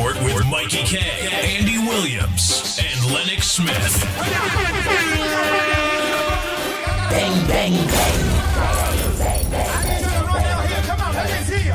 Report with Mickie K, Andy Williams, and Lennox Smith. Bang, bang, bang. Come on, let me see you.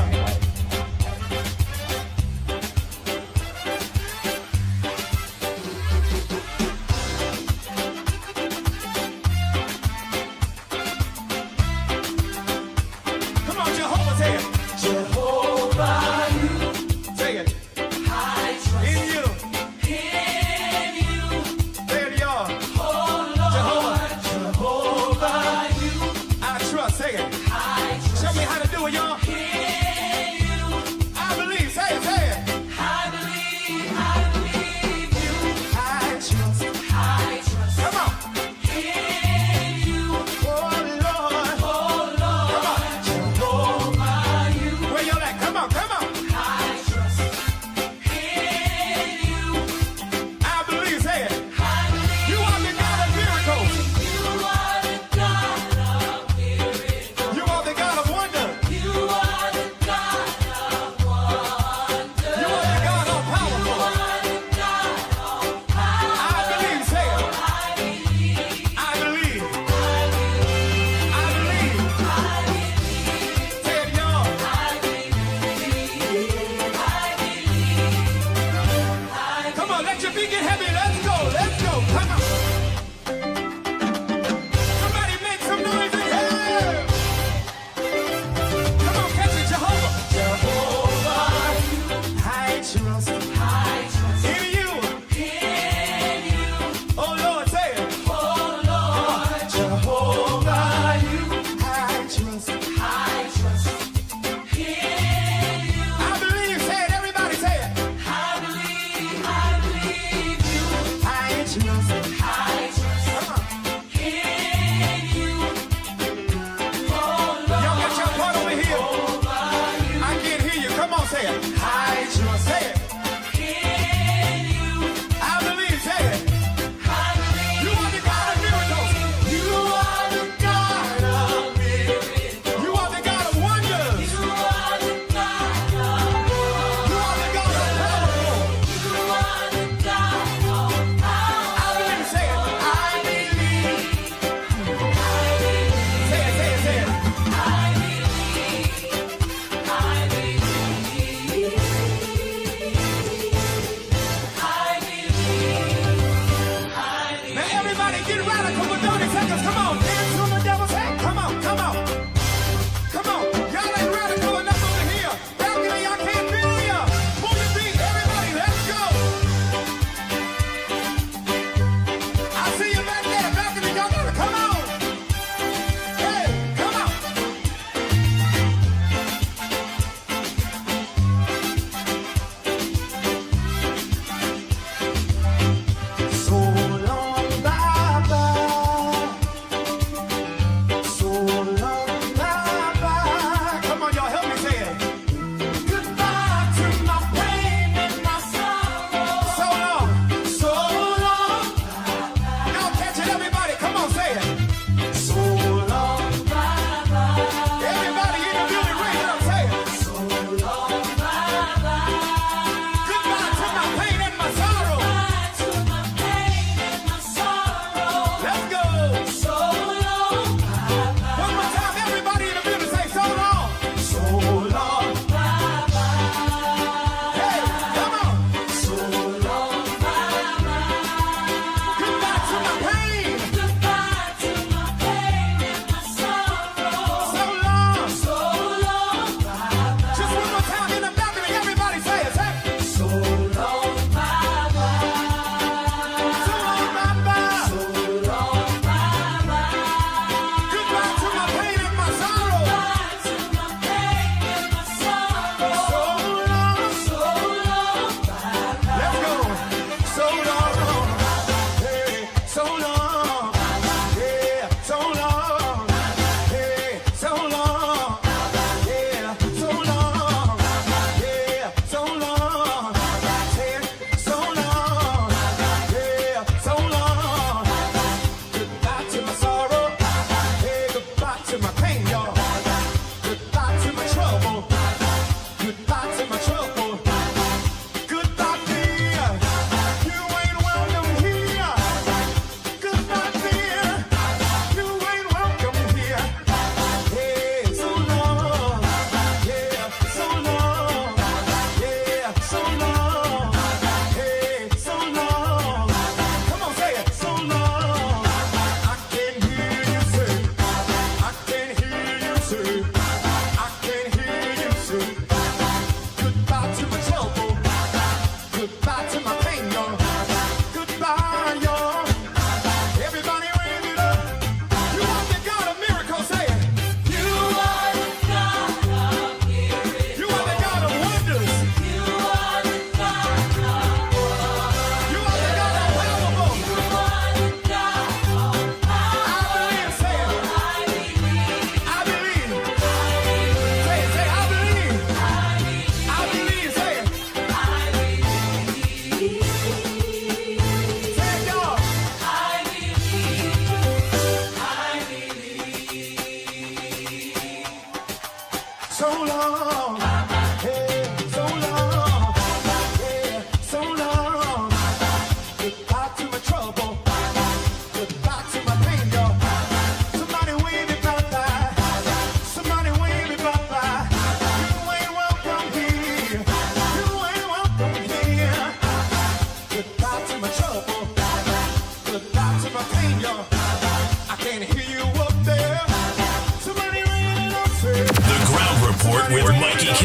with Mickie K,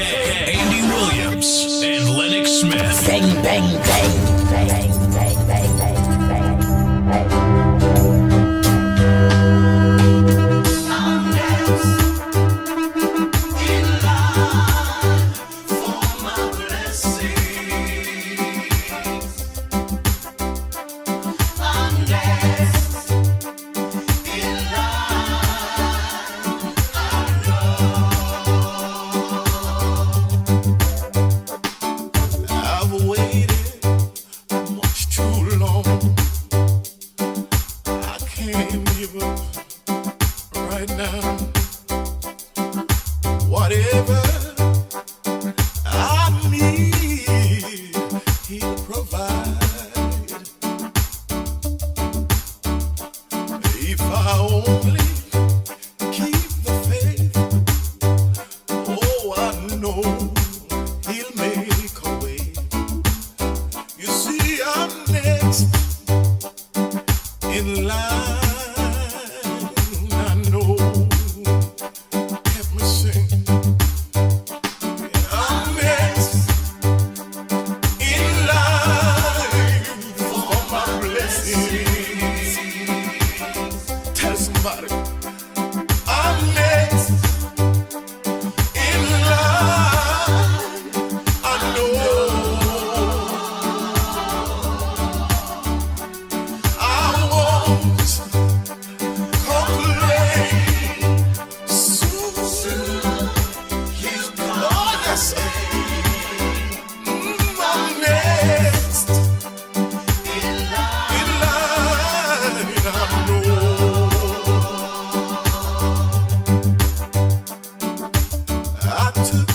Andy Williams, and Lennox Smith. Bang, bang, bang, bang, bang, bang, bang, bang, bang. I'm next in line for my blessings. I'm next in line. I've waited much too long. I can't give up right now. Whatever I need, He'll provide. If I only keep the faith, oh, I know He'll make a way. You see, I'm next in line. I know. Help me sing. I'm next in line for my blessings. Tell somebody. I'm next in line. I know. I won't complain. Soon He's gone. Yes, I'm next in line. I know. I took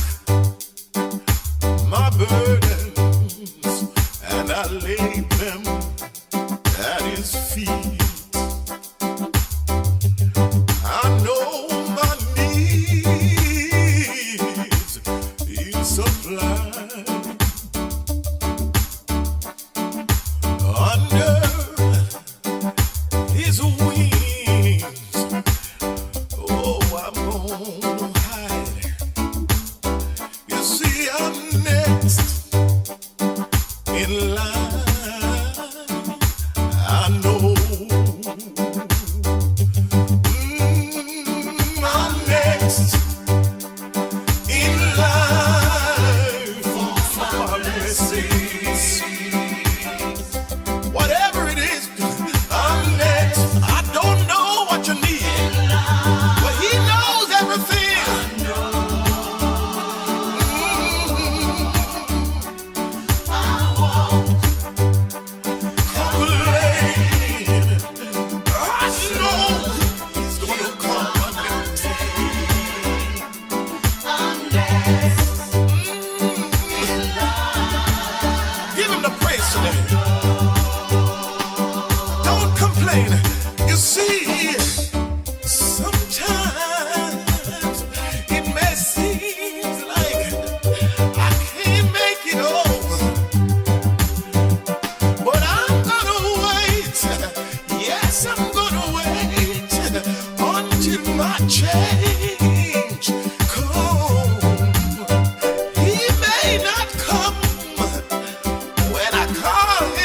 my burdens and I laid them at His feet. I know my needs He'll supply. Under His wings, oh, I'm gonna hide. You see, I'm next in line. I know. I'm next in line for my blessings. Whatever it is, I'm next. I don't know what you need, but He knows everything. I won't complain. I know He's gonna come and give Him the praise today. Don't complain. You see, sometimes it may seem like I can't make it over, but I'm gonna wait. Yes, I'm gonna wait until my change comes. He may not come when I call Him.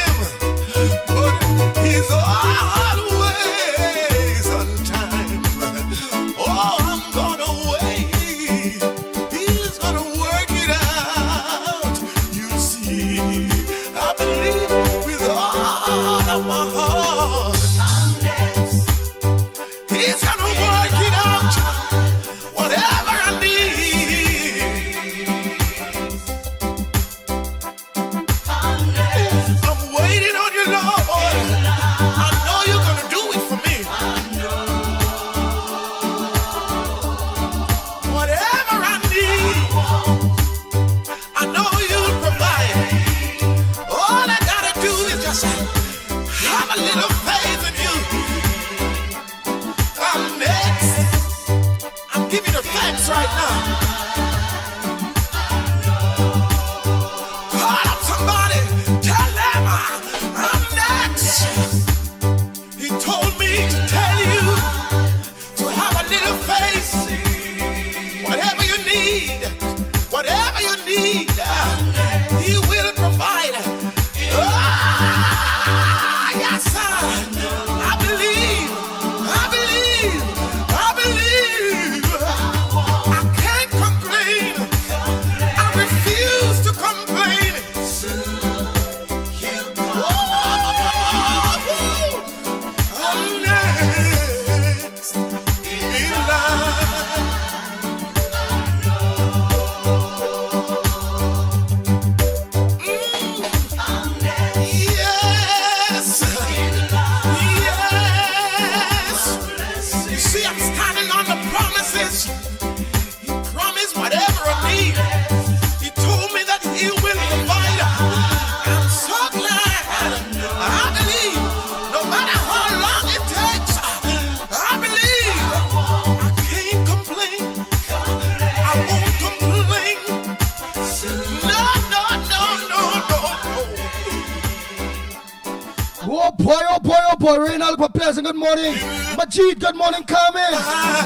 oh boy. Reynald, good pleasant, good morning. Majid, good morning, Carmen.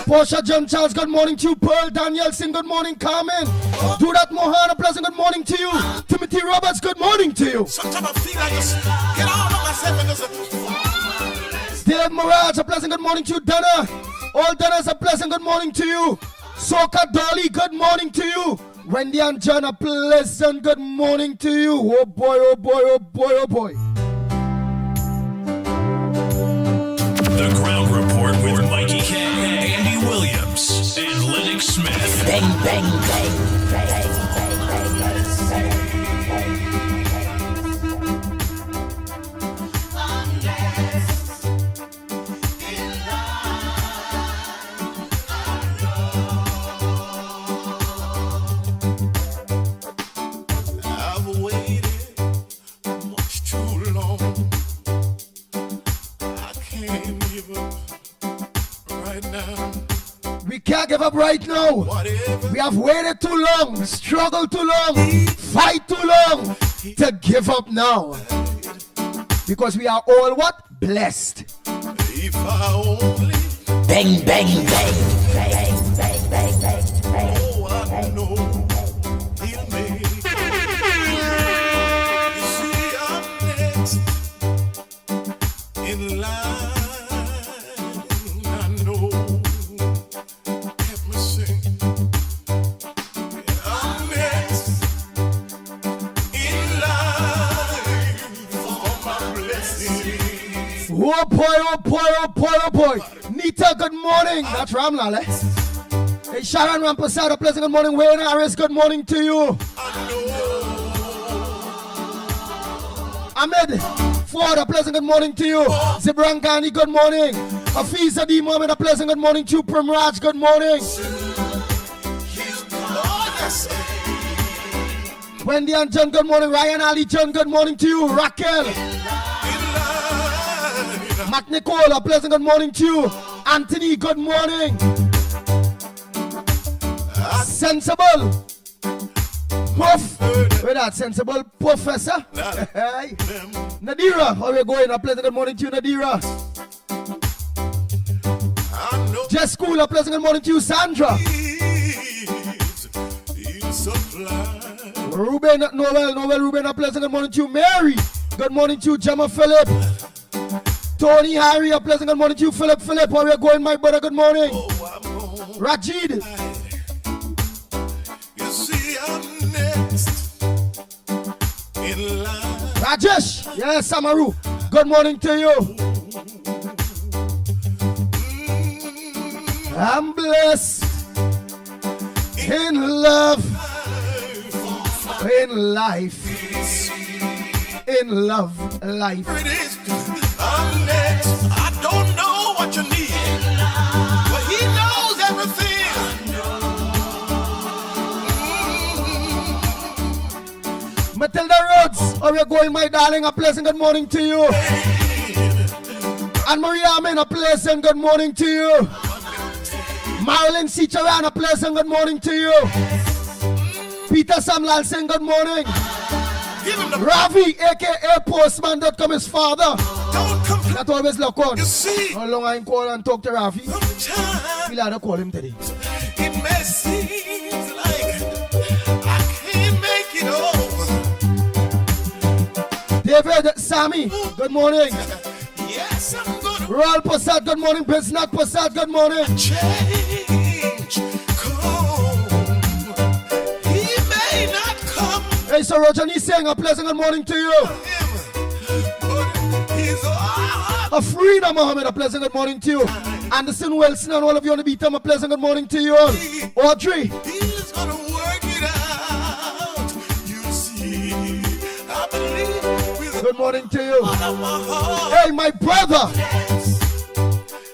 Portia John Charles, good morning to you. Pearl Danielson, good morning, Carmen. Do that, Mohan, a pleasant good morning to you. Timothy Roberts, good morning to you. Sometimes I feel like just get all of myself and just... Dave Mirage, a pleasant good morning to you. Donna, all Donna's a pleasant good morning to you. Soka Dolly, good morning to you. Wendy and John, a pleasant good morning to you. Oh boy, oh boy, oh boy, oh boy. The Ground Report with Mickie K, Andy Williams, and Lennox Smith. Bang, bang, bang, bang, bang, bang, bang, bang. I've waited much too long. I can't give up right now. We can't give up right now. Whatever We have waited too long, struggled too long, fight too long to give up now. Because we are all what? Blessed. if I only Bang, bang, bang, bang, bang, bang, bang, bang. oh I know he'll make. You see I'm next in line. I know. Help me sing. I'm next in line for my blessing. Oh boy, oh boy, oh boy, oh boy. Nita, good morning. That's Ramlal, eh? Hey, Sharon Rampasada, pleasant good morning. Wayne Harris, good morning to you. Ahmed Ford, a pleasant good morning to you. Zibran Ghani, good morning. Hafiza D. Mohammed, a pleasant good morning to you. Primraj, good morning. Wendy and John, good morning. Ryan Ali John, good morning to you. Raquel. Mac Nicole, a pleasant good morning to you. Anthony, good morning. Sensible. Puff. Where that sensible professor? Hey. Nadira, how are you going? A pleasant good morning to you, Nadira. Just School, a pleasant good morning to you, Sandra. Ruben, Noel, Ruben, a pleasant good morning to you, Mary. Good morning to you, Gemma Phillip. Tony, Harry, a pleasant good morning to you, Philip, how are you going, my brother? Good morning. Rajid. You see I'm next in line. Rajesh, yes, Samaru. Good morning to you. I'm blessed in love, in life, in love, life. It is. I'm next. I don't know what you need, but he knows everything. Matilda Rhodes, how are you going, my darling? A pleasant good morning to you. And Maria Amin, a pleasant good morning to you. Marilyn Sicharan, a pleasant good morning to you. Peter Samlal saying good morning. Ravi, aka Postman.com, his father. Not always look on. You see, how long I can call and talk to Ravi? sometimes We'll have to call him today. it may seem like I can't make it over. David, Sammy, good morning. Yes, I'm gonna Royal Passat, good morning. Bisnak Passat, good morning. change. Come, he may not come. Hey, Sir Roger, he's saying a pleasant good morning to you. Him, but he's all A Freedom Mohammed, a pleasant good morning to you. Anderson Wilson and all of you on the beat, a pleasant good morning to you all. Audrey. he's gonna work it out. You see, I believe with Good morning to you. all of my heart. Hey, my brother.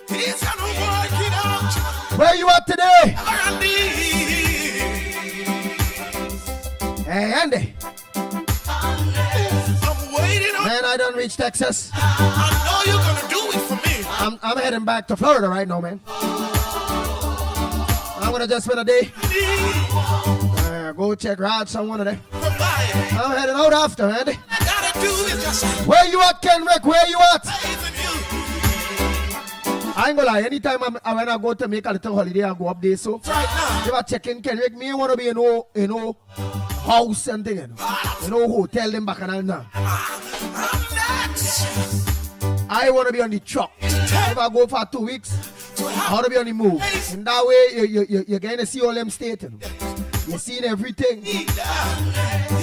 He's gonna work it out. Where you at today? I need. Hey, Andy. I'm waiting on. Man, I done reached Texas. I know you're gonna do it for me. I'm heading back to Florida right now, man. I'm gonna just spend a day. Go check Raj on one of them. Provide. I'm heading out after, Andy. I gotta do is just Where you at, Kenrick? Where you at? praising you. I ain't gonna lie, anytime when I go to make a little holiday, I go up there, so Right now. if I check in Kenrick, me want to be in no house and thing, hotel them back and now. I'm next. I want to be on the truck. If I go for 2 weeks, I want to be on the move. In that way, you're going to see all them states. You're seeing everything.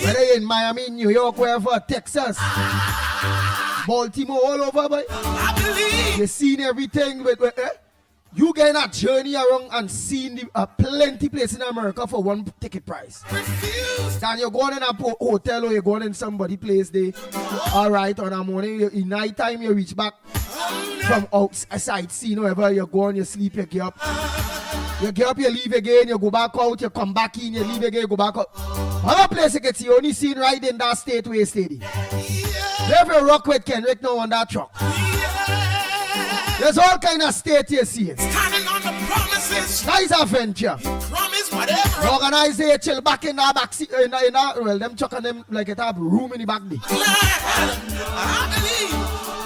Whether you're in Miami, New York, wherever, Texas, Baltimore, all over, boy. I believe. You're seeing everything. You getting a journey around and seeing plenty places in America for one ticket price. Refuse. Then you're going in a hotel or you're going in somebody place there. All right, on a morning, in night time, you reach back from outside scene, wherever you're going, you sleep, you get up. You get up, you leave again, you go back out, you come back in, you leave again, you go back out. Other place you get see, you only seen right in that state where you stayed. You ever rock with Kenrick now on that truck? There's all kind of state you see. Standing on the promises. Nice adventure. Promise whatever. Organize they chill back in the back seat, well, them chuck on them like it have room in the back there. I believe.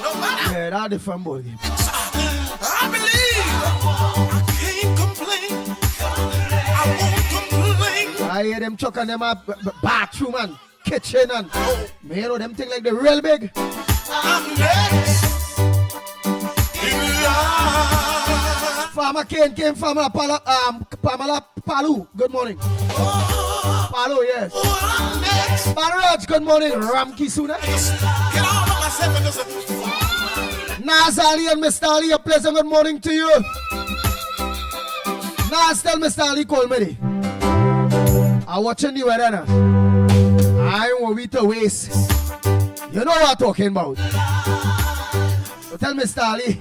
No matter. Yeah, that's the fun ball game. I believe. I can't complain. I won't complain. I hear them chuck on them bathroom and kitchen and man, you know them thing like the real big. I'm next. In line. Farmer Kane came from Pamela Palu. Good morning. Palu, yes. I'm next. Barrage, good morning. Ramki Suna. Get all of myself and just. Nazali and Mr. Ali, a pleasant good morning to you. Naz, tell Mr. Ali, call me. I'm watching the weather now. I want we to waste. You know what I'm talking about. So tell Mr. Ali.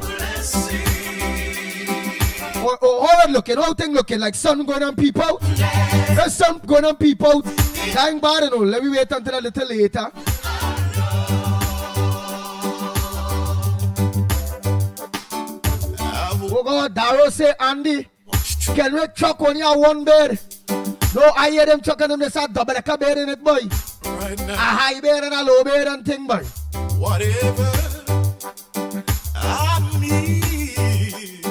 How it looking? How thing looking? Like sun going on peep out? There's sun going on peep out. Dying bad, you know. Let me wait until a little later. Oh God, Darrow say, Andy, can we truck on your one bed? No, I hear them trucking them, they say double like a bed in it, boy. Right A now. high bed and a low bed and thing, boy. Whatever I need,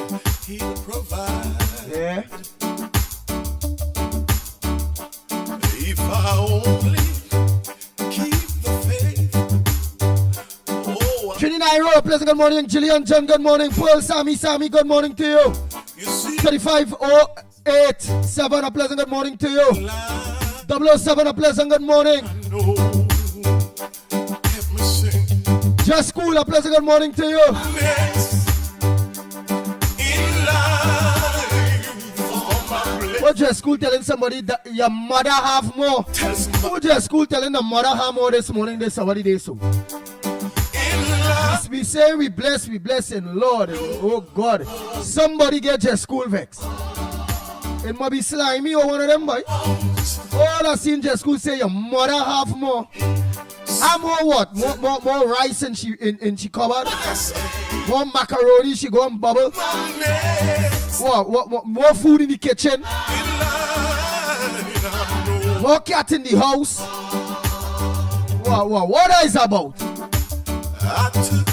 He'll provide. Yeah. If I only keep the faith. Oh, Trinidad Road, pleasant good morning. Jillian John, good morning. Paul, Sammy, good morning to you. you see, 3508-7, a pleasant good morning to you. 007, a pleasant good morning. no, help me sing. Just School, a pleasant good morning to you. Next in line for my blessing. What Just School telling somebody that your mother have more? Tell somebody What Just School telling the mother have more this morning, this somebody day so? in line. We say we bless in Lord. Oh God. Somebody get Just School vex. It might be slimy or one of them, boy. All I seen Just School say your mother have more. Have more what? More rice in she cupboard? More macaroni she go and bubble? Next What? More food in the kitchen? in line, I know. More cat in the house? What is about? I took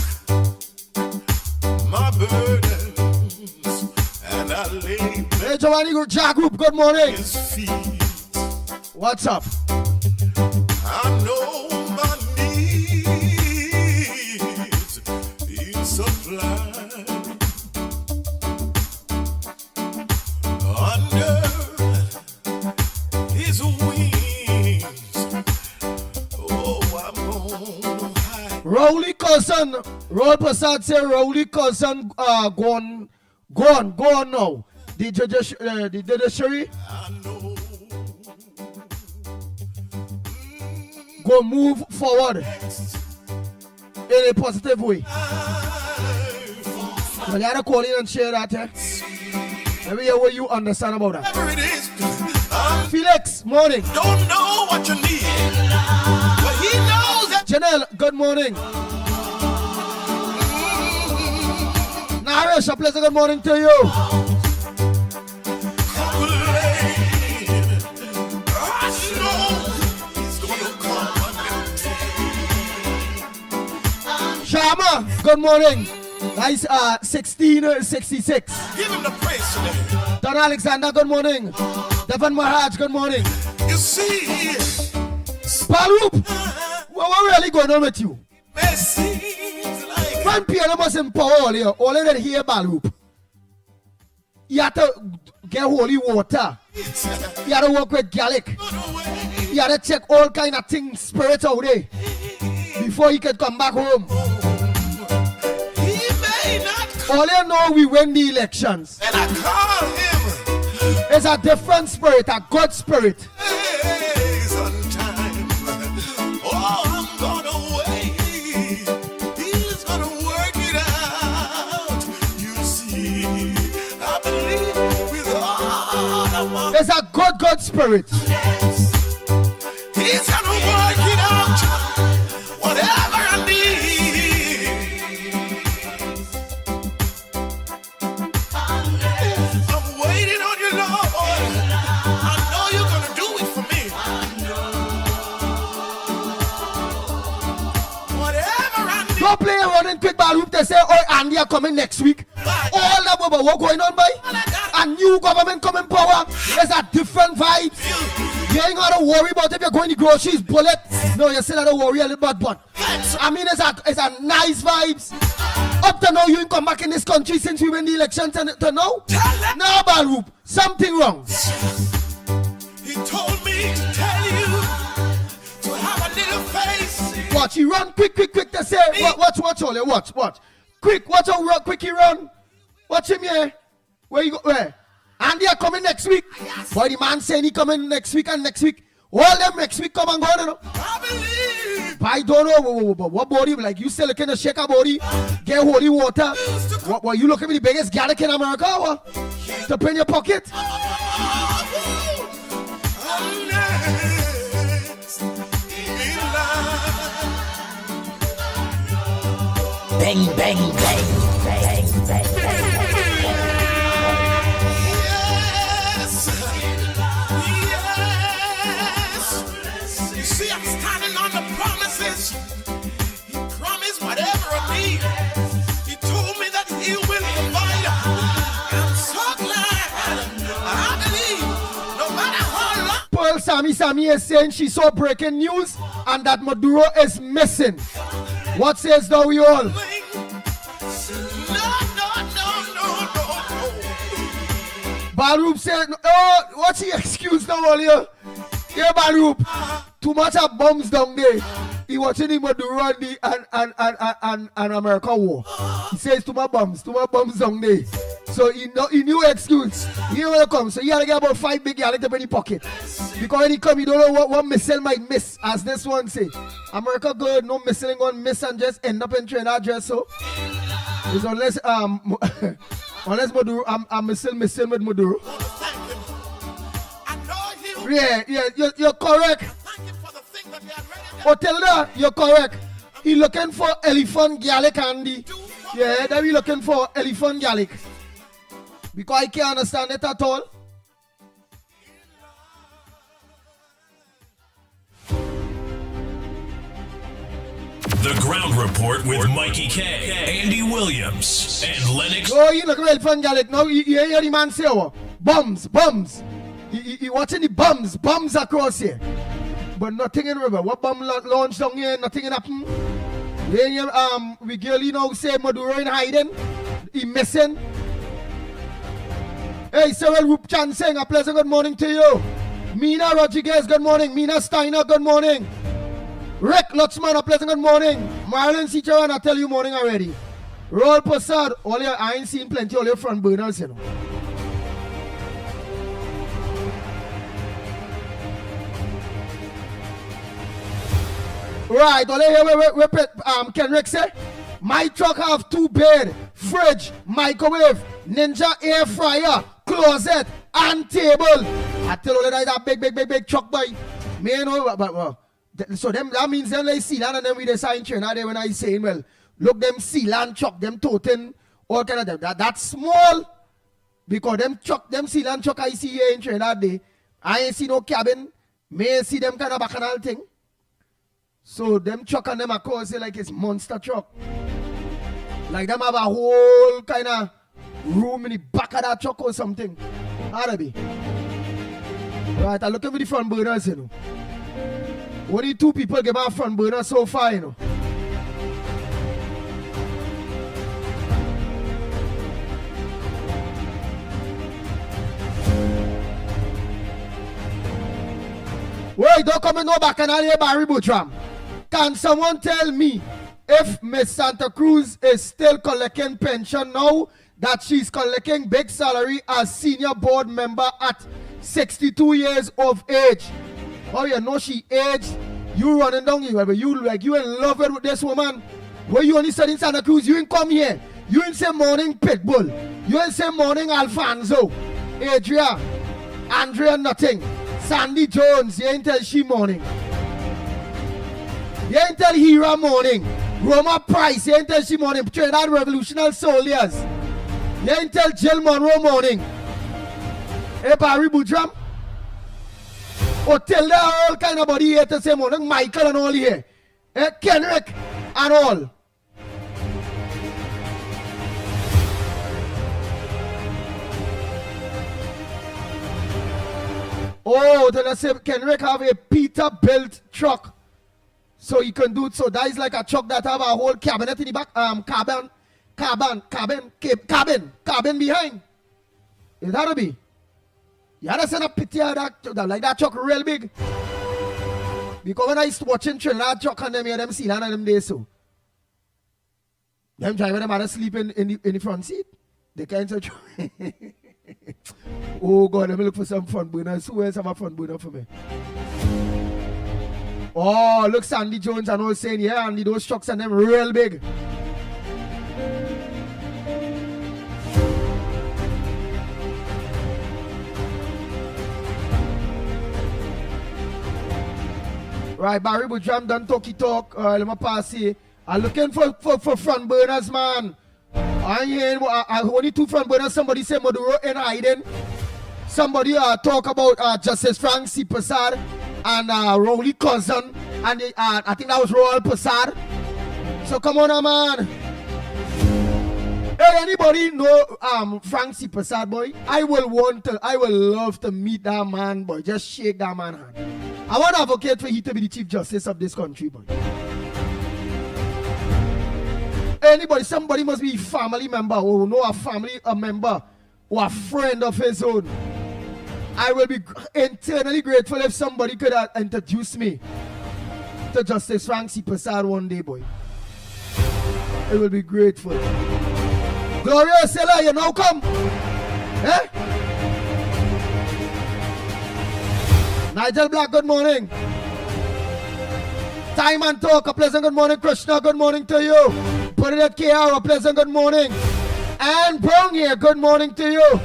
my burdens and I laid Hey Giovanni Jack Group, good morning. His feet. What's up? I know my needs He'll supply under His wings. Oh, I'm gonna hide. Rowley cousin, Roll Prasad say Rowley cousin gone now. The judiciary I know. go move forward in a positive way. Well, you gotta call in and share that, eh? Let me hear what you understand about that. Whatever it is, I Felix, morning. don't know what you need, but He knows that. Janelle, good morning. Naresh, a pleasant good morning to you. Tina, good morning. Nice 1666. Give him the praise today. Don Alexander, good morning. Devon Maharaj, good morning. You see, Balup, what really going on with you? it seems like When piano was in power earlier, all of that here, Balup. You have to get holy water. You have to work with garlic. You have to check all kind of things, spirits out there, before you can come back home. he may not come. All you know, we win the elections. And I call him It's a different spirit, a good spirit. days on time. Oh, I'm gonna wait. He's gonna work it out. You see, I believe with all of my It's a good spirit. He's gonna work it out. Whatever I need. I'm waiting on you, Lord. I know you're gonna do it for me. Whatever I need. Don't play around in quick ball hoop. They say, oh, Andy are coming next week. All that what going on, boy? A new government coming power. There's a different vibe. You ain't gotta worry about if you're going to groceries, bullet. No, you still gotta worry a little bit, but I mean, it's a nice vibes. Up to now, you ain't come back in this country since we win the election to now. Now, ball hoop, something wrong. He told me to tell you to have a little face. Watch, he run quick to say, watch all you, watch. Quick, watch how quick he run. Watch him here. Where you go, where? And they are coming next week. Boy, the man saying he coming next week and next week. All them next week come and go, you know. I believe. But I don't know what body, like you still looking to shake a body, get holy water. What you looking at the biggest garlic in America, what? To put in your pocket? I'm next in line. Bang, bang, bang, bang, bang, bang, bang. Yes. You see, I'm standing on the promises. He promised whatever I need. He told me that he will provide. I'm so glad. I believe no matter how long. Pearl Sammy is saying she saw breaking news and that Maduro is missing. What says thou you all? No. Barup said, oh, what's the excuse now earlier? Yeah, Barup. Too much of bombs down there. He watching him Maduro and America war. He says too much bombs down there. So he knew excuse. He didn't want to come. So he had to get about 5 big yards in his pocket. Because when he come, you don't know what missile might miss. As this one say. America good, no missile going to miss and just end up in Trinidad just so. It's unless unless Maduro, I'm missile with Maduro. Yeah, you're correct. Otelda, you're correct. He looking for elephant garlic candy. Yeah, that we looking for elephant garlic. Because I can't understand it at all. The Ground Report with Mikey K, Andy Williams, and Lennox. Oh, you look at elephant garlic. Now you hear the man say, oh, bums. You watching the bums across here. But nothing in the river. What bum launch down here? Nothing in happen. Then we girl, say Maduro in hiding. He missing. Hey, Cyril Rupchan saying a pleasant good morning to you. Mina Rodriguez, good morning. Mina Steiner, good morning. Rick Lutzman, a pleasant good morning. Marlon Cicharan, I tell you morning already. Roll Passad, I ain't seen plenty of your front burners, you know. Right, Kenrick say, my truck have 2 bed, fridge, microwave, Ninja air fryer, closet, and table. I tell you that big truck boy. Me you know, but so them that means them they seal and then we decide China there when I say, well, look them seal and truck, them toting, all kind of them. That's small. Because them seal and truck I see here in China day. I ain't see no cabin. May see them kind of bacchanal thing. So them truck and them are causing like it's monster truck. Like them have a whole kind of room in the back of that truck or something. How'd be? Right, I'm looking for the front burners, you know. Only 2 people get my front burner so far, you know. Wait, don't come in no back and here Barry Butram. Can someone tell me if Miss Santa Cruz is still collecting pension now that she's collecting big salary as senior board member at 62 years of age? Oh, you know she aged. You running down here, but you like you in love with this woman. Where you only studying Santa Cruz, you ain't come here. You ain't say morning Pitbull. You ain't say morning Alfonso. Adria, Andrea nothing. Sandy Jones, you ain't tell she morning. You ain't tell Hira morning. Roma Price, you ain't tell she morning. Trinidad Revolutionary Soldiers. You ain't tell Jill Monroe morning. Hey, Barry Butram. Or tell them all kind of body here to say morning. Michael and all here. Hey, Kenrick and all. Oh, then I say Kenrick have a Peterbilt truck. So he can do it. So that is like a truck that have a whole cabinet in the back. Cabin behind. Is that to be? You understand a picture of that, like that truck real big? Because when I used to watching Trinidad truck and them here, them see none of them days so. Them driver them had to sleep in the front seat. They can't say oh God, let me look for some front burners. Who else have a front burner for me? Oh, look, Sandy Jones and all saying, yeah, Andy, those trucks and them real big. Right, Barry Butram done talky talk. Let me pass here. I'm looking for front burners, man. I hear only 2 front burners. Somebody say Maduro in hiding. Somebody talk about Justice Frank C. Passard and Rowley Cousin. And I think that was Royal Passard. So come on, man. Hey, anybody know Frank C. Passard, boy? I will love to meet that man, boy. Just shake that man hand. I want to advocate for he to be the Chief Justice of this country, boy. Somebody must be a family member or know a member or a friend of his own. I will be internally grateful if somebody could introduce me to Justice Frank C. Passard one day, boy. I will be grateful. Gloria Sela, you now come. Eh? Nigel Black, good morning. Time and Talk, a pleasant good morning. Krishna, good morning to you. Put it at KR, a pleasant good morning. And Brown here, good morning to you.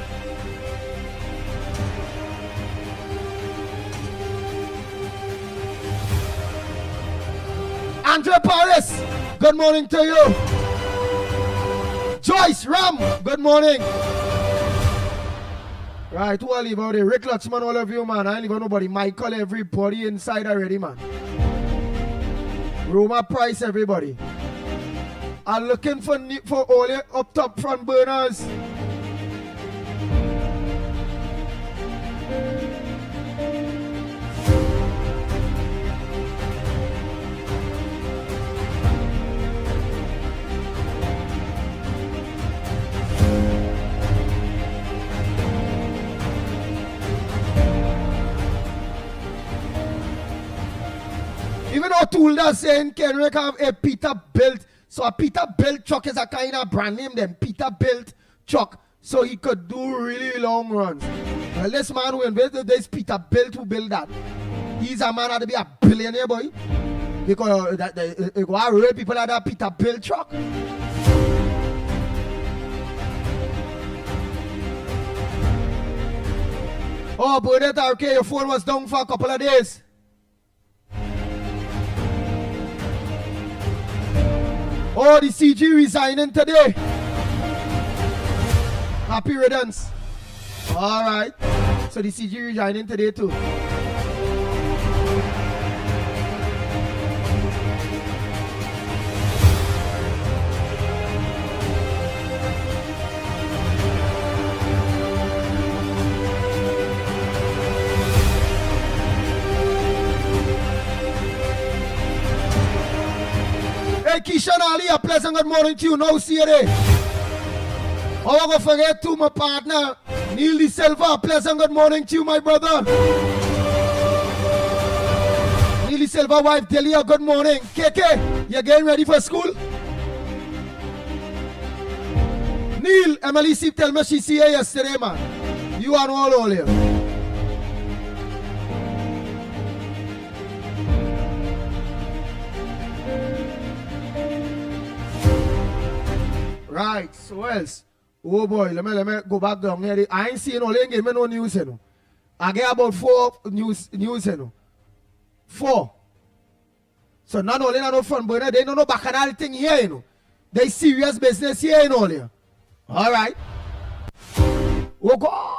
Andre Paris, good morning to you. Joyce Ram, good morning. Right, who I leave out there? Rick Lutzman, all of you, man. I ain't leave out nobody. Michael, everybody inside already, man. Roma Price, everybody. I'm looking for all your up top front burners. Even though Toolda saying Kenrick have a Peterbilt. So a Peterbilt truck is a kind of brand name then. Peterbilt truck. So he could do really long runs. Well, this man who invented this Peterbilt who built that. He's a man that to be a billionaire, boy. Because why real people have that Peterbilt truck? Oh, Bernard, okay, your phone was down for a couple of days. Oh, the CG resigning today. Happy riddance. All right. So the CG resigning today too. Hey, Keishan Ali, a pleasant good morning to you. Now, see you there. Oh, I'm going to forget to my partner, Neil De Silva. A pleasant good morning to you, my brother. Neil De Silva, wife Delia, good morning. KK, you getting ready for school? Neil, Emily Sip tell me she see you yesterday, man. You are all here. Right, so else. Oh boy, let me go back down here. I ain't seeing no link, no news, you know. I get about 4 news, you know. 4. So not only no fun, but they don't know bacchanal thing here, you know. They serious business here, you know. There. All right. Oh God.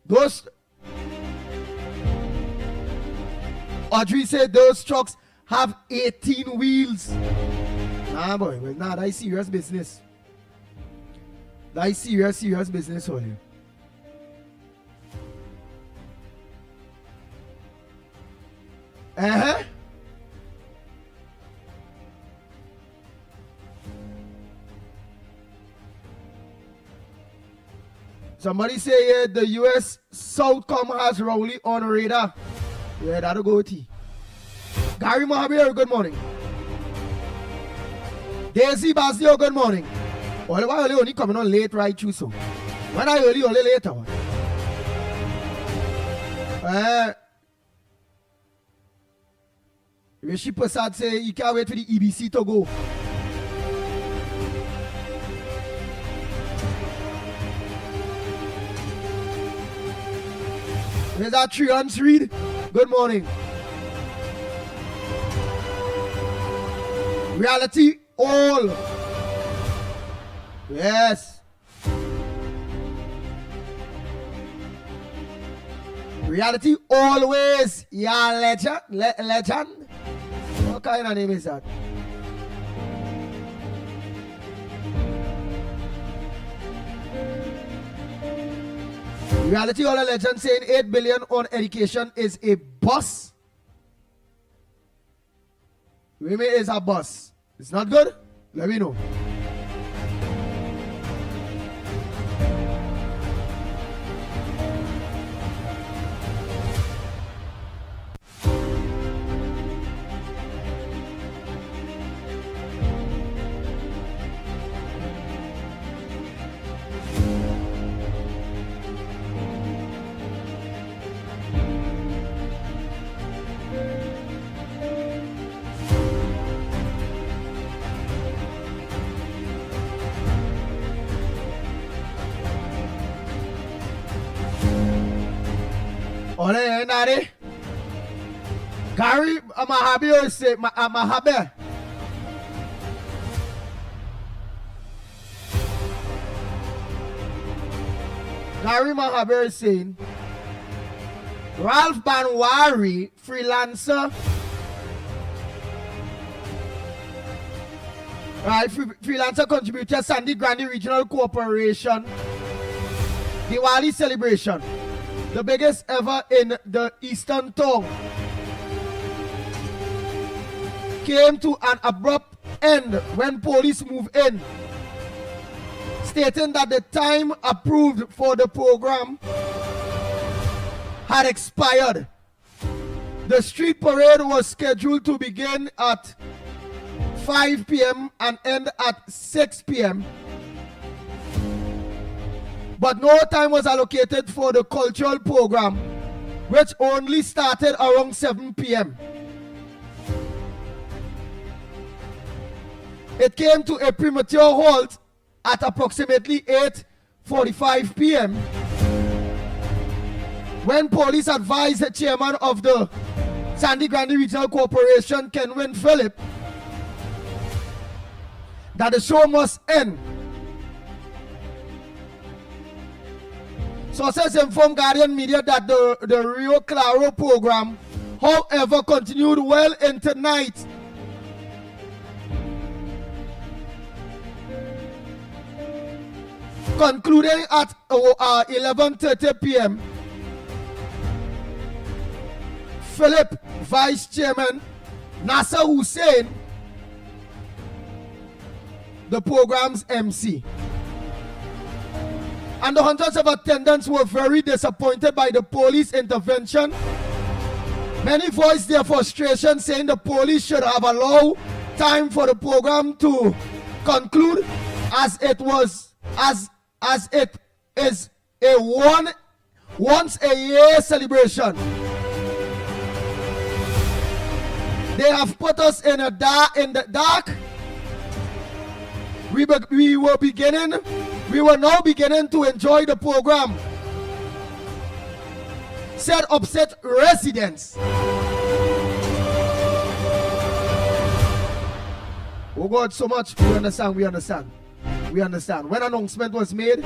Those. Audrey said those trucks have 18 wheels. Nah, boy, well, nah, that's serious business. That's serious business, all you. Somebody say the US Southcom has Rowley on radar. Yeah, that'll go with you. Gary Mahabir, good morning. Daisy Basio, good morning. All the while only coming on late right through so. When I only later. Rishi Prasad say you can't wait for the EBC to go. Where's that Triance Reed? Good morning. Reality all. Yes. Reality always. Yeah, legend. Legend. What kind of name is that? Reality all a legend saying 8 billion on education is a bus. Women is a bus. It's not good? Let me know. Ole nare Gary Mahabi or say Mahabe. Gary Mahaber is saying Ralph Banwari, freelancer. Right, freelancer contributor, Sandy Grande Regional Corporation. Diwali celebration. The biggest ever in the Eastern Tongue, came to an abrupt end when police moved in, stating that the time approved for the program had expired. The street parade was scheduled to begin at 5 p.m. and end at 6 p.m. But no time was allocated for the cultural program, which only started around 7 p.m. It came to a premature halt at approximately 8:45 p.m. when police advised the chairman of the Sandy Grande Regional Corporation, Kenwin Phillip, that the show must end. Sources informed Guardian Media that the Rio Claro program, however, continued well into night. Concluding at 11:30 p.m. Philip, Vice Chairman Nasser Hussain, the program's MC. And the hundreds of attendants were very disappointed by the police intervention. Many voiced their frustration, saying the police should have allowed time for the program to conclude, as it is a once a year celebration. They have put us in the dark. We were now beginning to enjoy the program, said upset residents. Oh God, so much. We understand. When announcement was made,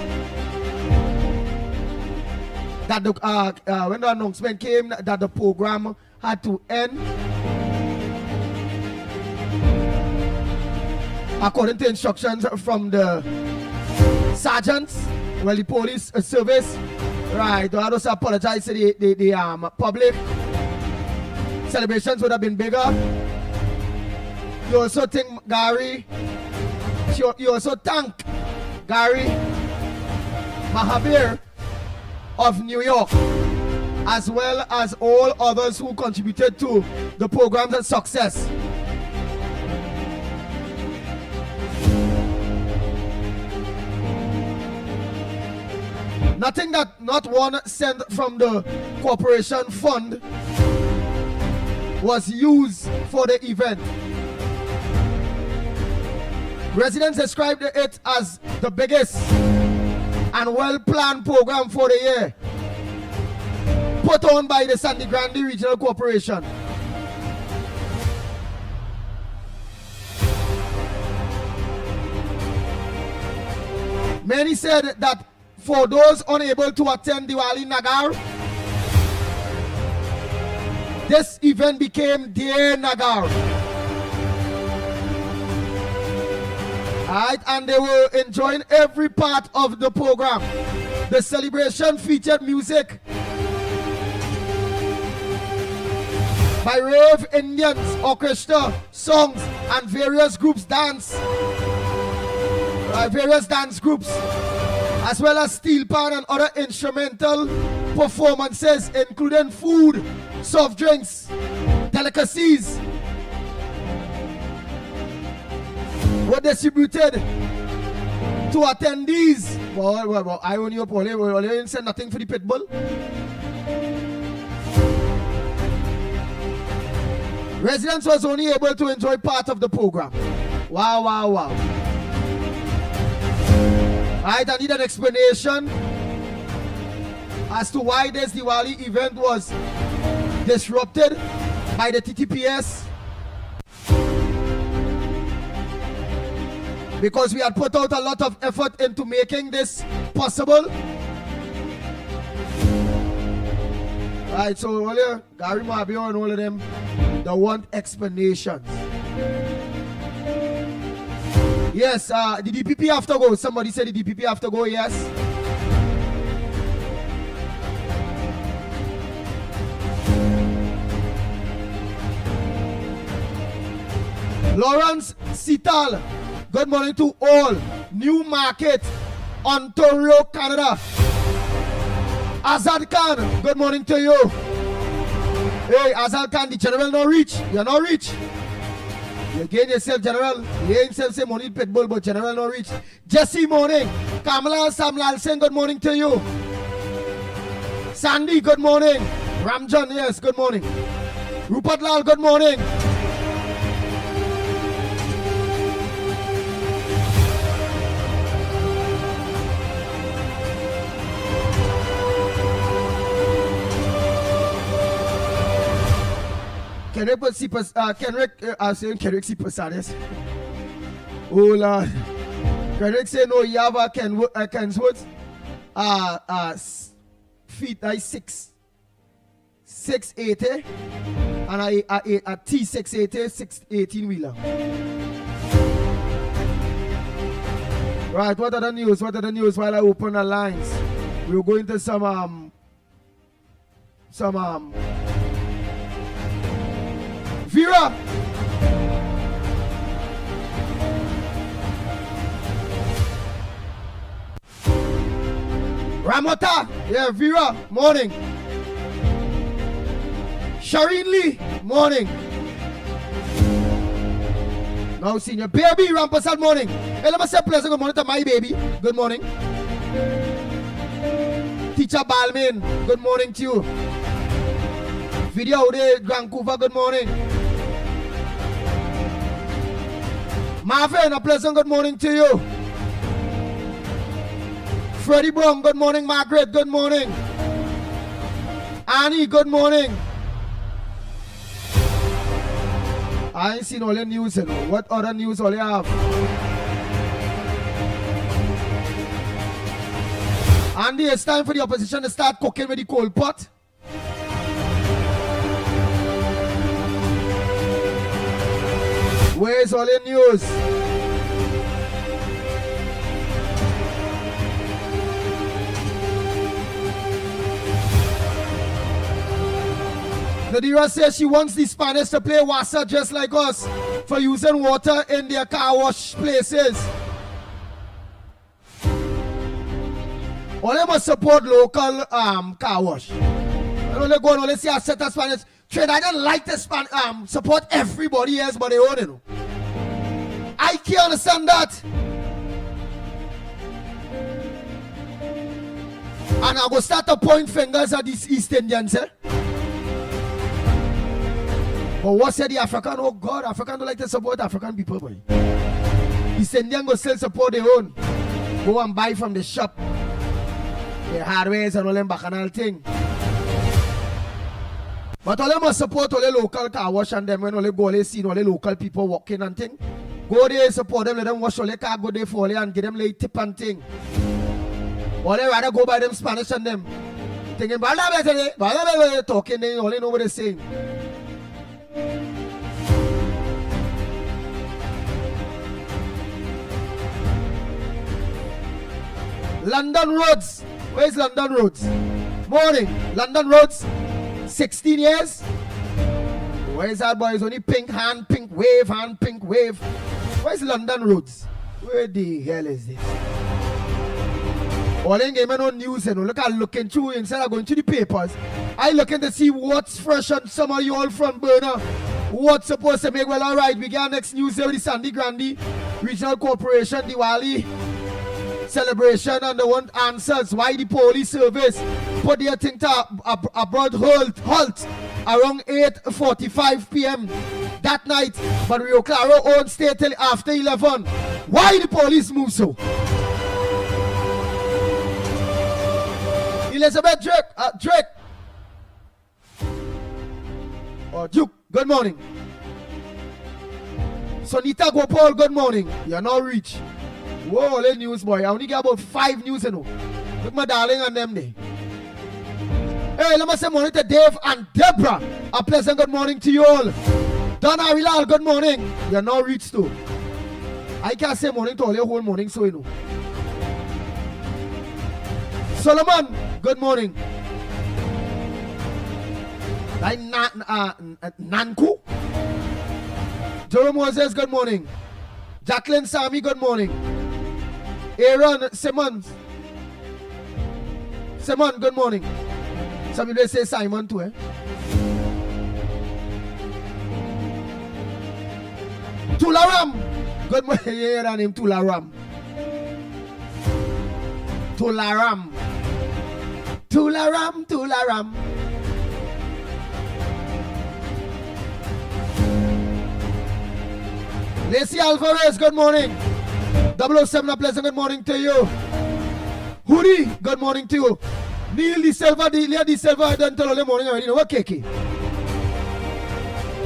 that when the announcement came that the program had to end, according to instructions from the sergeants, well, the police service, right, I just apologize to the public. Celebrations would have been bigger. You also thank Gary Mahabir of New York, as well as all others who contributed to the program's success. Nothing that not one cent from the corporation fund was used for the event. Residents described it as the biggest and well-planned program for the year, put on by the Sandy Grande Regional Corporation. Many said that for those unable to attend Diwali Nagar, this event became their Nagar. Alright, and they were enjoying every part of the program. The celebration featured music by rave Indians, orchestra, songs, and various groups dance. Various dance groups, as well as steel pan and other instrumental performances, including food, soft drinks, delicacies, were distributed to attendees. Well, I only didn't say nothing for the Pitbull. Residents was only able to enjoy part of the program. Wow. Right, I need an explanation as to why this Diwali event was disrupted by the TTPS. Because we had put out a lot of effort into making this possible. Right, so earlier, Gary Mabio and all of them, they want explanations. Yes, the DPP have to go. Somebody said the DPP have to go, yes. Lawrence Sital, good morning to all. New Market, Ontario, Canada. Azad Khan, good morning to you. Hey, Azad Khan, the general no reach. You're not rich. You gain yourself, general. You gain yourself say money Pitbull, but general no reach. Jesse morning. Kamala Samlalsen, good morning to you. Sandy, good morning. Ramjan, yes, good morning. Rupert Lal, good morning. Kenrick si Pasades. Oh Lord. Kenrick say no Yava Kenswood. Feet like 680 and a T680 618 wheeler. Right, what are the news? While I open the lines? We'll go into some Vera. Ramota, yeah, Vera, morning. Shireen Lee, morning. Now, senior baby, Rampasal, morning. Hey, let me say pleasant good morning to my baby. Good morning. Teacher Balmain, good morning to you. Video de Vancouver, good morning. Marvin, a pleasant good morning to you. Freddie Brown, good morning. Margaret, good morning. Annie, good morning. I ain't seen all your news, you know. What other news all you have? Andy, it's time for the opposition to start cooking with the coal pot. Where's all your news? Nadira says she wants the Spanish to play Wassa just like us for using water in their car wash places. Only must support local car wash. Only go and only see a set of Spanish. I don't like the support everybody else but they own it. I can't understand that. And I go start to point fingers at these East Indians, eh? But what said the African? Oh God, African don't like to support African people, boy. East Indian go still support their own. Go and buy from the shop. The hardwares and all them bacchanal thing. But all them must support all the local car wash and them when all they go, they see all the local people walking and thing. Go there, support them, let them wash all the car, go there for all and give them like tip and thing. Or they rather go by them Spanish and them. Thinking, blah, talking, they only know what they're saying. London Roads. Where's London Roads? Morning. London Roads. 16 years. Where's that boy? It's only pink hand, pink wave, hand, pink wave. Where's London Roads? Where the hell is this? All in game on news, you know. Look at looking through instead of going to the papers. I looking to see what's fresh on some of you all front burner. What's supposed to make well alright. We got next news here with the Sandy Grandi Regional Corporation Diwali celebration and the one answers why the police service put their thing to a broad halt around 8:45 p.m. that night, but Rio Claro won't stay till after 11. Why the police move so? Elizabeth Drake. Oh, Duke, good morning. Sonita Gopal, good morning. You're not rich. Whoa, let news boy. I only get about 5 news, you know. Look my darling and them there. Hey, let me say morning to Dave and Deborah. A pleasant good morning to you all. Donna Arilal, good morning. You're not rich too. I can't say morning to all your whole morning, so you know. Solomon, good morning. Nanku. Jerome Moses, good morning. Jacqueline Sami, good morning. Aaron Simon, good morning. Some people say Simon too, eh? Tularam, good morning. Yeah, that name Tularam. Tularam. Lacey Alvarez, good morning. 007, a pleasant good morning to you. Hoodie, good morning to you. Neil De Silva, I done tell all the morning already. You know what, Keke?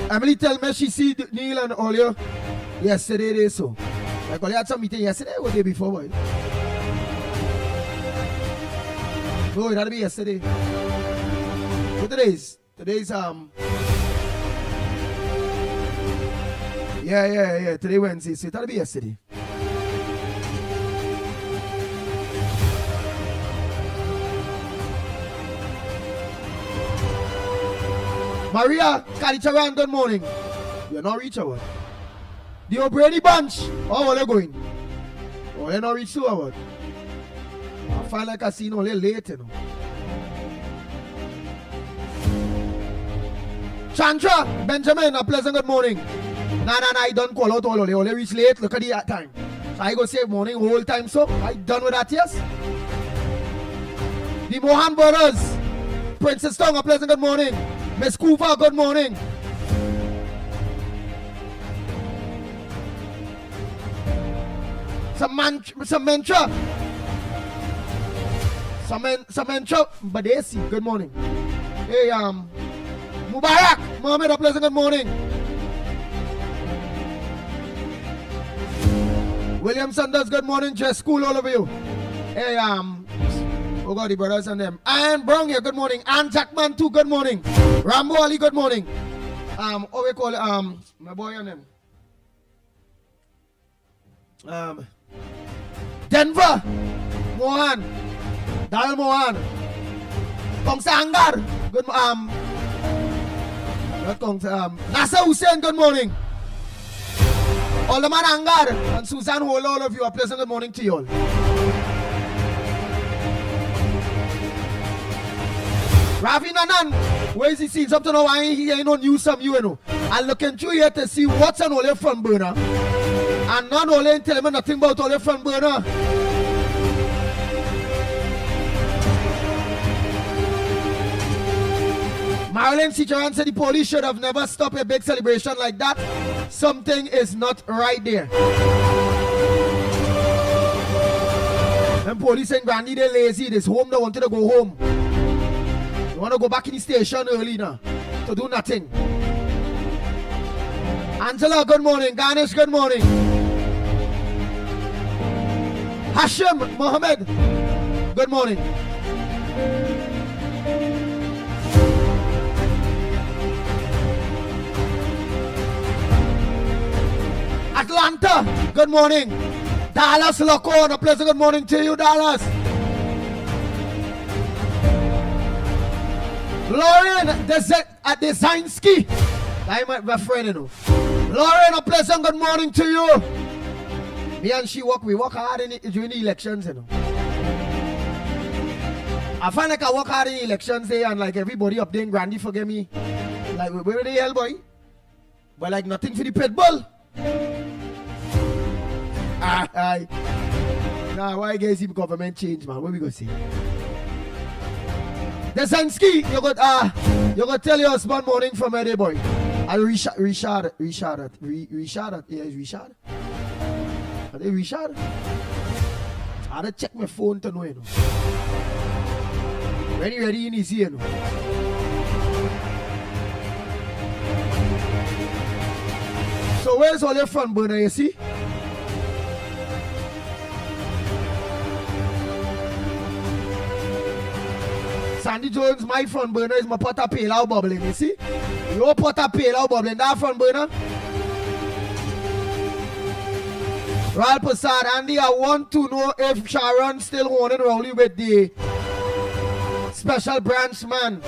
Emily tell me she see Neil and all you yesterday, they so. Like, all you had some meeting yesterday or the day before, boy? No, it had to be yesterday. So today's Yeah. Today Wednesday, so that'll be yesterday. Maria Kalicharan, good morning. You're not reach out. The O'Brady bunch. Oh, where are you going? Oh, you're not reach to what? I find like I seen only late, you know. Chandra, Benjamin, a pleasant good morning. Nah, I don't call out all only reach late. Look at the time. So I go say morning whole time, so I done with that, yes? The Mohan brothers, Princess Tong, a pleasant good morning. Miss Kuva, good morning. Samantha, Badesi, good morning. Hey, Mubarak, Mohammed, a pleasant good morning. William Sanders, good morning. Just school, all of you. Hey, oh God, the brothers and them. And Brown here, good morning. And Jackman too, good morning. Rambo Ali, good morning. What we call it, my boy and them. Denver, Mohan, Dal Mohan, Kongsa Angar, good Nasa Hussein, good morning. Alderman Angar and Susan Hole, all of you, a pleasant good morning to you all. Ravi Nanan, where is he seen? Up to now, I ain't no news from you, know. I'm looking through here to see what's on all your front burner. And not only tell me nothing about all your front burner. Marilyn Ciceran said the police should have never stopped a big celebration like that. Something is not right there. And police saying Grandy they're lazy. This home they wanted to go home. They want to go back in the station early now to do nothing. Angela, good morning. Ganesh, good morning. Hashim Mohammed, good morning. Atlanta, good morning. Dallas Locon, a pleasant good morning to you, Dallas. Lauren Designsky, I'm my friend, you know. Lauren, a pleasant good morning to you. Me and she we work hard during the elections, you know. I find like I work hard in the elections there and like everybody up there in Grandy forget me. Like, where the hell, boy? But like nothing for the Pitbull. Nah, why guys if government change, man? What we gonna say? Desansky, you got tell your husband morning from Eddie boy. I Richard. Yeah, Richard. Are they Richard? I had to check my phone to know, you know. Ready in his ear, you know. So where's all your front burner, you see? Sandy Jones, my front burner is my pot of pale out bubbling, you see? Your pot of pale out bubbling, that front burner? Ral Prasad, Andy, I want to know if Sharon still holding Rowley with the special branch man.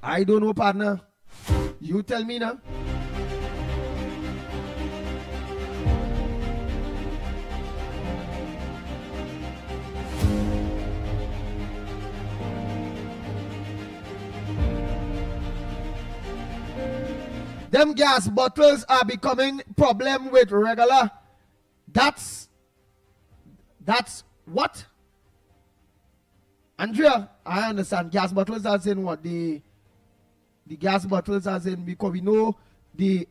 I don't know, partner. You tell me now. Them gas bottles are becoming problem with regular. That's what? Andrea, I understand. Gas bottles as in what? The gas bottles as in because we know the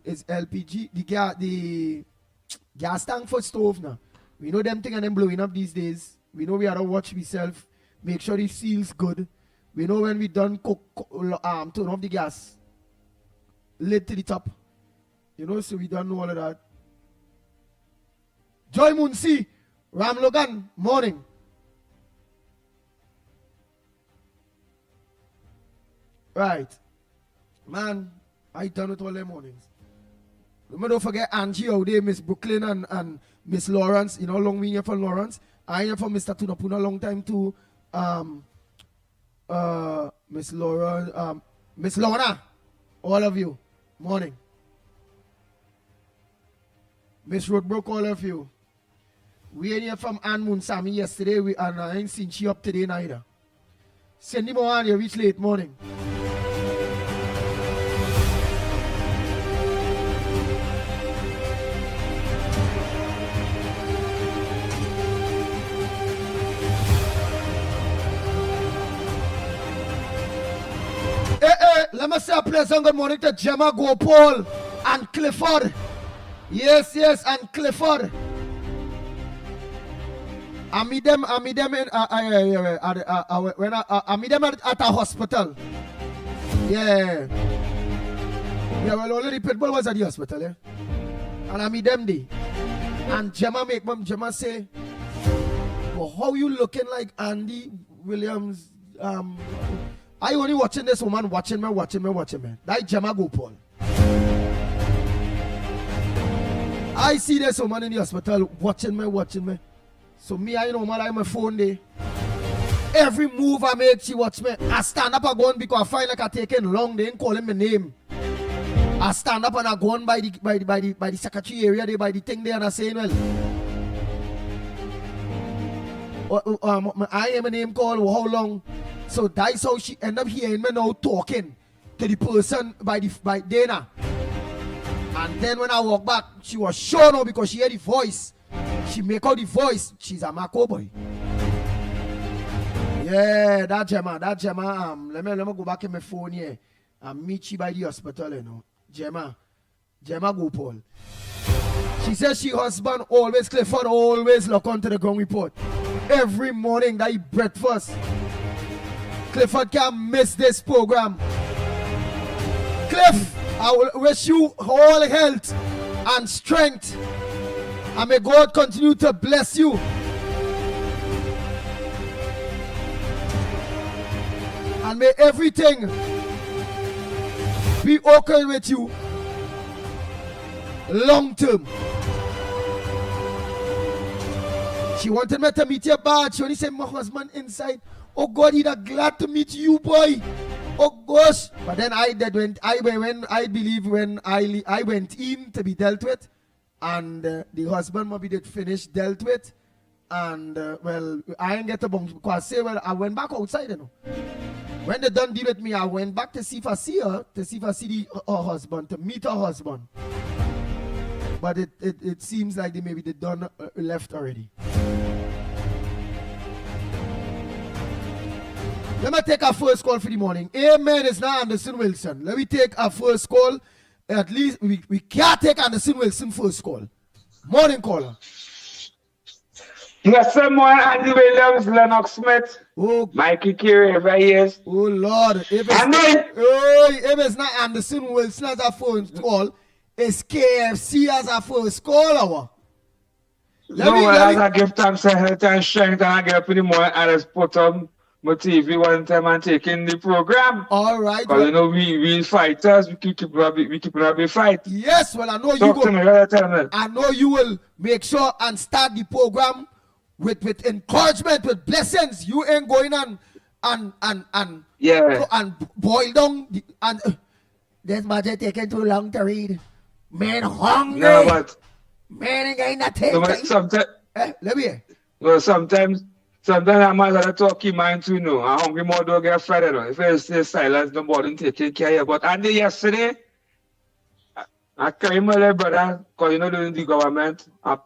is LPG, the gas tank for stove now. We know them thing and them blowing up these days. We know we have to watch ourselves, make sure it seals good. We know when we done turn off the gas. Lid to the top. You know, so we don't know all of that. Joy Munsi, Ram Logan, morning. Right. Man, I done it all the mornings. Don't forget Angie out there, Miss Brooklyn and Miss Lawrence. You know how long we here for Lawrence? I here for Mr. Tunapuna long time too. Miss Laura, Miss Lorna, all of you. Morning. Miss Roadbrook, all of you. We ain't here from Ann Moonsami yesterday, and I ain't seen she up today neither. Send him on, you reach late morning. Let me say a pleasant good morning to Gemma Gopal and Clifford. Yes, and Clifford. I meet them in, when I meet them at a hospital. Yeah, well, already Pitbull was at the hospital, yeah. And I meet them there. And Gemma say, well, how you looking like Andy Williams? I only watching this woman, watching me. That Gemma Gopal. I see this woman in the hospital watching me. So me, I know man, I'm my phone there. Every move I make, she watch me. I stand up and go on because I find like I taking long. They ain't calling my name. I stand up and I go on by the secretary area there, by the thing there, and I saying, well, I am a name call. How long? So that's how she end up hearing me now talking to the person by Dana. And then when I walk back, she was sure now because she heard the voice. She make out the voice. She's a Marco boy. Yeah, that Gemma. Let me go back in my phone here. And meet she by the hospital, you know. Gemma Gopal. She says she husband always Clifford always look onto the ground report. Every morning that he breakfast. Clifford can't miss this program. Cliff, I will wish you all health and strength. And may God continue to bless you. And may everything be okay with you long term. She wanted me to meet your bad. She only said my husband inside. Oh God, he's glad to meet you, boy. Oh gosh. But then I went in to be dealt with. And the husband maybe did finish dealt with. And well, I ain't get a bunk because I went back outside, you know. When they done deal with me, I went back to see if I see her, to see if I see her husband, to meet her husband. But it seems like they done left already. Let me take our first call for the morning. Amen is not Anderson Wilson. Let me take our first call. At least we can't take Anderson Wilson first call. Morning caller. Yes, someone Andy Williams, Lennox Smith, Mickie, Kerr, every years. Oh Lord. If it's not Anderson Wilson as our first call, it's KFC as our first call. I give thanks and health and strength, and I get up in the morning and I just put on my TV one time and taking the program. All right. Because you know we fighters, we keep a fight. Yes, well I know I know you will make sure and start the program with encouragement, with blessings. You ain't going and boil down this budget taking too long to read. Man hungry. Yeah, but man ain't getting nothing. No, sometimes let me hear. Well, sometimes I might have to talk in mind too, no. I'm hungry more don't get Friday, no. If I stay silent, nobody taking care of. But Andy yesterday, I came my little brother, because you know during the government, I've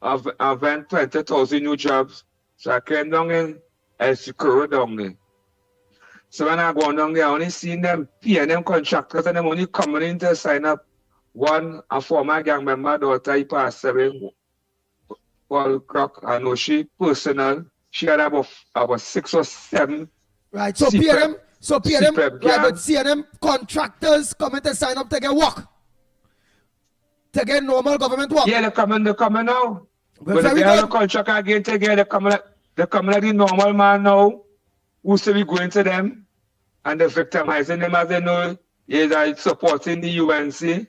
20,000 new jobs. So I came down in Kerr down there. So when I go down there, I only seen them paying them contractors and them only coming in to sign up. One, a former gang member daughter, he passed away. Paul Crock, I know she personal. She had about 6 or 7. Right, so pay them, right, but see them contractors coming to sign up to get work. To get normal government work. Yeah, they're coming now. But they have a contract again together, they come like the normal man now, who still be going to them, and they're victimizing them as they know they're supporting the UNC.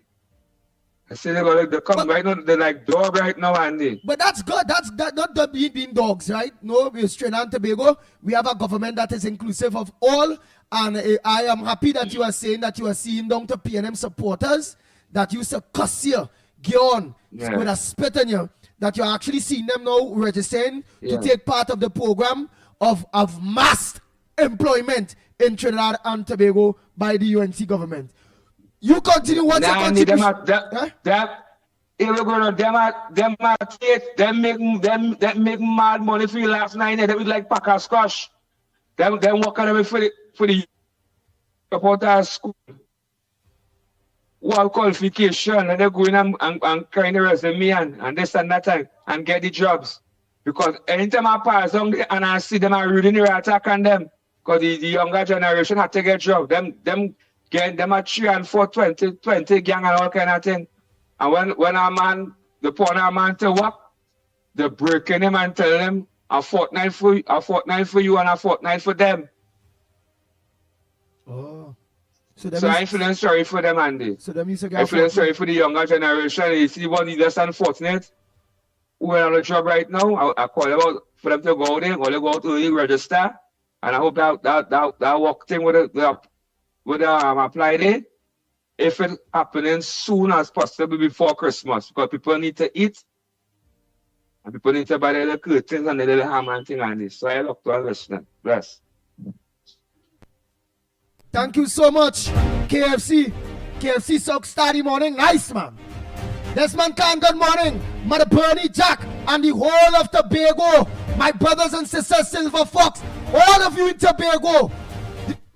I say they come right now, they're like dog right now, Andy. But that's good. That's not the being dogs, right? No, we're Trinidad and Tobago. We have a government that is inclusive of all. And I am happy that you are saying that you are seeing down to PNM supporters, that you say cuss you, get on with a spit on you. that you're actually seeing them now registering Yeah. to take part of the program of mass employment in Trinidad and Tobago by the UNC government. You continue what's your contribution? Here we go now. Them make mad money for you last night. They was like pack of scotch. Them working away for the support school. What qualification, and they go in and carry the resume and this and that and get the jobs. Because anytime I pass on and I see them are reading the attack on them, because the younger generation have to get jobs. Them are 3 and 4, 20 gang and all kind of thing. And when a man, the poor man to work, they breaking him and tell him a fortnight for you and a fortnight for them. Oh. So I feel sorry for them, Andy. So them used to get I feel sorry for the younger generation. You see what is just unfortunate. Who are on the job right now, I call them out for them to go there, or they go to the register. And I hope that work thing would apply there. If it happening soon as possible before Christmas, because people need to eat and people need to buy the little curtains and the little ham and thing and this. So I look to our listener. Bless. Thank you so much, KFC. KFC Sock Starry morning. Nice, man. Desmond Khan, good morning. Mother Bernie, Jack, and the whole of Tobago. My brothers and sisters, Silver Fox, all of you in Tobago.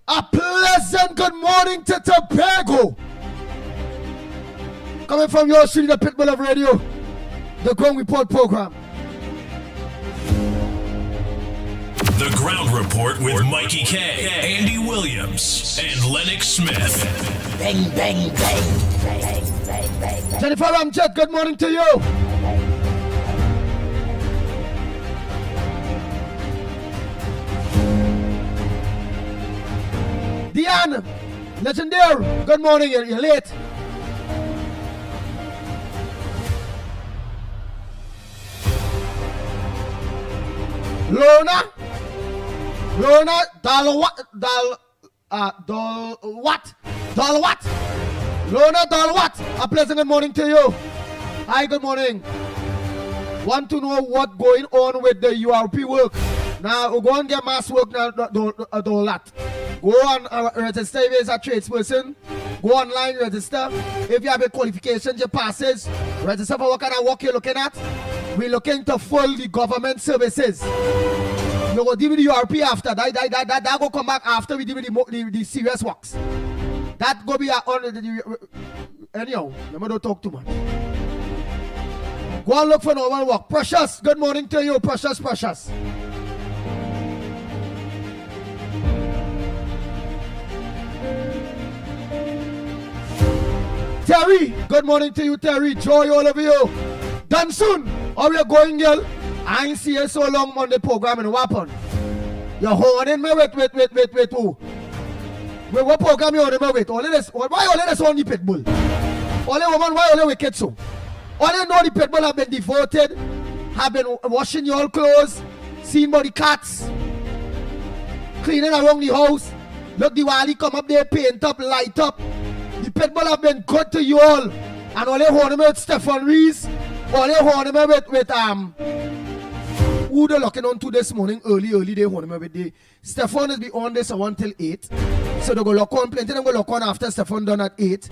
A pleasant good morning to Tobago. Coming from your city, the Pitbull of Radio, the Ground Report program. The Ground Report with Mikey K, Andy Williams, and Lennox Smith. Bang, bang, bang, bang, bang, bang, bang. Jennifer Ramjet, good morning to you. Diane, legendary, good morning, you're late. Lorna, Dalwat. Lorna Dalwat, a pleasant good morning to you. Hi, good morning. Want to know what going on with the URP work? Now, we'll go and get mass work now, do that. Go on register if you're a tradesperson. Go online, register. If you have a qualification, your passes, register for what kind of work you're looking at. We're looking to full the government services. You go deal with the URP after. That go come back after we deal with the serious works. That go be anyhow, you don't talk too much. Go and look for normal work. Precious, good morning to you, Precious. Terry, good morning to you, Terry. Joy, all of you. Done soon. How you going, girl? I ain't see you so long on the program and what happened? You're holding me with who? With what program you holding me with? Why all this on the Pitbull? All the woman, why all the wicked so? All you know the Pitbull have been devoted, have been washing your clothes, seeing about the cats, cleaning around the house. Look, the Wally come up there, paint up, light up. The Pitbull have been good to you all. And all they holding me with Stefan Rees. All they holding me with who they looking on to this morning, early they holding me with the Stefan is be on this until 8. So they go lock on plenty, they go lock on after Stefan done at 8.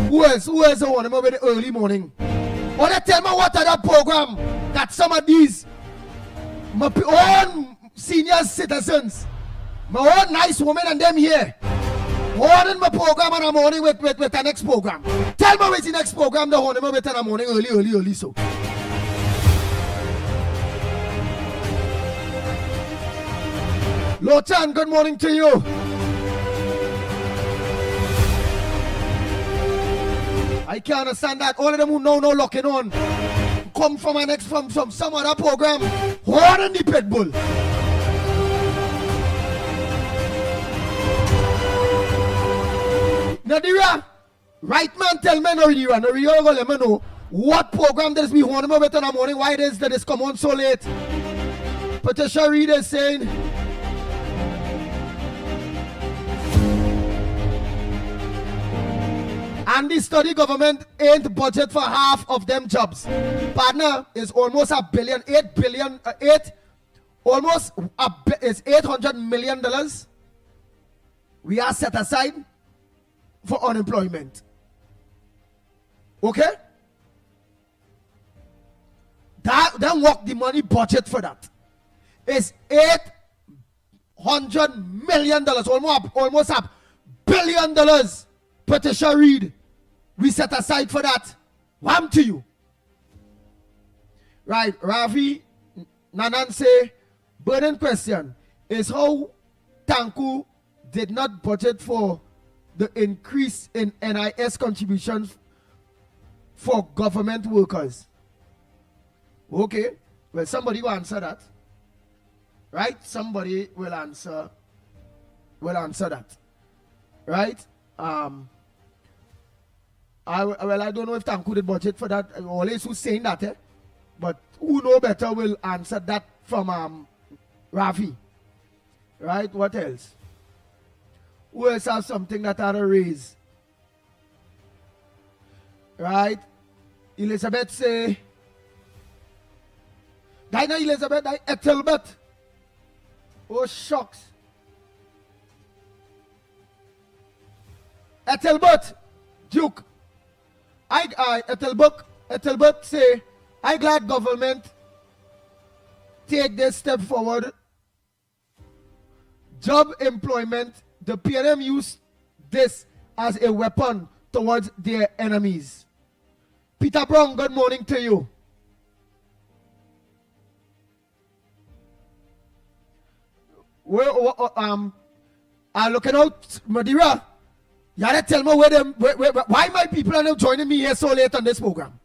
Who else holding me with the early morning? Or they tell me what other program that some of these my own senior citizens, my own nice women and them here. Holding my program in the morning with the next program. Tell me what's the next program they're holding me with in the morning early so. Lochan, good morning to you. I can't understand that. All of them who know no locking on come from some other program. Holding the Pitbull. Nadira, right man, tell me Nadira go let me know what program there is be holding me with in the morning. Why it is that it's come on so late? Patricia Reed is saying And the study government ain't budget for half of them jobs. Partner is almost $8 billion, is $800 million. We are set aside for unemployment. Okay? Then work the money budget for that. It's $800 million, almost $1 billion. Patricia Reed, we set aside for that. Wham to you. Right, Ravi Nanan say, burning question is how Tanku did not budget for the increase in NIS contributions for government workers. Okay, well, somebody will answer that. Right? Somebody will answer that. Right? I don't know if Tanku did budget for that. Always who's saying that, but who know better will answer that from Ravi. Right? What else? Who else has something that had a raise? Right? Elizabeth say, Dinah Elizabeth, Ethelbert. Oh, shucks. Ethelbert, Duke. Ethelbert say, I glad government take this step forward. Job employment, the PNM use this as a weapon towards their enemies. Peter Brown, good morning to you. I'm looking out, Madeira. You gotta tell me why my people are not joining me here so late on this program.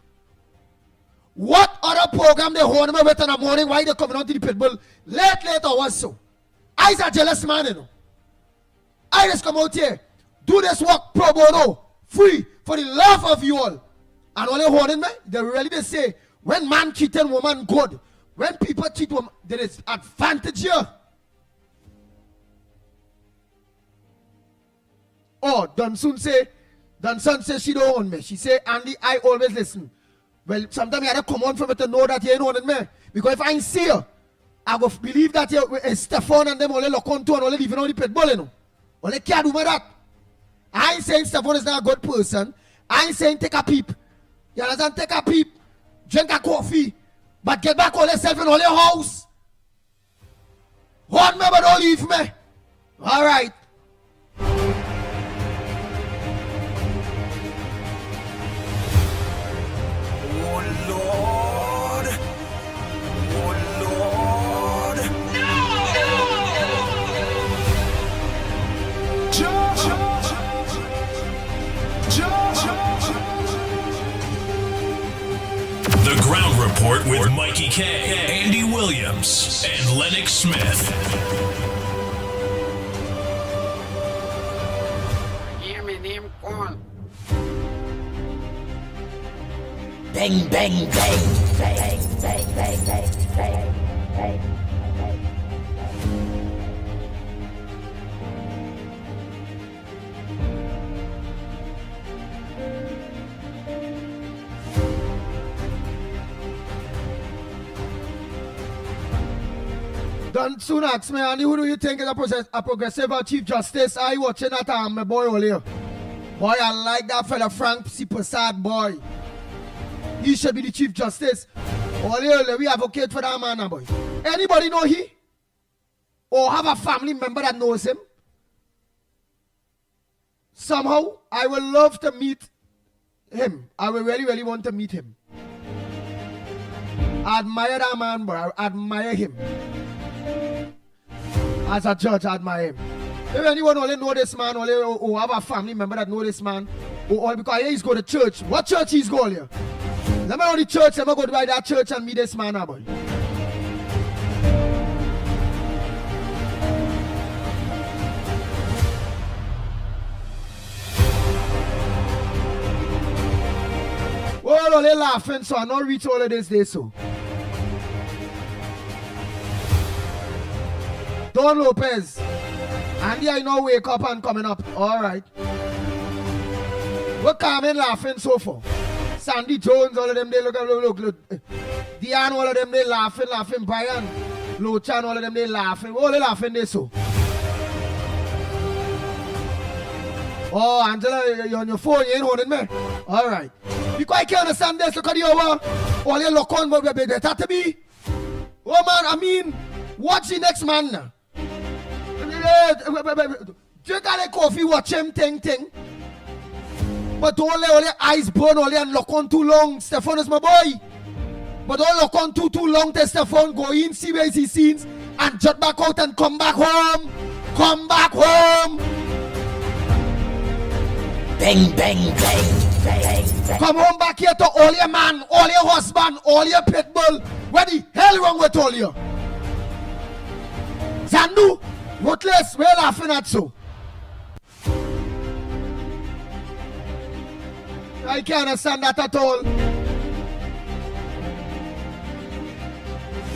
What other program they hold me with in the morning? Why they coming on to the Pitbull late hours so? I's a jealous man, you know. I just come out here, do this work pro bono, free, for the love of you all. And only holding me, they say, when man cheating woman good, when people cheat woman, there is advantage here. Oh, Dunson say she don't own me. She say, Andy, I always listen. Well, sometimes you have to come on for me to know that you ain't owning me. Because if I ain't see you, I will believe that you Stefan and them only look on to and only living on the Pitbull, you know. Only can't do me that. I ain't saying Stefan is not a good person. I ain't saying take a peep. You understand? Take a peep. Drink a coffee. But get back all yourself in all your house. Hold me but don't leave me. All right. The Ground Report with Mickie K, Andy Williams, and Lennox Smith. Hear me name call. Bang, bang, bang, bang, bang, bang, bang, bang, bang. Don't soon ask me, Andy, who do you think is a progressive Chief Justice? I watching that my boy earlier. Boy, I like that fella Frank C. Prasad, boy. He should be the Chief Justice. Earlier, we advocate for that man, boy. Anybody know he? Or have a family member that knows him? Somehow, I would love to meet him. I would really, really want to meet him. I admire that man, boy. I admire him. As a judge, I admire him. If anyone only know this man, or have a family member that know this man, or because he's go to church. What church he's going here? Let me know the church, let me go to that church and meet this man, boy. Well, only laughing, so I don't reach all of this day, so. Don Lopez. Andy, I know wake up and coming up. All right. What Carmen laughing so for? Sandy Jones, all of them, they look. Diane, all of them, they laughing. Brian, Lochan, all of them, they laughing. All they laughing, they so. Oh, Angela, you're on your phone, you ain't holding me. All right. Because I can't understand this, look at you over. All you look on, but that to be. Oh, man, I mean, watch the next man now. Drink all the coffee, watch him, ting. But don't let all your eyes burn, all you look on too long. Stefan is my boy. But don't look on too long till Stefan go in, see where he scenes, and jut back out and come back home. Come back home. Bang, bang, bang, bang. Come home back here to all your man, all your husband, all your pitbull. What the hell wrong with all you? Zandu, ruthless, we're laughing at so. I can't understand that at all.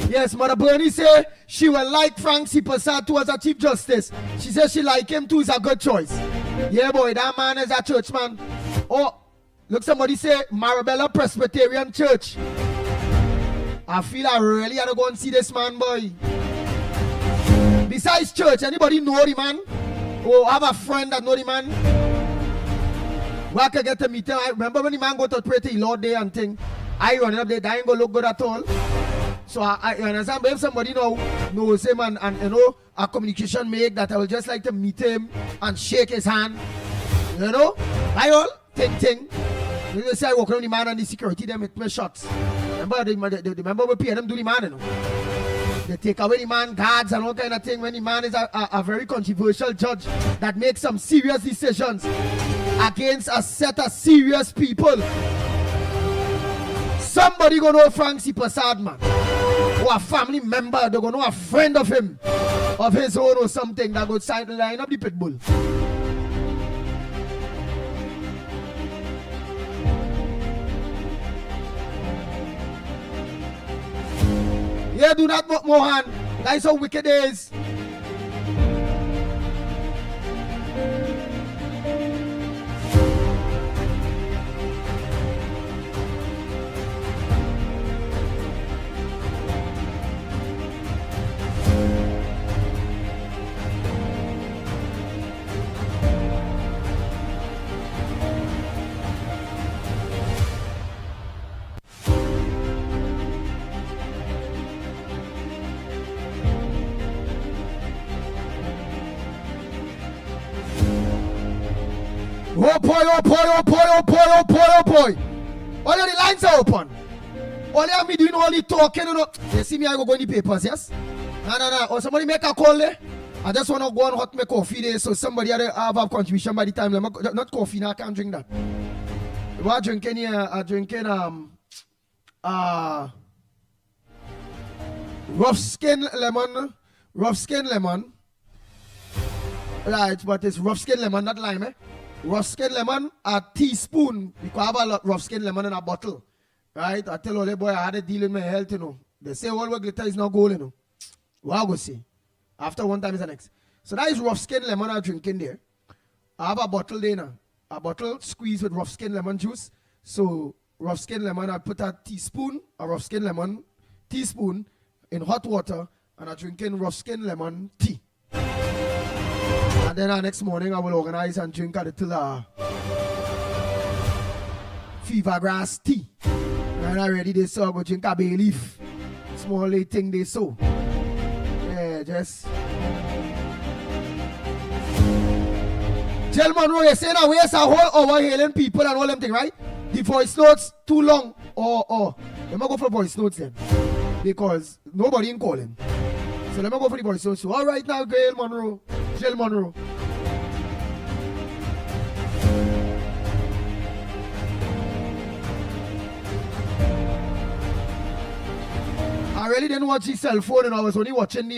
Yes, Mother Bernie say she will like Frank C. Passat too as a Chief Justice. She says she like him too, is a good choice. Yeah, boy, that man is a church man. Oh, look, somebody say Marabella Presbyterian Church. I feel I really had to go and see this man, boy. Besides church, anybody know the man? Or have a friend that know the man? Where can get to meet him? I remember when the man go to pray to the Lord day and thing. I running up there, that ain't gonna look good at all. So I understand, but if somebody knows him and you know, a communication make that, I would just like to meet him and shake his hand. You know? I all ting. You just say I walk around the man and the security them with my shots. Remember we pay them do the man, you know. They take away the man guards and all kind of thing when the man is a very controversial judge that makes some serious decisions against a set of serious people. Somebody gonna know Frank C. Passat, man. Or a family member, they're gonna know a friend of him, of his own or something that would sign the line up the Pitbull. Yeah, do not work, Mohan. That's how wicked it is. Oh boy. All of the lines are open. All of me doing all the talking, you know. You see me, I go in the papers, yes? No. Or somebody make a call there. I just want to go and hot my coffee there, so somebody have a contribution by the time. Not coffee, no, I can't drink that. What drinking here? I'm drinking rough skin lemon. Right, but it's rough skin lemon, not lime, eh? Rough skin lemon, a teaspoon. You can have a lot rough skin lemon in a bottle. Right? I tell all the boy I had a deal in my health, you know. They say all what glitter is not gold, you know. What I go see? After one time is the next. So that is rough skin lemon I'm drinking there. I have a bottle there now. A bottle squeezed with rough skin lemon juice. So rough skin lemon, I put a rough skin lemon teaspoon in hot water, and I'm drinking rough skin lemon tea. And then next morning I will organize and drink a little fever grass tea. And I ready this, so I go drink a bay leaf. Small little thing they sow. Yeah, just. Tell Monroe, you say now waste a whole hour hailing people and all them thing, right? The voice notes too long. Let me go for voice notes then. Because nobody in calling. So let me go for the voice notes. So, all right now, Gail Monroe. Jill Monroe. I really didn't watch his cell phone, and I was only watching the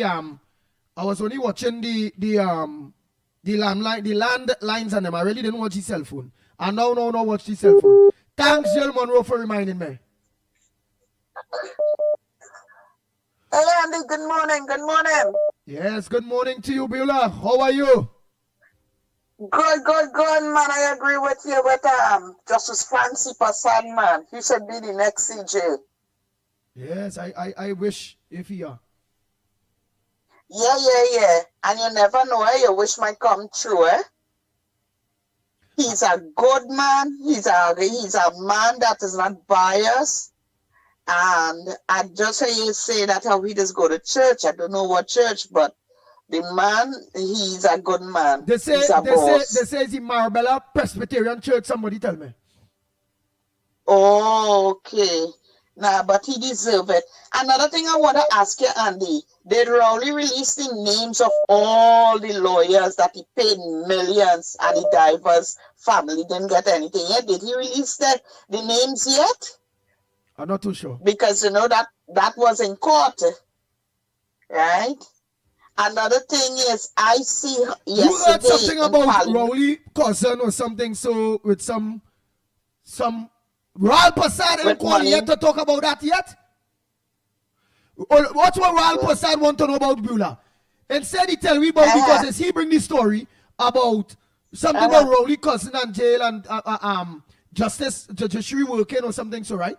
landlines and them. I really didn't watch his cell phone. And now watch his cell phone. Thanks, Jill Monroe, for reminding me. Hello, Andy. Good morning. Yes, good morning to you, Beulah. How are you? Good, man. I agree with you with Justice Francis Passan, man. He should be the next CJ. Yes, I wish if he are. Yeah. And you never know, your wish might come true, eh? He's a good man. He's a man that is not biased. And I just hear you say that how he just go to church. I don't know what church, but the man, he's a good man. They say it's in Marabella Presbyterian Church, somebody tell me. Oh, okay. Nah, but he deserves it. Another thing I want to ask you, Andy, did Rowley release the names of all the lawyers that he paid millions and the diver's family didn't get anything yet? Did he release the names yet? I'm not too sure. Because you know that was in court, right? Another thing is, I see yesterday you heard something about Rowley cousin or something, so with some Ral Passad ain't called yet to talk about that yet? What's what Ral Passad want to know about Beulah? Instead he tell me about because he bring the story about something about Rowley cousin and jail and Justice Judiciary working or something, so right?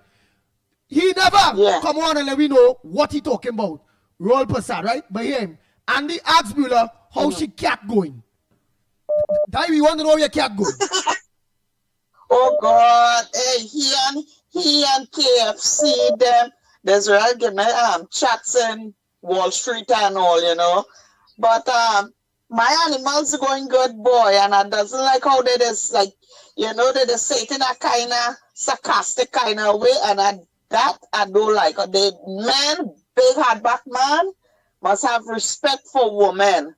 He never come on and let me know what he talking about. Ral Passad, right? But him. Andy asked Beulah how she cat going. That we want to know how your cat going. Oh God, hey, he and KFC them. There's right getting chats in Wall Street and all, you know. But my animals are going good, boy, and I doesn't like how they just like, you know, they just say it in a kind of sarcastic kind of way, and I don't like. The man, big hardback man, must have respect for women,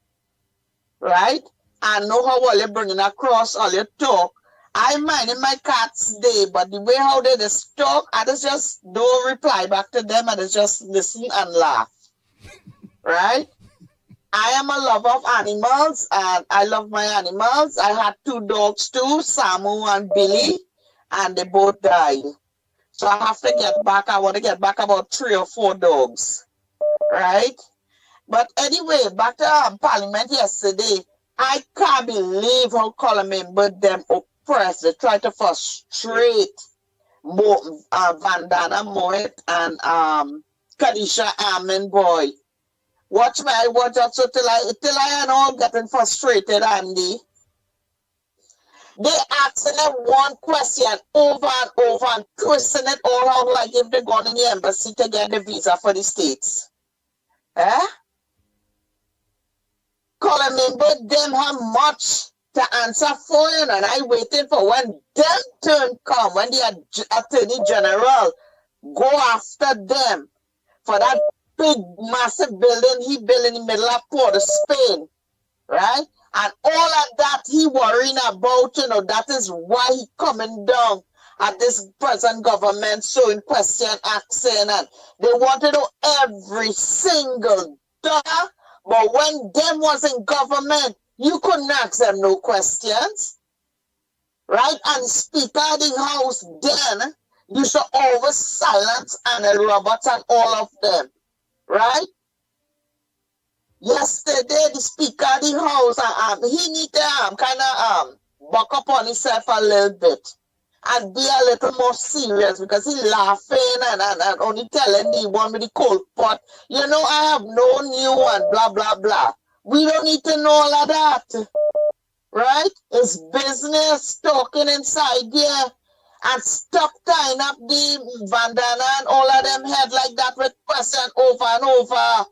right? And know how all you're bringing across, all your talk. I minding my cat's day, but the way how they just talk, I just don't reply back to them. I just listen and laugh, right? I am a lover of animals, and I love my animals. I had 2 dogs too, Samu and Billy, and they both died. So I have to get back. I want to get back about 3 or 4 dogs, right? But anyway, back to Parliament yesterday. I can't believe how Colombo them oppressed. They try to frustrate Vandana Moet and Kadisha Amin, boy. Watch out so till I am all getting frustrated, Andy. They asking them one question over and over and twisting it all out like if they're going in the embassy to get the visa for the States. Eh? Colin, but them have much to answer for, you know, and I waiting for when them turn come, when the Attorney General go after them for that big, massive building he built in the middle of Port of Spain, right? And all of that he worrying about, you know, that is why he coming down at this present government showing question accent, and they want to know every single dollar. But when them was in government, you couldn't ask them no questions, right? And Speaker of the House then, you should always silence Anel Roberts and all of them, right? Yesterday, the Speaker of the House, he need to kind of buck up on himself a little bit and be a little more serious, because he laughing and only telling the one with the cold pot, you know, I have no new one, blah, blah, blah. We don't need to know all of that, right? It's business talking inside there and stop tying up the bandana and all of them head like that with question over and over.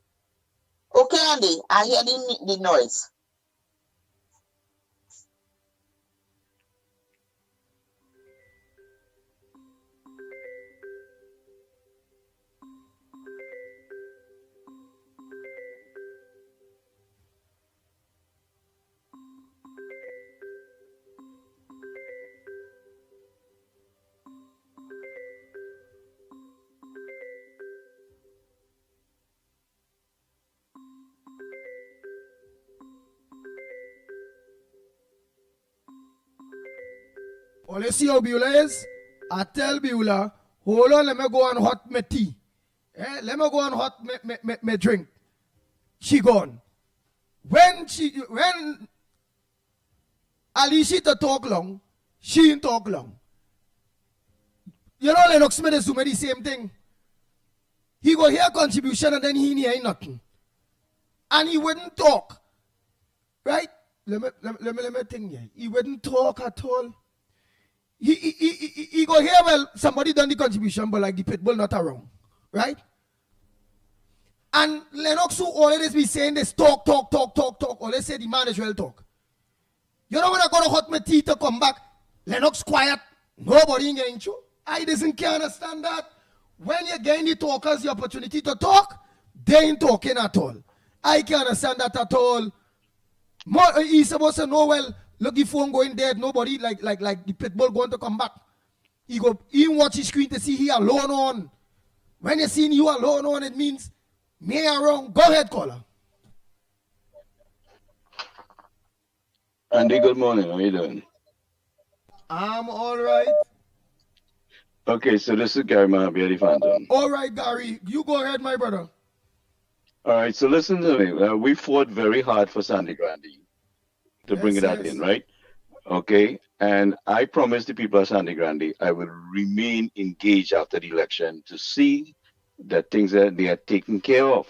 Okay, Andy, I hear the noise. All you see how Beulah is? I tell Beulah, hold on, let me go and hot my tea. Let me go and hot my drink. She gone. When Alicia to talk long, she ain't talk long. You know, Lennox Smith is doing the same thing. He go hear contribution and then he hear nothing. And he wouldn't talk. Right? Let me think here. He wouldn't talk at all. He go hear, well, somebody done the contribution, but like the Pitbull not around. Right? And Lennox who always be saying this talk. Always say the man as well talk. You know when I go to hot my teeth to come back, Lennox quiet, nobody getting you. I doesn't care understand that. When you gain the talkers the opportunity to talk, they ain't talking at all. I can't understand that at all. He's supposed to know, well, look, the phone going dead, nobody like the Pitbull going to come back. He watch his screen to see he alone on. When you see you alone on, it means me around. Go ahead, caller. Andy, good morning. How are you doing? I'm all right. Okay, so this is Gary Mahabir, the Phantom. All right, Gary. You go ahead, my brother. All right, so listen to me. We fought very hard for Sandy Grande to bring it in, right? Okay, and I promised the people of Sandy Grande I would remain engaged after the election to see that things that they are taken care of.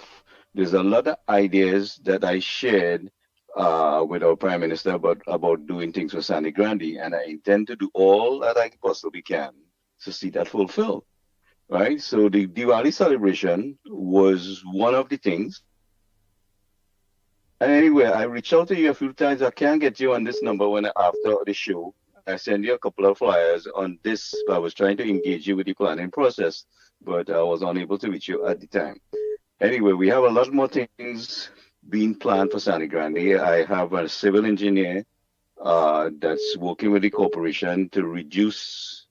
There's a lot of ideas that I shared with our Prime Minister about doing things for Sandy Grande, and I intend to do all that I possibly can to see that fulfilled, right? So the Diwali celebration was one of the things. And anyway, I reached out to you a few times. I can't get you on this number after the show. I sent you a couple of flyers on this. I was trying to engage you with the planning process, but I was unable to reach you at the time. Anyway, we have a lot more things being planned for Sandy Grande. I have a civil engineer that's working with the corporation to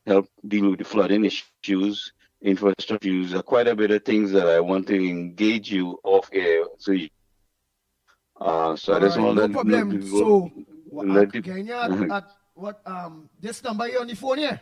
help deal with the flooding issues, infrastructure issues, quite a bit of things that I want to engage you off air. So I just want to no problem. So, can you at what this number here on the phone here?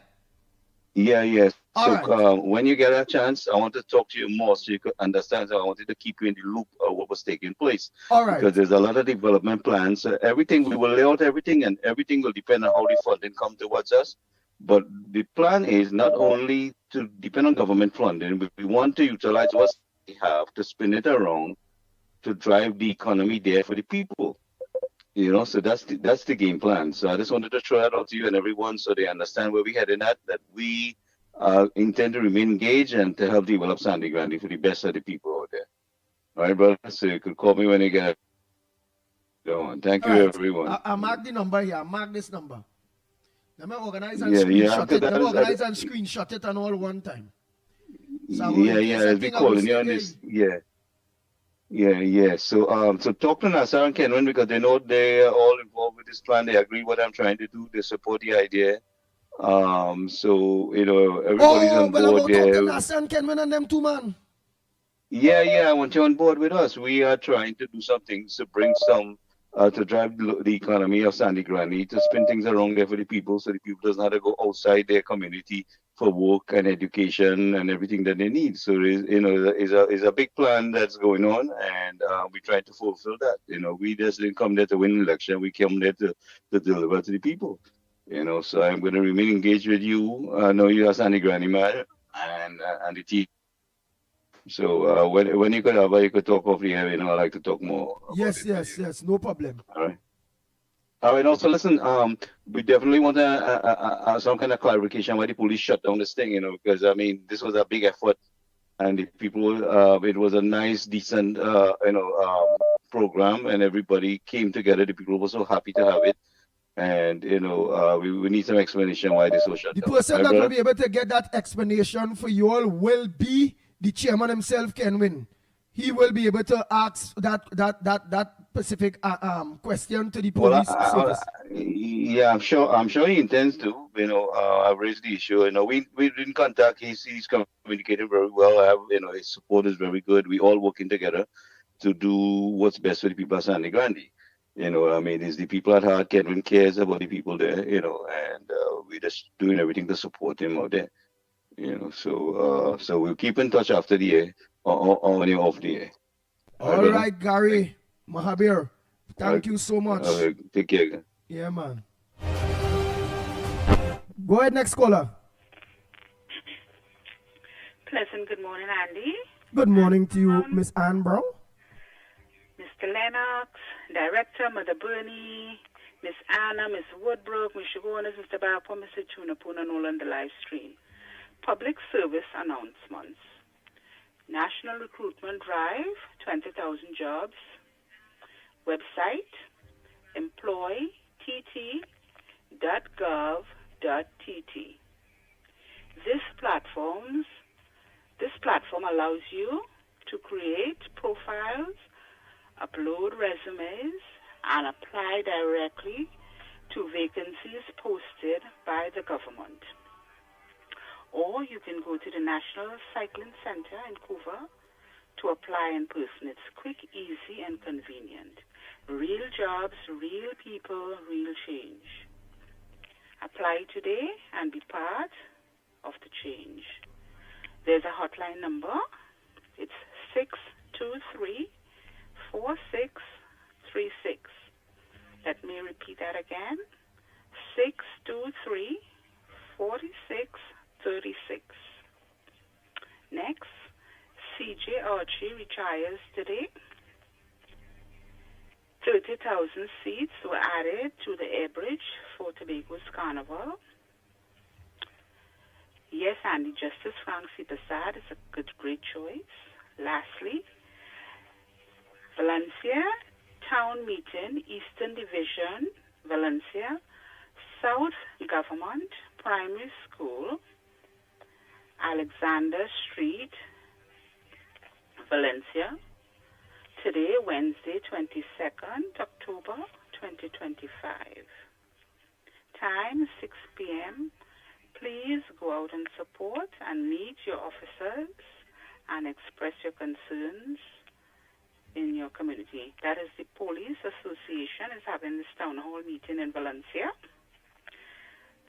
Yeah. All so when you get a chance, I want to talk to you more so you could understand. So I wanted to keep you in the loop of what was taking place. All right. Because there's a lot of development plans. Everything, we will lay out everything, and everything will depend on how the funding comes towards us. But the plan is not only to depend on government funding, but we want to utilize what we have to spin it around to drive the economy there for the people. You know, so that's the game plan. So I just wanted to throw that out to you and everyone so they understand where we're heading at, that we intend to remain engaged and to help develop Sandy Grande for the best of the people out there. All right, brother? So you could call me when you get going. Thank you, everyone. I mark the number here. I mark this number. Let me organize and screenshot it. Let me organize and screenshot it and all one time. So I'll be calling you on this. Yeah. So talk to Nasser and Kenwin because they know they are all involved with this plan. They agree what I'm trying to do. They support the idea. So you know everybody's on board there. Talk to Nasser and Kenwin and them two, man. Yeah. I want you on board with us. We are trying to do something to bring some to drive the economy of Sandy Grande, to spin things around there for the people, so the people doesn't have to go outside their community for work and education and everything that they need. So is a big plan that's going on, and we try to fulfill that. You know, we just didn't come there to win an election. We came there to deliver to the people. You know, so I'm going to remain engaged with you. I know you're a Sandy Grande man and the team. So when you could talk off the air, you know, I like to talk more. Yes, no problem. All right. Also, listen. We definitely want some kind of clarification why the police shut down this thing. You know, because I mean, this was a big effort, and the people. It was a nice, decent, program, and everybody came together. The people were so happy to have it, and you know, we need some explanation why this was shut down. The person that will be able to get that explanation for you all will be the chairman himself, Kenwin. He will be able to ask that specific question to the police service. Yeah, I'm sure he intends to. You know, I've raised the issue. You know, we didn't contact. He's communicating very well. You know, his support is very good. We all working together to do what's best for the people of Sandy Grande. You know, I mean, it's the people at heart. Kenwin cares about the people there. You know, and we're just doing everything to support him out there. You know, so we'll keep in touch after the air or when you're off the air. All right, Gary Mahabir. Thank you so much. Take care. Yeah, man. Go ahead, next caller. Pleasant good morning, Andy. Good morning to you, Miss Ann Brown. Mr. Lennox, Director, Mother Bernie, Miss Anna, Miss Woodbrook, Miss Shagonas, Mr. Bapo, Mr. Tunapuna, and all on the live stream. Public service announcements. National Recruitment Drive, 20,000 jobs. Website, employtt.gov.tt. This platform allows you to create profiles, upload resumes, and apply directly to vacancies posted by the government. Or you can go to the National Cycling Center in Couva to apply in person. It's quick, easy, and convenient. Real jobs, real people, real change. Apply today and be part of the change. There's a hotline number. It's 623-4636. Let me repeat that again. 623-4636. Next, CJ Archie retires today. 30,000 seats were added to the air bridge for Tobago's Carnival. Yes, Andy, Justice Frank C. Prasad is a great choice. Lastly, Valencia Town Meeting, Eastern Division, Valencia, South Government Primary School, Alexander Street, Valencia. Today, Wednesday, 22nd October, 2025. Time, 6 p.m. Please go out and support and meet your officers and express your concerns in your community. That is the Police Association is having this town hall meeting in Valencia.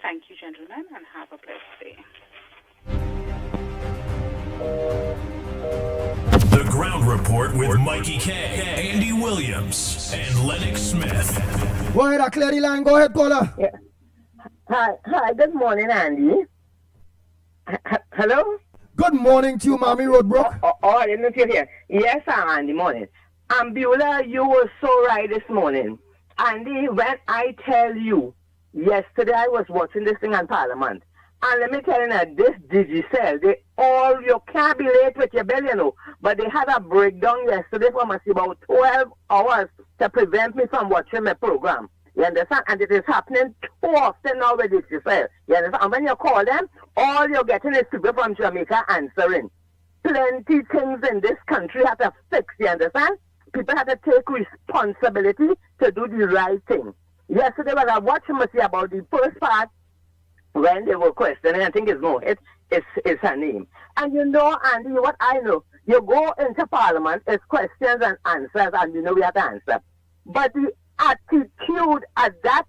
Thank you, gentlemen, and have a blessed day. The Ground Report with Mikey K, Andy Williams, and Lennox Smith. Go ahead, I clear the line. Go ahead, caller. Yeah. Hi, good morning, Andy. Hello? Good morning to you, Mommy Roadbrook. I didn't know if you're here. Yes, Andy, morning. Beulah, you were so right this morning. Andy, when I tell you, yesterday I was watching this thing on Parliament. And let me tell you now, this Digicel, you can't be late with your bill, you know. But they had a breakdown yesterday for about 12 hours to prevent me from watching my program. You understand? And it is happening too often now with Digicel. You understand? And when you call them, all you're getting is people from Jamaica answering. Plenty things in this country have to fix, you understand? People have to take responsibility to do the right thing. Yesterday when I watched about the first part, when they were questioning, I think it's her name. And you know, Andy, what I know, you go into Parliament, it's questions and answers, and you know we have to answer. But the attitude at that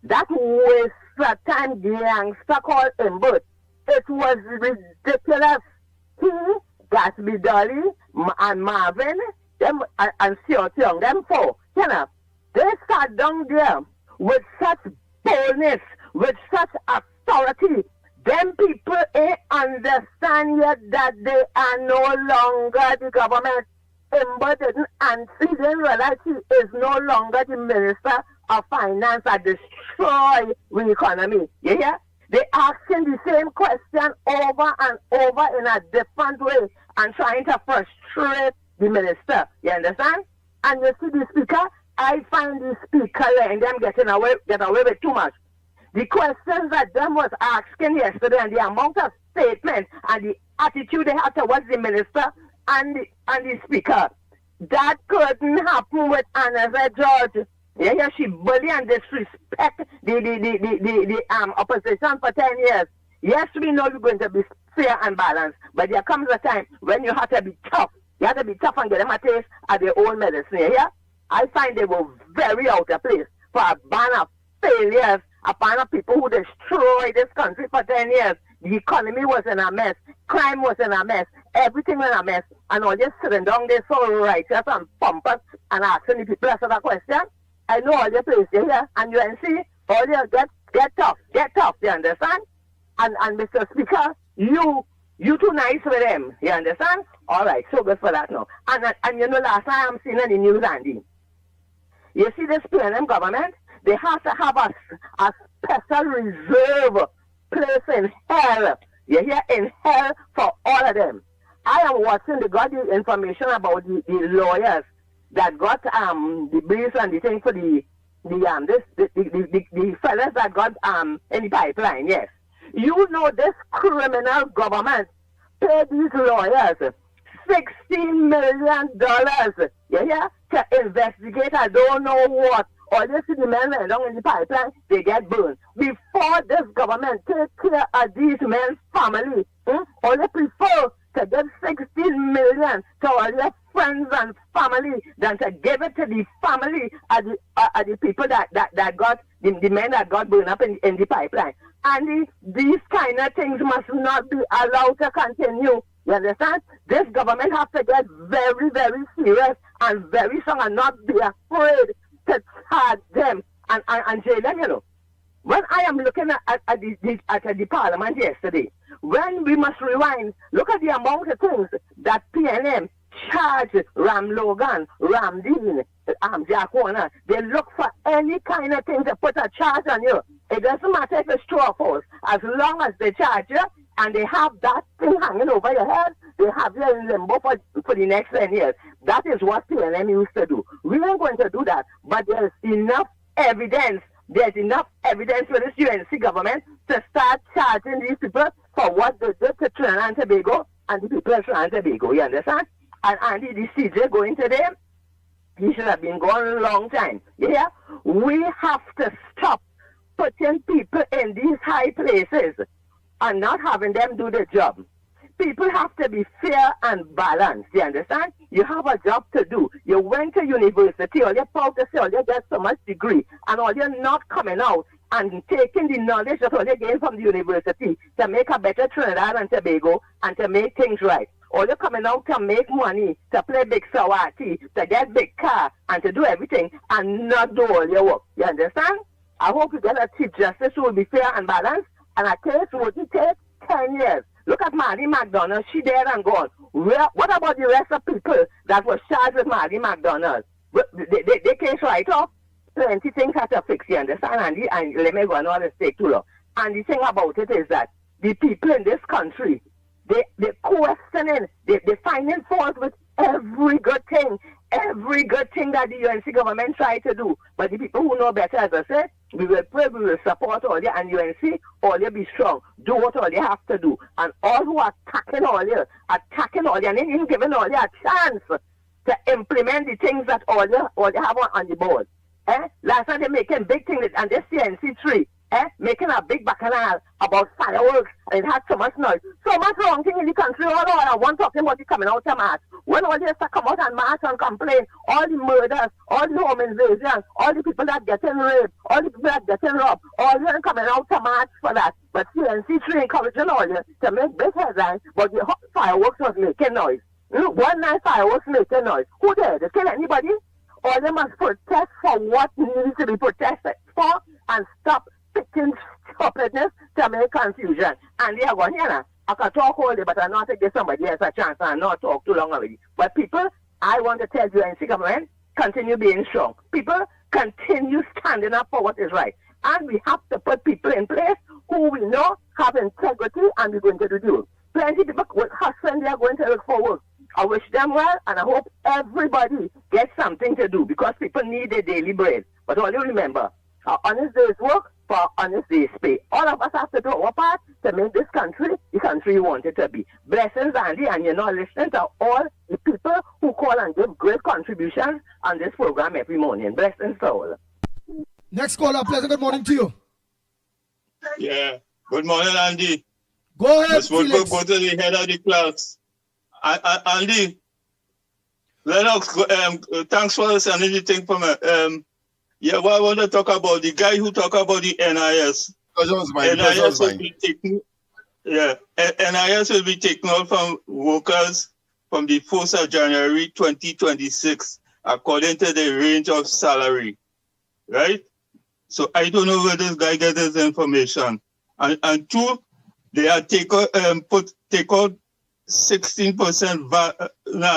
that waste of time gangster called Imbert, it was ridiculous. He, Gatsby Dolly, and Marvin, them and Stuart Young, them four, they sat down there with such boldness, with such authority. Them people ain't understand yet that they are no longer the government. Ember didn't answer, he didn't realize he is no longer the Minister of Finance that destroy the economy. You hear? They asking the same question over and over in a different way and trying to frustrate the minister. You understand? And you see the speaker, I find the speaker letting them get away with too much. The questions that them was asking yesterday and the amount of statements and the attitude they had towards the minister and the speaker, that couldn't happen with another judge. Yeah, she bully and disrespect the opposition for 10 years. Yes, we know you're going to be fair and balanced, but there comes a time when you have to be tough. You have to be tough and get them a taste of their own medicine. Yeah? I find they were very out of place for a band of failures, a band of people who destroyed this country for 10 years. The economy was in a mess. Crime was in a mess. Everything was in a mess. And all just sitting down there so righteous and pompous and asking the people that question. I know all your places here, and you can see all you get Get tough, you understand? And Mr. Speaker, you too nice for them, you understand? All right, so good for that now. And you know, last time I'm seeing in the news, Andy, you see this PNM government, they have to have a special reserve place in hell. You hear, in hell for all of them. I am watching, they got the information about the lawyers that got the briefs and the thing for the fellas that got in the pipeline, yes. You know this criminal government paid these lawyers $16 million, you hear, to investigate I don't know what. All you see the men went down in the pipeline, they get burned. Before this government take care of these men's family, all they prefer to give $16 million to all your friends and family than to give it to the family of the people that got, the men that got burned up in the pipeline. And these kind of things must not be allowed to continue. You understand? This government has to get very, very serious and very strong and not be afraid to charge them and jail them, you know. When I am looking at the parliament yesterday, when we must rewind, look at the amount of things that PNM charged Ram Logan, Ram Dean, Jack Warner. They look for any kind of thing to put a charge on you. It doesn't matter if it's true or false. As long as they charge you and they have that thing hanging over your head, they have you in limbo for the next 10 years. That is what PNM used to do. We ain't going to do that, but there's enough evidence. There's enough evidence for this UNC government to start charging these people for what they did to Trinidad and Tobago and the people of Trinidad and Tobago. You understand? And Andy, the CJ going to them, he should have been gone a long time. Yeah? We have to stop putting people in these high places and not having them do the job. People have to be fair and balanced, you understand? You have a job to do. You went to university, all you're proud to say, all you get so much degree, and all you're not coming out and taking the knowledge that all you gain from the university to make a better Trinidad and Tobago and to make things right. All you're coming out to make money, to play big sawati, to get big car, and to do everything, and not do all your work. You understand? I hope you get a Chief Justice who will be fair and balanced, and a case wouldn't take 10 years. Look at Marty McDonald, she dead and gone. What about the rest of people that were charged with Marty McDonald? They case right off. Plenty things have to fix, you understand, Andy? And let me go on all this take too long. And the thing about it is that the people in this country, they're questioning, they're finding fault with every good thing that the UNC government tried to do. But the people who know better, as I said, we will pray, we will support all you, and UNC, all you be strong. Do what all you have to do. And all who are attacking all you, and then even giving all you a chance to implement the things that all you have on the board. Last time they're making big things, and this CNC 3, making a big bacchanal about fireworks, and it had so much noise. So much wrong thing in the country, all I want talking about it coming out to march. When all this come out and march and complain, all the murders, all the home invasions, all the people that getting raped, all the people that getting robbed, all of them coming out to march for that. But CNC 3 encouraging all you to make big headlines, but the fireworks was making noise. One night fireworks making noise. Who did? They kill anybody? All they must protest for what needs to be protested for and stop picking stupidness to make confusion. And they are going here. I can talk all day, but I'm not to give somebody else a chance and not talk too long already. But people, I want to tell you, NC government, continue being strong. People, continue standing up for what is right. And we have to put people in place who we know have integrity and we're going to do. Plenty of people with husband, they are going to look for work. I wish them well, and I hope everybody gets something to do because people need their daily bread. But all you remember, our honest day's work for honest day's pay. All of us have to do our part to make this country the country you want it to be. Blessings, Andy, and you're not listening to all the people who call and give great contributions on this program every morning. Blessings to all. Next caller, pleasant good morning to you. Yeah, good morning, Andy. Go ahead, Felix. Go to the head of the class. Andy, Lennox, thanks for sending the thing for me. Yeah, what I want to talk about, the guy who talk about the NIS. NIS will be taken, NIS will be taken out from workers from the 1st of January 2026, according to the range of salary, right? So I don't know where this guy gets his information. And two, they are take out 16% VAT,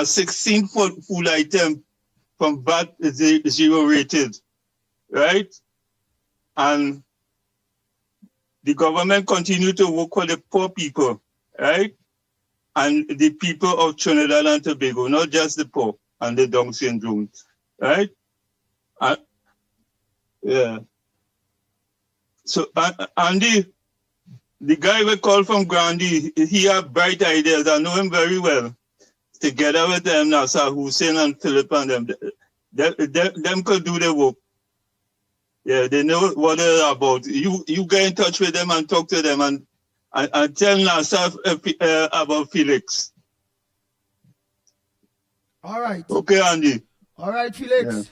16 food item from VAT zero rated, right? And the government continue to work for the poor people, right? And the people of Trinidad and Tobago, not just the poor and the Down syndrome, right? Yeah. So, Andy, the guy we call from Grandy, he have bright ideas. I know him very well. Together with them, Nasser Hussein and Philip and them could do the work. Yeah, they know what they're about. You get in touch with them and talk to them and tell Nasser about Felix. All right. Okay, Andy. All right, Felix. Yeah.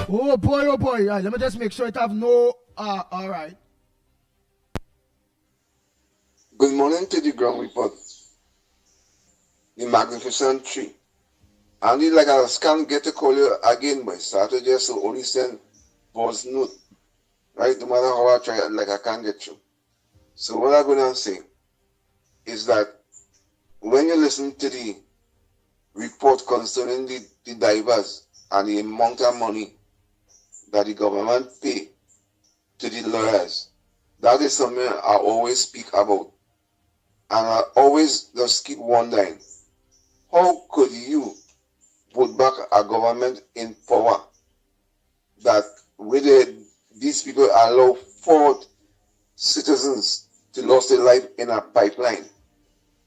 Oh boy, oh boy. Right, let me just make sure it have no all right. Good morning to the ground report. The Magnificent Tree. Andy, like I can't get to call you again by Saturday, so only send voice note. Right? No matter how I try, like I can't get you. So what I'm gonna say is that when you listen to the report concerning the divers and the amount of money that the government pay to the lawyers, that is something I always speak about. And I always just keep wondering, how could you put back a government in power that with these people allow 4 citizens to lose their life in a pipeline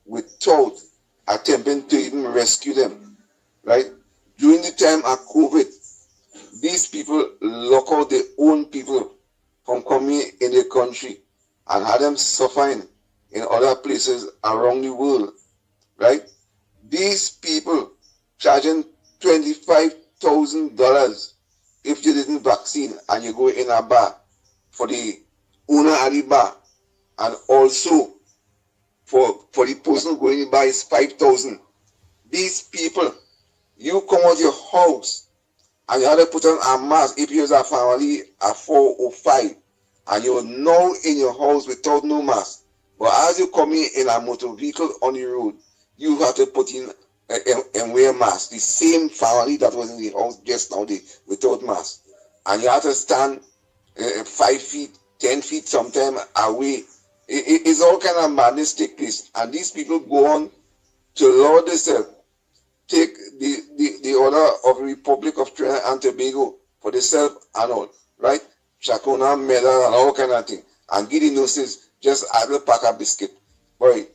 without attempting to even rescue them, right? During the time of COVID, these people lock out their own people from coming in the country and had them suffering in other places around the world, right? These people charging $25,000 if you didn't vaccine and you go in a bar for the owner of the bar, and also for the person going to buy is $5,000. These people, you come out your house and you have to put on a mask if you're a family of 4 or 5, and you're now in your house without no mask. But as you come in a motor vehicle on the road, you have to put in and wear a mask. The same family that was in the house just now without mask. And you have to stand 5 feet, 10 feet sometime away. It's all kind of madness take place. And these people go on to allow themselves take the order of the Republic of Trinidad and Tobago for themselves and all, right? Chacona, medal, and all kind of thing. And give the nurses just a little pack of biscuit. Boy,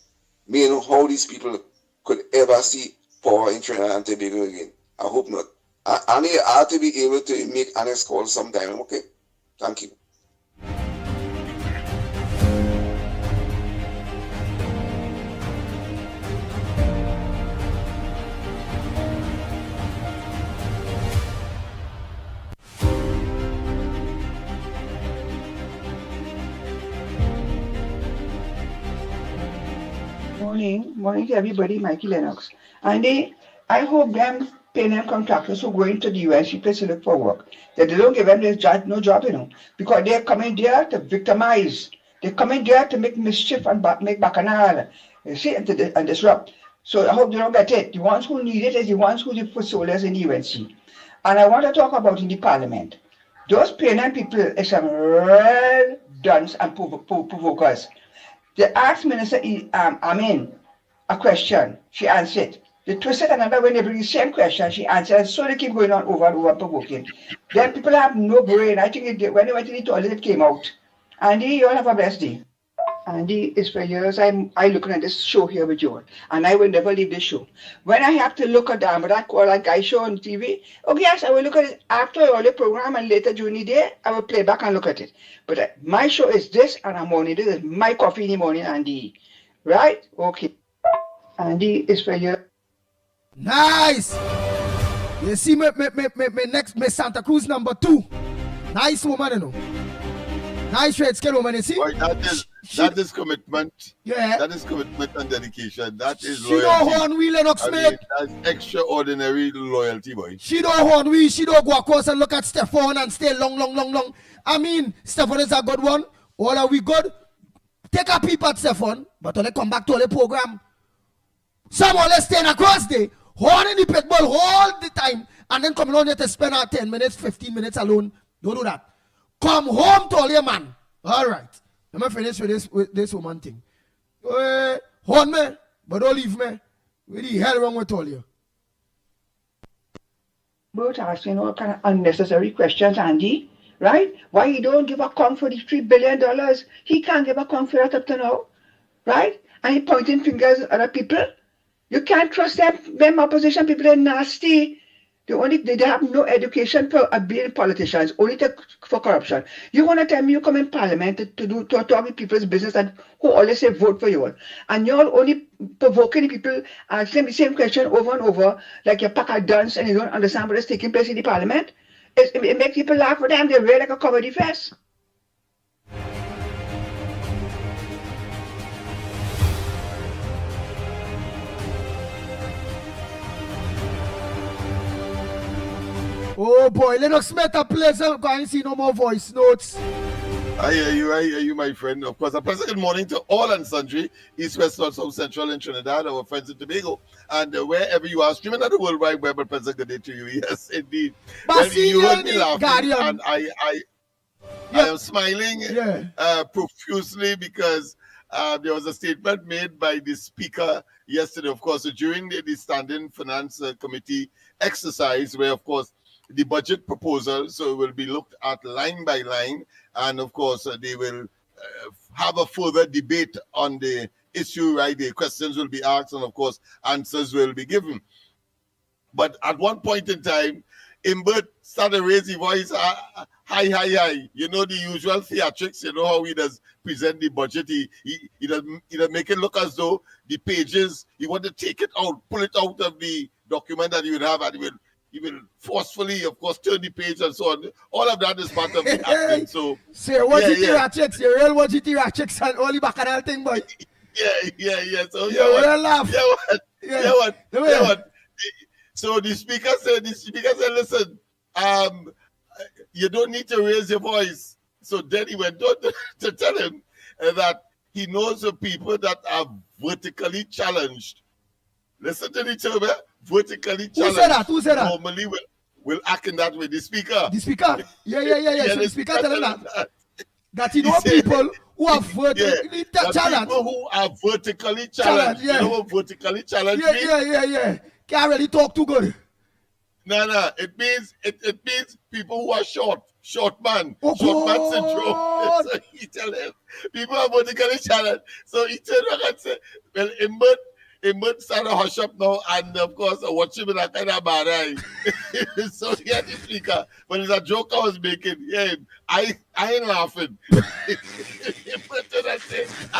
me know how these people could ever see power in Trinidad and Tobago again. I hope not. And I have to be able to make honest calls sometime, okay? Thank you. Morning to everybody, Mickie Lennox. And I hope them payment contractors who go into the UNC place to look for work, that they don't give them no job, because they're coming there to victimize. They're coming there to make mischief and make bacchanal, you see, and disrupt. So I hope they don't get it. The ones who need it is the ones who the foot soldiers in the UNC. And I want to talk about in the parliament. Those payment people is some real dunce and provokers. They asked Minister Amin a question, she answered. They twisted another when they bring the same question, she answered, so they keep going on over and over provoking. Then people have no brain. I think when they went to the toilet, it came out. Andy, you all have a blessed day. Andy, it's for years I'm looking at this show here with you, and I will never leave this show. When I have to look at that guy show on TV, okay, yes, I will look at it after all the program, and later during the day, I will play back and look at it. But my show is this, and I'm on it. This is my coffee in the morning, Andy. Right? Okay. Andy, it's for you. Nice! You see me next, me Santa Cruz number 2. Nice woman, you know. Nice red skin woman, you see? Boy, that is commitment. Yeah. That is commitment and dedication. That is she loyalty. don't horn we Lennox, mate. That's extraordinary loyalty, boy. She don't horn we. She don't go across and look at Stefan and stay long. I mean, Stefan is a good one. All are we good? Take a peep at Stefan, but only come back to the program. Some only staying across there, horning the Pitbull all the time, and then coming on here to spend our 10 minutes, 15 minutes alone. Don't do that. Come home to all your man. All right. Let me finish with this woman thing. Horn me, but don't leave me. What the hell wrong with all you? Both asking all kind of unnecessary questions, Andy. Right? Why he don't give a count for the $3 billion? He can't give a count for that up to now. Right? And he pointing fingers at other people. You can't trust them opposition people are nasty. They have no education for being politicians, only for corruption. You want to tell me you come in parliament to talk with people's business and who always say vote for you all. And you're only provoking the people, asking the same question over and over, like you pack a dunce and you don't understand what is taking place in the parliament. It makes people laugh for them. They're really like a comedy fest. Oh boy, Lennox Smith a pleasant. Go and see no more voice notes. I hear you, my friend. Of course, a pleasant good morning to all and sundry, East, West, North, South, Central, and Trinidad, our friends in Tobago, and wherever you are, streaming at the World Wide Web, a pleasant good day to you. Yes, indeed. Well, you heard me laughing, Guardian. And I am smiling profusely because there was a statement made by the speaker yesterday, of course, during the Standing Finance Committee exercise, where, of course, the budget proposal, so it will be looked at line by line, and of course they will have a further debate on the issue, right? The questions will be asked, and of course answers will be given. But at one point in time, Imbert started raising voice, hi. You know the usual theatrics, you know how he does present the budget. He does make it look as though the pages, he want to take it out, pull it out of the document that he would have, and he will forcefully, of course, turn the page and so on. All of that is part of the acting. So, what theatrics, you real what theatrics and only bacchanal thing, boy. Yeah. So real laugh. What? So the speaker said, listen, you don't need to raise your voice. So then he went on to tell him that he knows the people that are vertically challenged. Listen to the term, vertically challenged. Who said that? Normally will act in that way. The speaker. Yeah. So the speaker telling that he know people who are vertically challenged. People who are vertically challenged. You know what vertically challenged means? Yeah. Can't really talk too good. No. It means people who are short man. Oh, short man syndrome. So he tell him people are vertically challenged. So he turned around and said, well, Imbert started to hush up now, and of course, watch him in a kind of bad eye. So he had the speaker, but it's a joke I was making. Yeah, I ain't laughing. I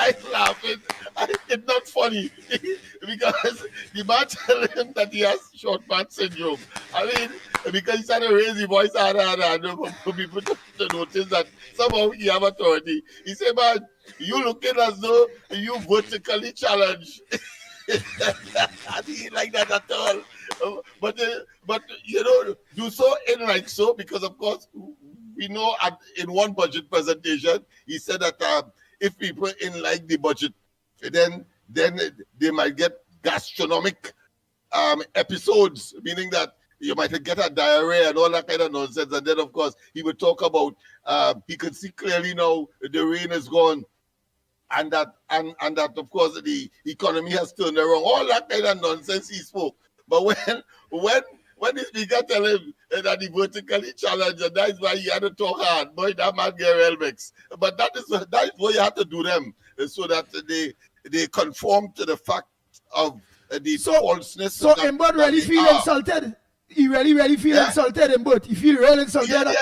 ain't laughing. It's not funny because the man telling him that he has short man syndrome. I mean, because he started to raise his voice for people to notice that somehow he have authority. He said, man, you looking as though you vertically challenged. I didn't like that at all. But you know, do so in like so, because of course we know in one budget presentation he said that if people in like the budget, then they might get gastronomic episodes, meaning that you might get a diarrhea and all that kind of nonsense. And then of course he would talk about he could see clearly now the rain is gone. And that of course the economy has turned around. All that kind of nonsense he spoke. But when the speaker tell him that he vertically challenged, and that's why he had to talk hard, boy, that man get real mix. But that is what you have to do them, so that they conform to the fact of the falseness. So Imbert really feel insulted. He really feel insulted, Imbert. He feel real insulted.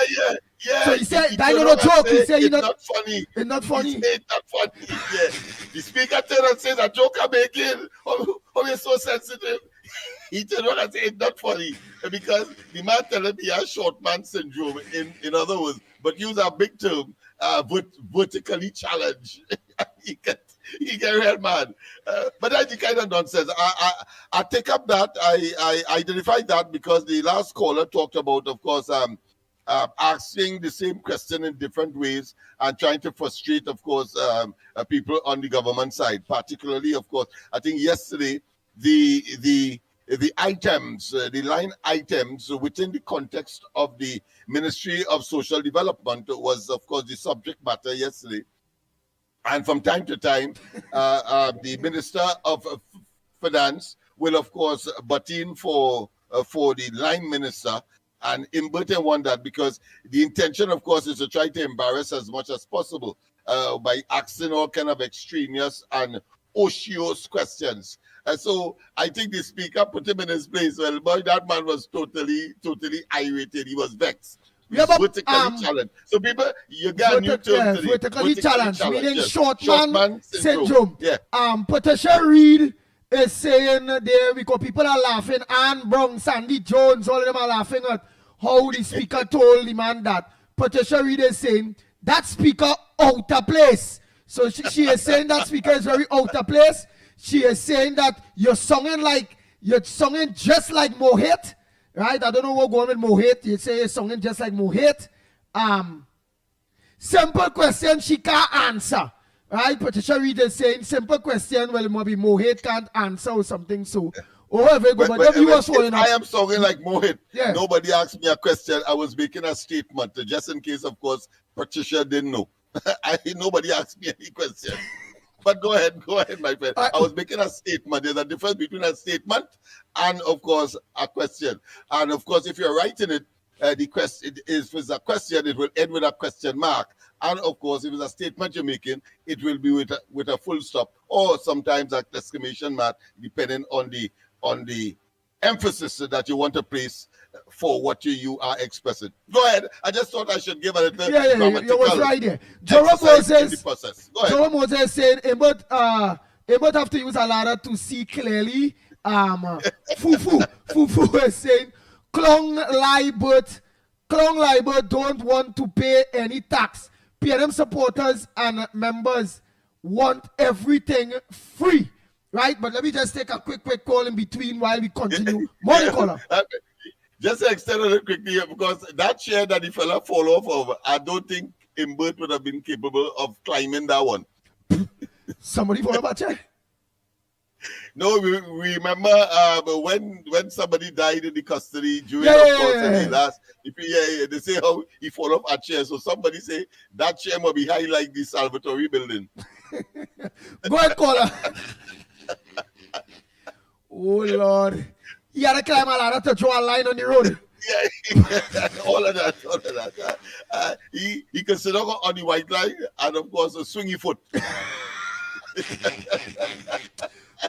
Yeah. So he said, "That's not a joke." He said, "It's not funny. It's not funny." He said, "It's not funny." Yeah. The speaker turned and said, "A joke I'm making. Oh, you're so sensitive." he turned around and said, it's not funny. Because the man telling me he has short man syndrome, in other words, but use a big term, vertically challenged. he get real mad. But that's the kind of nonsense. I take up that. I identified that because the last caller talked about, of course, asking the same question in different ways and trying to frustrate, of course, people on the government side. Particularly, of course, I think yesterday the items, the line items within the context of the Ministry of Social Development was, of course, the subject matter yesterday. And from time to time, the Minister of Finance will, of course, butt in for the line minister. And Imberton want that because the intention, of course, is to try to embarrass as much as possible by asking all kind of extraneous and otious questions. And so I think the speaker put him in his place. Well, boy, that man was totally irritated. He was vexed. Yeah, but, vertically challenged. So people, you got a new term today. Vertically challenged, meaning yes. short man syndrome. Yeah. Patricia Reed is saying there because people are laughing. Anne Brown, Sandy Jones, all of them are laughing at how the speaker told the man that. Patricia Reed is saying that speaker out of place. So she is saying that speaker is very out of place. She is saying that you're singing just like Mohit. Right? I don't know what going with Mohit. You say you're singing just like Mohit. Simple question she can't answer. Right? Patricia Reed is saying simple question. Well, maybe Mohit can't answer or something. So, if I am singing like Mohit, yeah. Nobody asked me a question. I was making a statement just in case, of course, Patricia didn't know. Nobody asked me any question. But go ahead, my friend. I was making a statement. There's a difference between a statement and, of course, a question. And, of course, if you're writing it, the question if it's a question, it will end with a question mark. And, of course, if it's a statement you're making, it will be with a full stop or sometimes an exclamation mark, depending on the emphasis that you want to place for what you are expressing. Go ahead. I just thought I should give a little you was right there. Jerome Moses said, but have to use a ladder to see clearly. Fufu is saying, Klong Liber don't want to pay any tax. PNM supporters and members want everything free. Right? But let me just take a quick call in between while we continue. Morning caller. Just to extend it quickly here, because that chair that the fella fall off of, I don't think Imbert would have been capable of climbing that one. Somebody fall off a chair? No, we remember when somebody died in the custody during the last. They say how he fall off a chair. So somebody say that chair must be high like the Salvatore building. Go ahead, caller. Oh Lord. He had to climb a ladder to draw a line on the road. Yeah, all of that. He can sit on the white line and, of course, a swingy foot.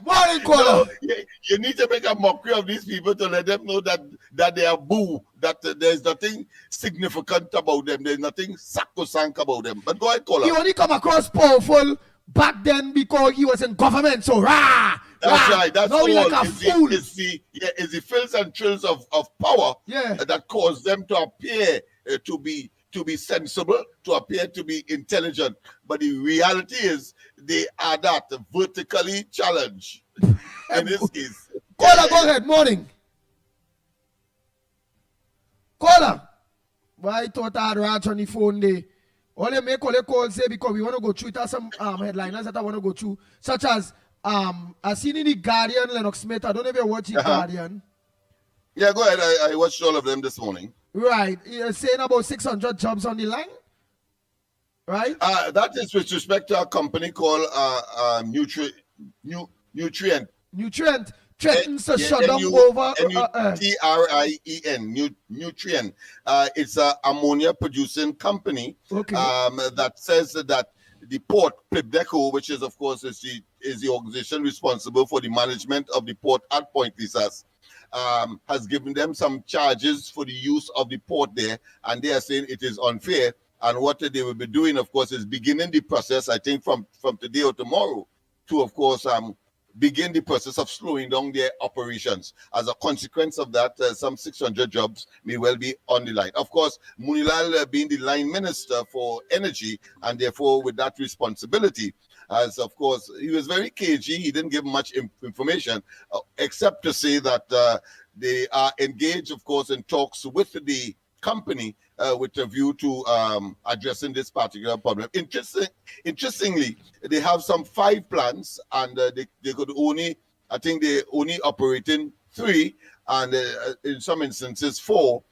Morning, caller. No, you need to make a mockery of these people to let them know that they are boo, that there's nothing significant about them, there's nothing sacrosanct about them. But go ahead, caller. He only come across powerful back then because he was in government, so rah! That's right. That's now all. Like a fool. It's the fills and trills of power that cause them to appear to be sensible, to appear to be intelligent. But the reality is they are that vertically challenged in this case. Caller, go ahead. Morning. Caller. Why I thought I had Raj on the phone there. All you make all the calls say because we want to go through it. Some headliners that I want to go through, such as I seen in the Guardian, Lennox Smith. I don't know if you watch the Guardian. Yeah, go ahead. I watched all of them this morning. Right. You're saying about 600 jobs on the line? Right? That is with respect to a company called Nutrient. Nutrient threatens to shut down over... Nutrien. Nutrient. It's an ammonia-producing company that says that the port, Plibdeco, which is, of course, is the organization responsible for the management of the port at Point Lisas, has given them some charges for the use of the port there, and they are saying it is unfair. And what they will be doing, of course, is beginning the process, I think, from today or tomorrow, to, of course, begin the process of slowing down their operations. As a consequence of that, some 600 jobs may well be on the line. Of course, Munilal being the line minister for energy, and therefore with that responsibility, as of course, he was very cagey. He didn't give much information, except to say that they are engaged, of course, in talks with the company with a view to addressing this particular problem. Interestingly, they have some 5 plants, and they could only, I think they only operating 3, and in some instances 4,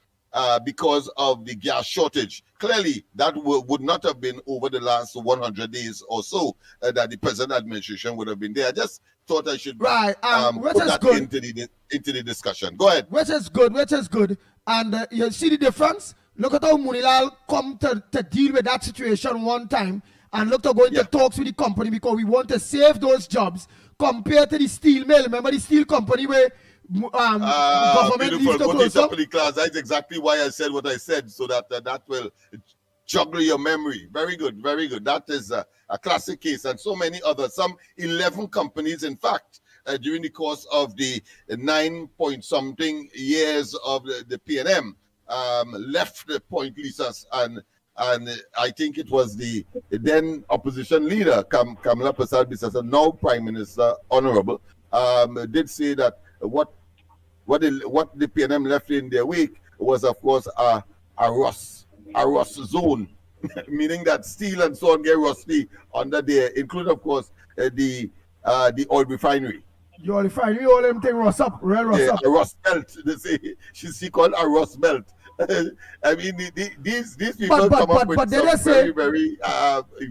because of the gas shortage. Clearly, that would not have been over the last 100 days or so that the present administration would have been there. I just thought I should put that into the discussion. Go ahead. Which is good. And you see the difference? Look at how Munilal come to deal with that situation one time, and look to go into talks with the company because we want to save those jobs compared to the steel mill. Remember the steel company where government used to close up? That's exactly why I said what I said, so that that will juggle your memory. Very good, very good. That is a classic case, and so many others. Some 11 companies, in fact, during the course of the 9-point-something years of the PNM, left the Point Lisas, and I think it was the then opposition leader, Kamala Persad-Bissessar, now Prime Minister, Honorable, did say that what the PNM left in their wake was, of course, a rust zone, meaning that steel and so on get rusty under there, including, of course, the oil refinery. The oil refinery, all them thing rust up, real rust up. A rust belt. They say she called a rust belt. I mean, these people come up with some very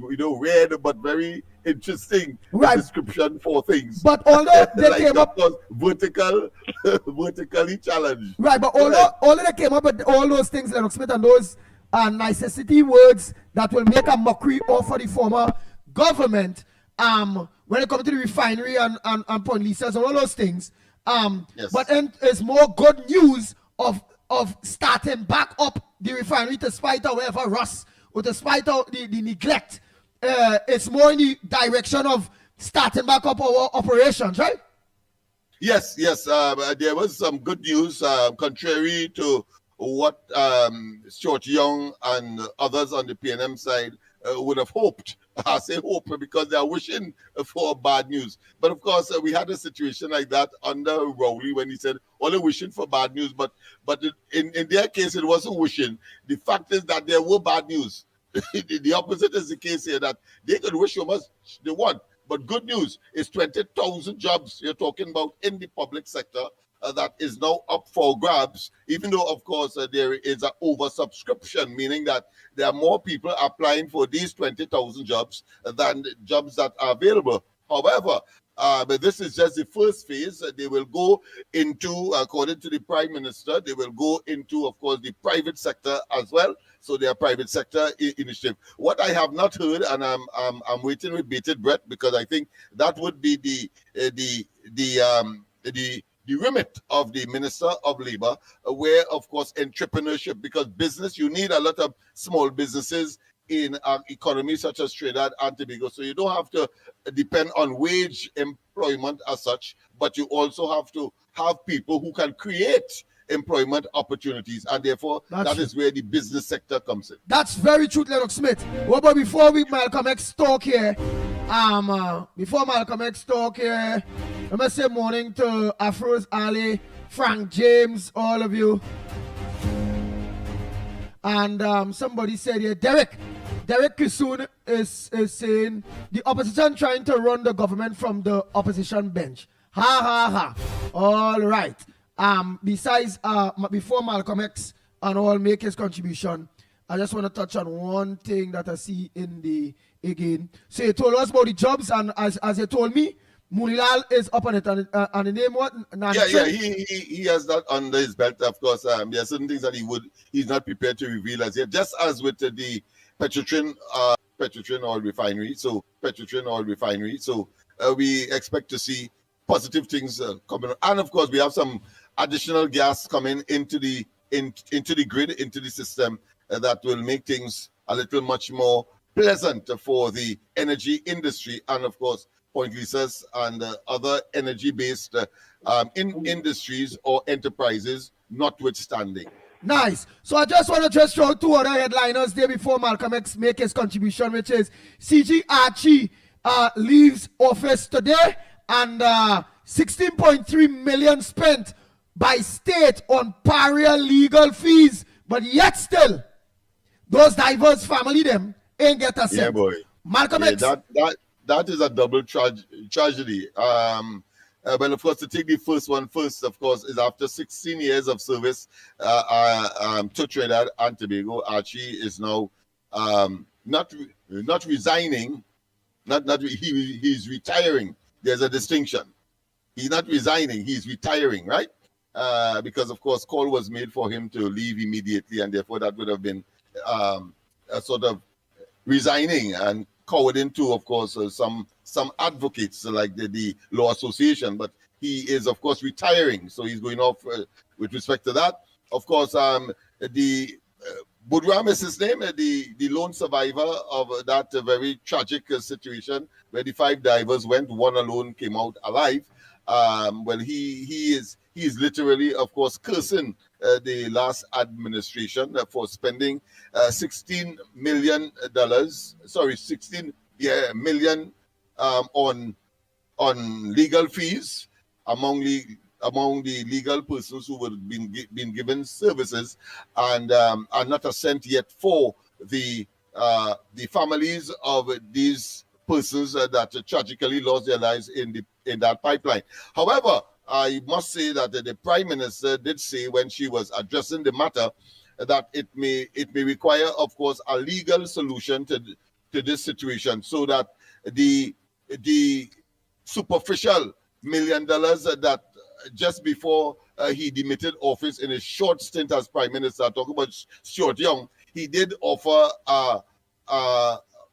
weird but very interesting description for things. But although they like came up vertically challenged. Right, but although they came up with all those things, Lennox Smith, and those necessity words that will make a mockery of for the former government, when it comes to the refinery and Point Lisas and all those things, but it's more good news of starting back up the refinery despite however rust or despite the neglect. It's more in the direction of starting back up our operations, right? Yes. There was some good news, contrary to what Stuart Young and others on the PNM side would have hoped. I say hope because they are wishing for bad news. But of course, we had a situation like that under Rowley when he said, only wishing for bad news. But in their case, it wasn't wishing. The fact is that there were bad news. The opposite is the case here, that they could wish how much they want. But good news is 20,000 jobs you're talking about in the public sector that is now up for grabs, even though, of course, there is an oversubscription, meaning that there are more people applying for these 20,000 jobs than jobs that are available. However, but this is just the first phase. They will go into, according to the Prime Minister, they will go into, of course, the private sector as well. So their private sector initiative. What I have not heard, and I'm waiting with bated breath, because I think that would be the remit of the Minister of Labour, where, of course, entrepreneurship, because business, you need a lot of small businesses in our economy, such as Trinidad and Tobago. So you don't have to depend on wage employment as such, but you also have to have people who can create employment opportunities, and therefore that is where the business sector comes in. That's very true, Lennox Smith. Well, but before Malcolm X talk here, let me say morning to Afros Ali, Frank James, all of you. And somebody said here, Derek Kisoon is saying the opposition trying to run the government from the opposition bench. Ha ha ha. All right. Besides, before Malcolm X and all make his contribution, I just want to touch on one thing that I see in the again. So he told us about the jobs, and as he told me, Munilal is up on it, and the name what? He has that under his belt. Of course, there are certain things that he's not prepared to reveal as yet. Just as with the Petrotrin oil refinery. So we expect to see positive things coming, and of course we have some additional gas coming into the grid, into the system, that will make things a little much more pleasant for the energy industry, and of course Point Lisas and other energy-based industries or enterprises notwithstanding. Nice. So I just want to just throw two other headliners there before Malcolm X make his contribution, which is CG Archie leaves office today, and 16.3 million spent by state on pariah legal fees, but yet still those divers family them ain't get a cent. Yeah, boy. Malcolm X. That is a double tragedy. Well, of course, to take the first one first, of course, is after 16 years of service to Trinidad and Tobago, Archie is now not resigning. He's retiring. There's a distinction. He's not resigning. He's retiring, right? Because, of course, call was made for him to leave immediately, and therefore that would have been a sort of resigning and covered into, of course, some advocates like the Law Association, but he is, of course, retiring, so he's going off with respect to that. Of course, the Budram is his name, the lone survivor of that very tragic situation where the 5 divers went, one alone came out alive. Well, he is literally, of course, cursing the last administration for spending $16 million on legal fees among the legal persons who would been given services, and not a cent yet for the families of these persons that tragically lost their lives in that pipeline. However, I must say that the Prime Minister did say when she was addressing the matter that it may require, of course, a legal solution to this situation, so that the superficial $1 million that just before he demitted office in his short stint as Prime Minister, talking about Stuart Young, he did offer a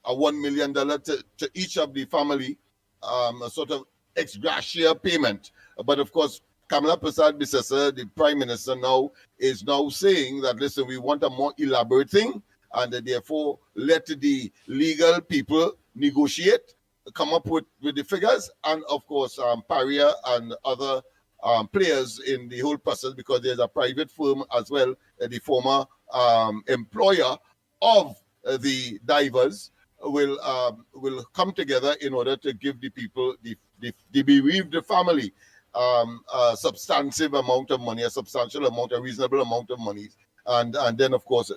$1 million to each of the family, a sort of ex gratia payment. But of course, Kamala Persad-Bissessar, the Prime Minister now, is now saying that, listen, we want a more elaborate thing, and therefore let the legal people negotiate, come up with the figures, and of course, Paria and other players in the whole process, because there's a private firm as well, the former employer of the divers, will come together in order to give the people, the bereaved family, a substantial amount of money, a reasonable amount of money, and then of course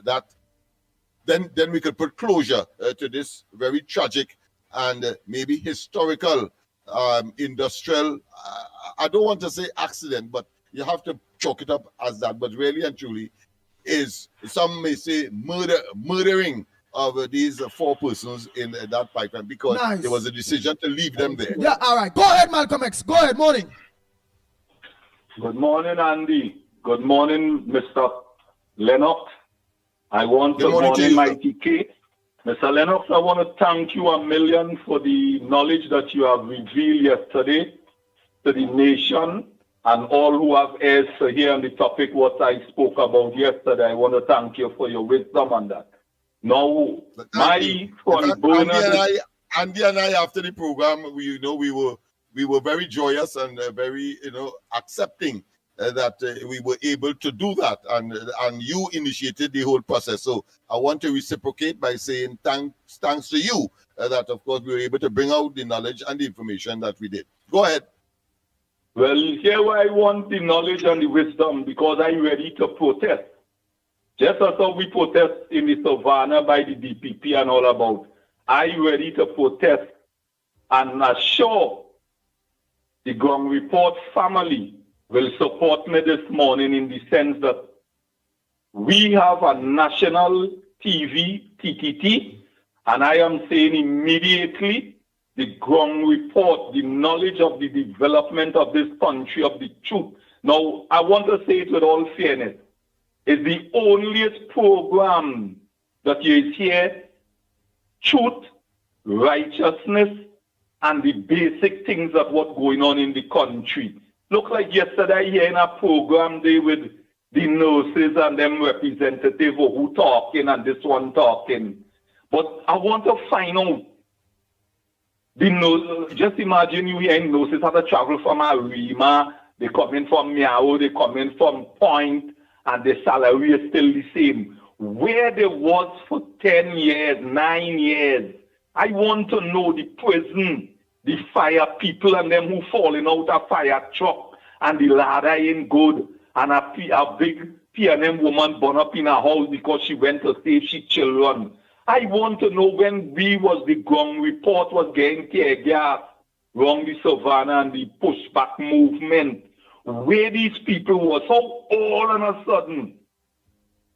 then we could put closure to this very tragic and maybe historical industrial, I don't want to say accident, but you have to chalk it up as that, but really and truly is, some may say, murdering of these 4 persons in that pipeline, because there was a decision to leave them there. Yeah, all right. Go ahead, Malcolm X. Go ahead. Morning. Good morning, Andy. Good morning, Mr. Lennox. Good morning, Mickie K. Mr. Lennox, I want to thank you a million for the knowledge that you have revealed yesterday to the nation and all who have ears to hear on the topic what I spoke about yesterday. I want to thank you for your wisdom on that. Now, Andy and I, after the program, we were very joyous and very accepting that we were able to do that, and you initiated the whole process. So I want to reciprocate by saying thanks to you that of course we were able to bring out the knowledge and the information that we did. Go ahead. Well, here where I want the knowledge and the wisdom, because I'm ready to protest. Just as how we protest in the savannah by the DPP and all about, I'm ready to protest and assure the Ground Report family will support me this morning in the sense that we have a national TV, TTT, and I am saying immediately the Ground Report, the knowledge of the development of this country, of the truth. Now, I want to say it with all fairness, is the only program that you hear truth, righteousness, and the basic things of what's going on in the country. Look like yesterday here in a program there with the nurses and them representatives who talking and this one talking. But I want to find out Just imagine you hearing nurses have to travel from Arima, they come in from Miao, they come in from Point, and the salary is still the same. Where they was for 10 years, 9 years. I want to know the prison, the fire people and them who falling out of fire truck, and the ladder ain't good, and a big P&M woman born up in a house because she went to save she children. I want to know when we was the ground report was getting tear gas around the Savannah and the pushback movement, where these people was, so all of a sudden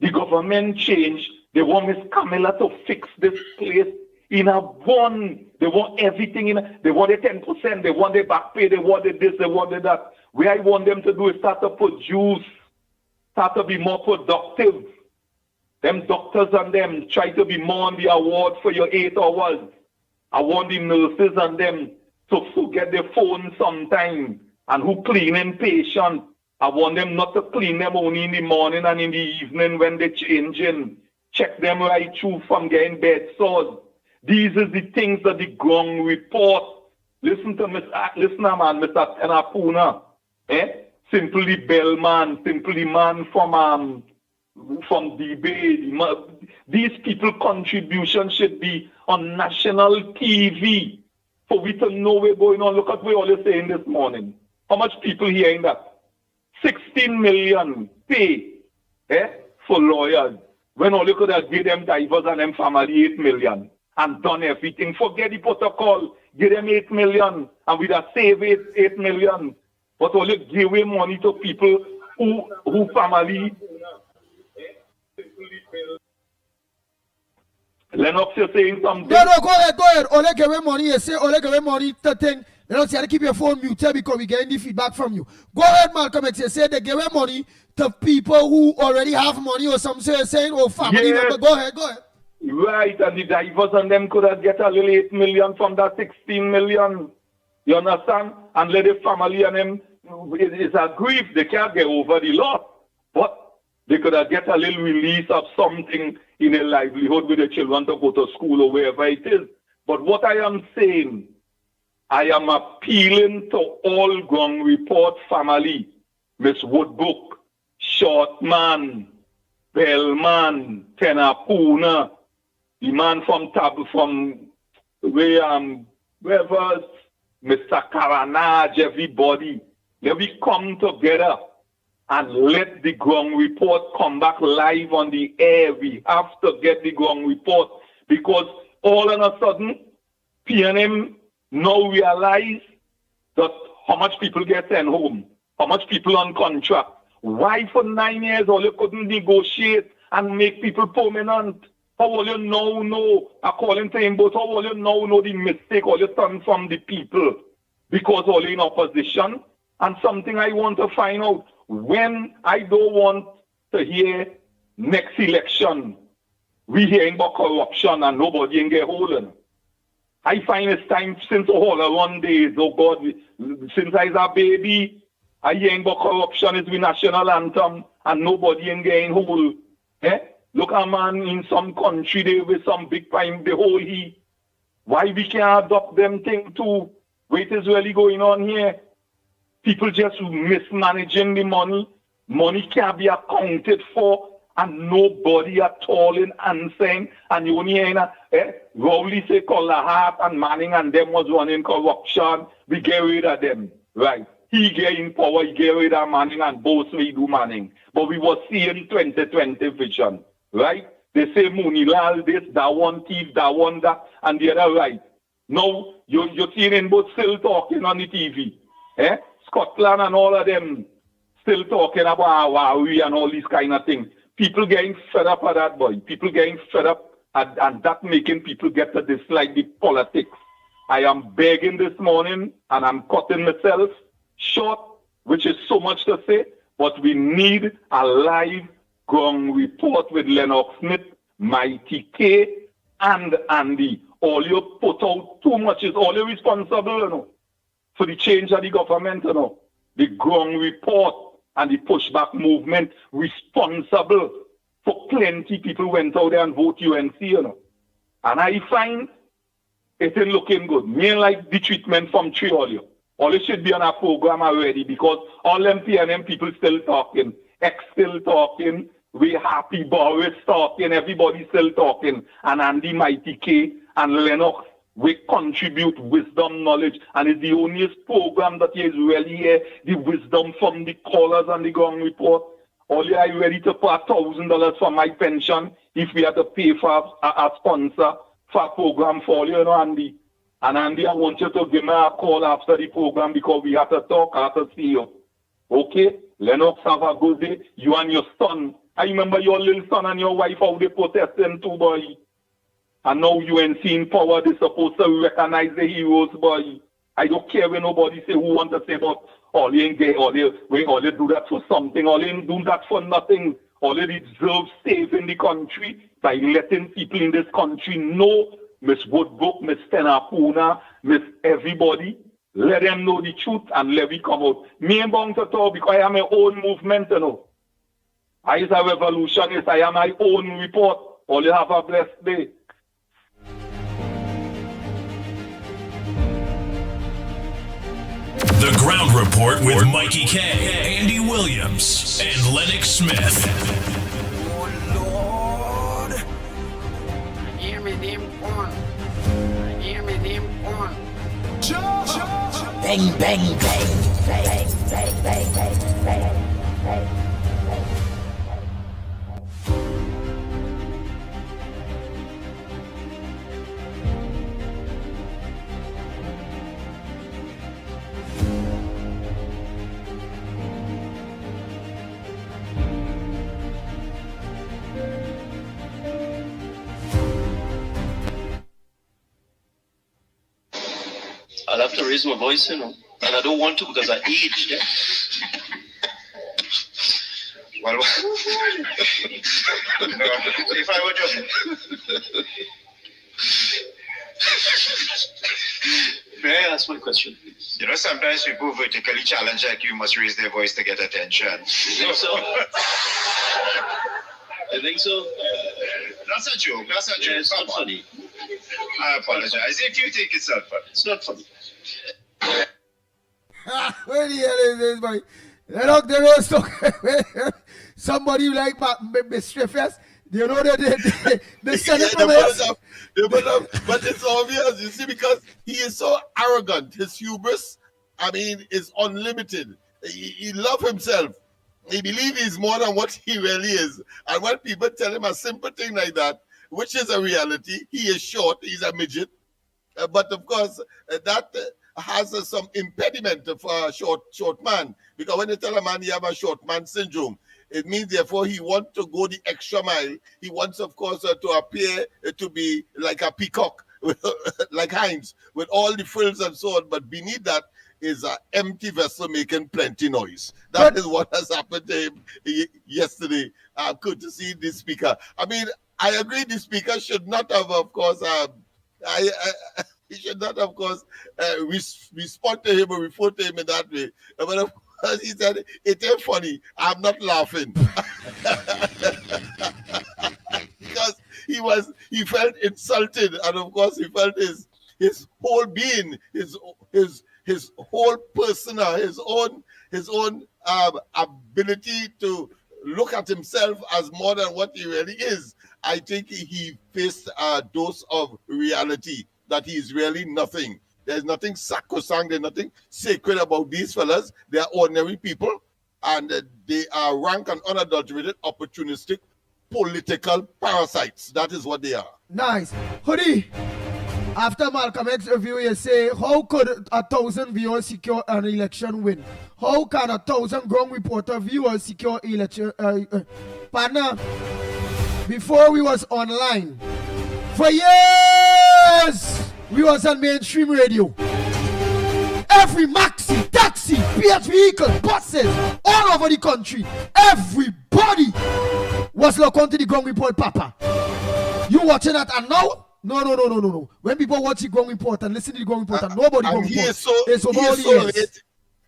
the government changed. They want Miss Camilla to fix this place in a one. They want everything in. They want the 10%. They want the back pay. They wanted this. They wanted that. Where I want them to do is start to produce, start to be more productive. Them doctors and them try to be more on the award for your 8 hours. I want the nurses and them to forget their phone sometime, and who cleaning patients. I want them not to clean them only in the morning and in the evening when they're changing. Check them right through from getting bed sores. These are the things that the ground report. Listen to man, Mr. Tenapuna. Simply Bellman, simply man from DB. These people contribution should be on national TV for we to know what's going on. Look at what all you're saying this morning. How much people hearing that? 16 million pay for lawyers. When all you could have give them divers and them family 8 million and done everything. Forget the protocol. Give them 8 million and we'd have saved 8 million. But all you give away money to people who family. Lennox, you're saying something? No, go ahead. Only give away money. You say only give away money to thing. Lennox, you have to keep your phone muted because we're getting the feedback from you. Go ahead, Malcolm X. You say they give away money to people who already have money or something. You're saying, oh, family member. Go ahead. Right, and the divers and them could have get a little 8 million from that 16 million. You understand? And let the family and them, it's a grief. They can't get over the loss. But they could have get a little release of something in their livelihood with the children to go to school or wherever it is. But what I am saying, I am appealing to all ground report family, Miss Woodbrook, Shortman, Bellman, Tenapuna, the man from wherever, Mr. Karanaj, everybody. Let we come together and let the ground report come back live on the air. We have to get the ground report because all of a sudden, PNM now realize that how much people get sent home, how much people on contract. Why for 9 years all you couldn't negotiate and make people permanent? How will you now know, according to him, but how will you now know the mistake all you done from the people? Because all in opposition. And something I want to find out, when I don't want to hear next election, we hearing about corruption and nobody can get hold of. I find it's time since all of 1 day, oh God, since I was a baby, I hearing about corruption is the national anthem and nobody can get hold. Look at man in some country there with some big time, the whole he. Why we can't adopt them thing too? What is really going on here? People just mismanaging the money. Money can't be accounted for and nobody at all in answering. And you only hear, Rowley say Colahart and Manning and them was running corruption. We get rid of them. Right. He get in power, he get rid of Manning and both we do Manning. But we was seeing 2020 vision. Right? They say Munilal this, that one thief, that one that, and the other right. Now, you're seeing them both still talking on the TV. Scotland and all of them still talking about Hawaii and all these kind of things. People getting fed up of that, boy. People getting fed up and that making people get to dislike the politics. I am begging this morning and I'm cutting myself short, which is so much to say, but we need a live ground report with Lennox Smith, Mighty K, and Andy. All you put out too much is all you responsible, you know, for the change of the government, you know. The ground report and the pushback movement responsible for plenty people went out there and vote UNC, you know. And I find it ain't looking good. Me ain't like the treatment from Tree All. All it should be on a program already because all them PNM people still talking. X still talking. We Happy Boris talking. Everybody still talking. And Andy Mighty K and Lennox, we contribute wisdom, knowledge. And it's the only program that is really here. The wisdom from the callers and the ground report. All you are ready to pay $1,000 for my pension if we have to pay for a sponsor for a program for you, Andy. And Andy, I want you to give me a call after the program because we have to talk, I have to see you. Okay? Lennox, have a good day. You and your son. I remember your little son and your wife, how they protesting too, boy. And now you ain't seeing power. They're supposed to recognize the heroes, boy. I don't care when nobody say who want to say, but all they ain't get, all they do that for something. All they ain't do that for nothing. All they deserve saving the country by letting people in this country know, Miss Woodbrook, Miss Tenapuna, Miss everybody, let them know the truth and let me come out. Me ain't bound to talk because I am my own movement, you know. I is a revolutionist. I am my own report. All you have a blessed day. The Ground Report with Mikey K, Andy Williams, and Lennox Smith. Oh Lord, hear me them one, hear me them one. Bang bang bang bang bang bang bang bang bang. I'll have to raise my voice, you know, and I don't want to because I aged. Yeah? Well, if I were just... May I ask my question, please? You know, sometimes people vertically challenged like you must raise their voice to get attention. You think so? I think so. That's a joke. That's a joke. Yeah, it's not funny. I apologize if you think it's not funny. It's not funny. Where the hell is this, boy? Look, there is somebody like mischievous. You know that they send it from us. But it's obvious, you see, because he is so arrogant. His hubris, I mean, is unlimited. He loves himself. He believes he's more than what he really is. And when people tell him a simple thing like that, which is a reality, he is short, he's a midget. But of course, that has some impediment for a short man. Because when you tell a man he have a short man syndrome, it means therefore he wants to go the extra mile. He wants, of course, to appear to be like a peacock, like Heinz, with all the frills and so on. But beneath that is an empty vessel making plenty noise. That is what has happened to him yesterday. Courtesy the speaker. I mean, I agree the speaker should not have, of course, he should not, of course, respond to him or refer to him in that way. But of course, he said, it ain't funny. I'm not laughing. Because he felt insulted, and of course, he felt his whole being, his whole persona, his own ability to look at himself as more than what he really is. I think he faced a dose of reality that he is really nothing. There's nothing sacrosanct, there's nothing sacred about these fellas. They are ordinary people, and they are rank and unadulterated, opportunistic, political parasites. That is what they are. Nice. Hoodie, after Malcolm X review, you say, how could 1,000 viewers secure an election win? How can 1,000 ground reporter viewers secure election? Partner, before we was online, for years, we was on mainstream radio. Every maxi, taxi, PH vehicle, buses, all over the country, everybody was locked onto the ground report, Papa. You watching that and now? No. When people watch the ground report and listen to the ground report and nobody ground report,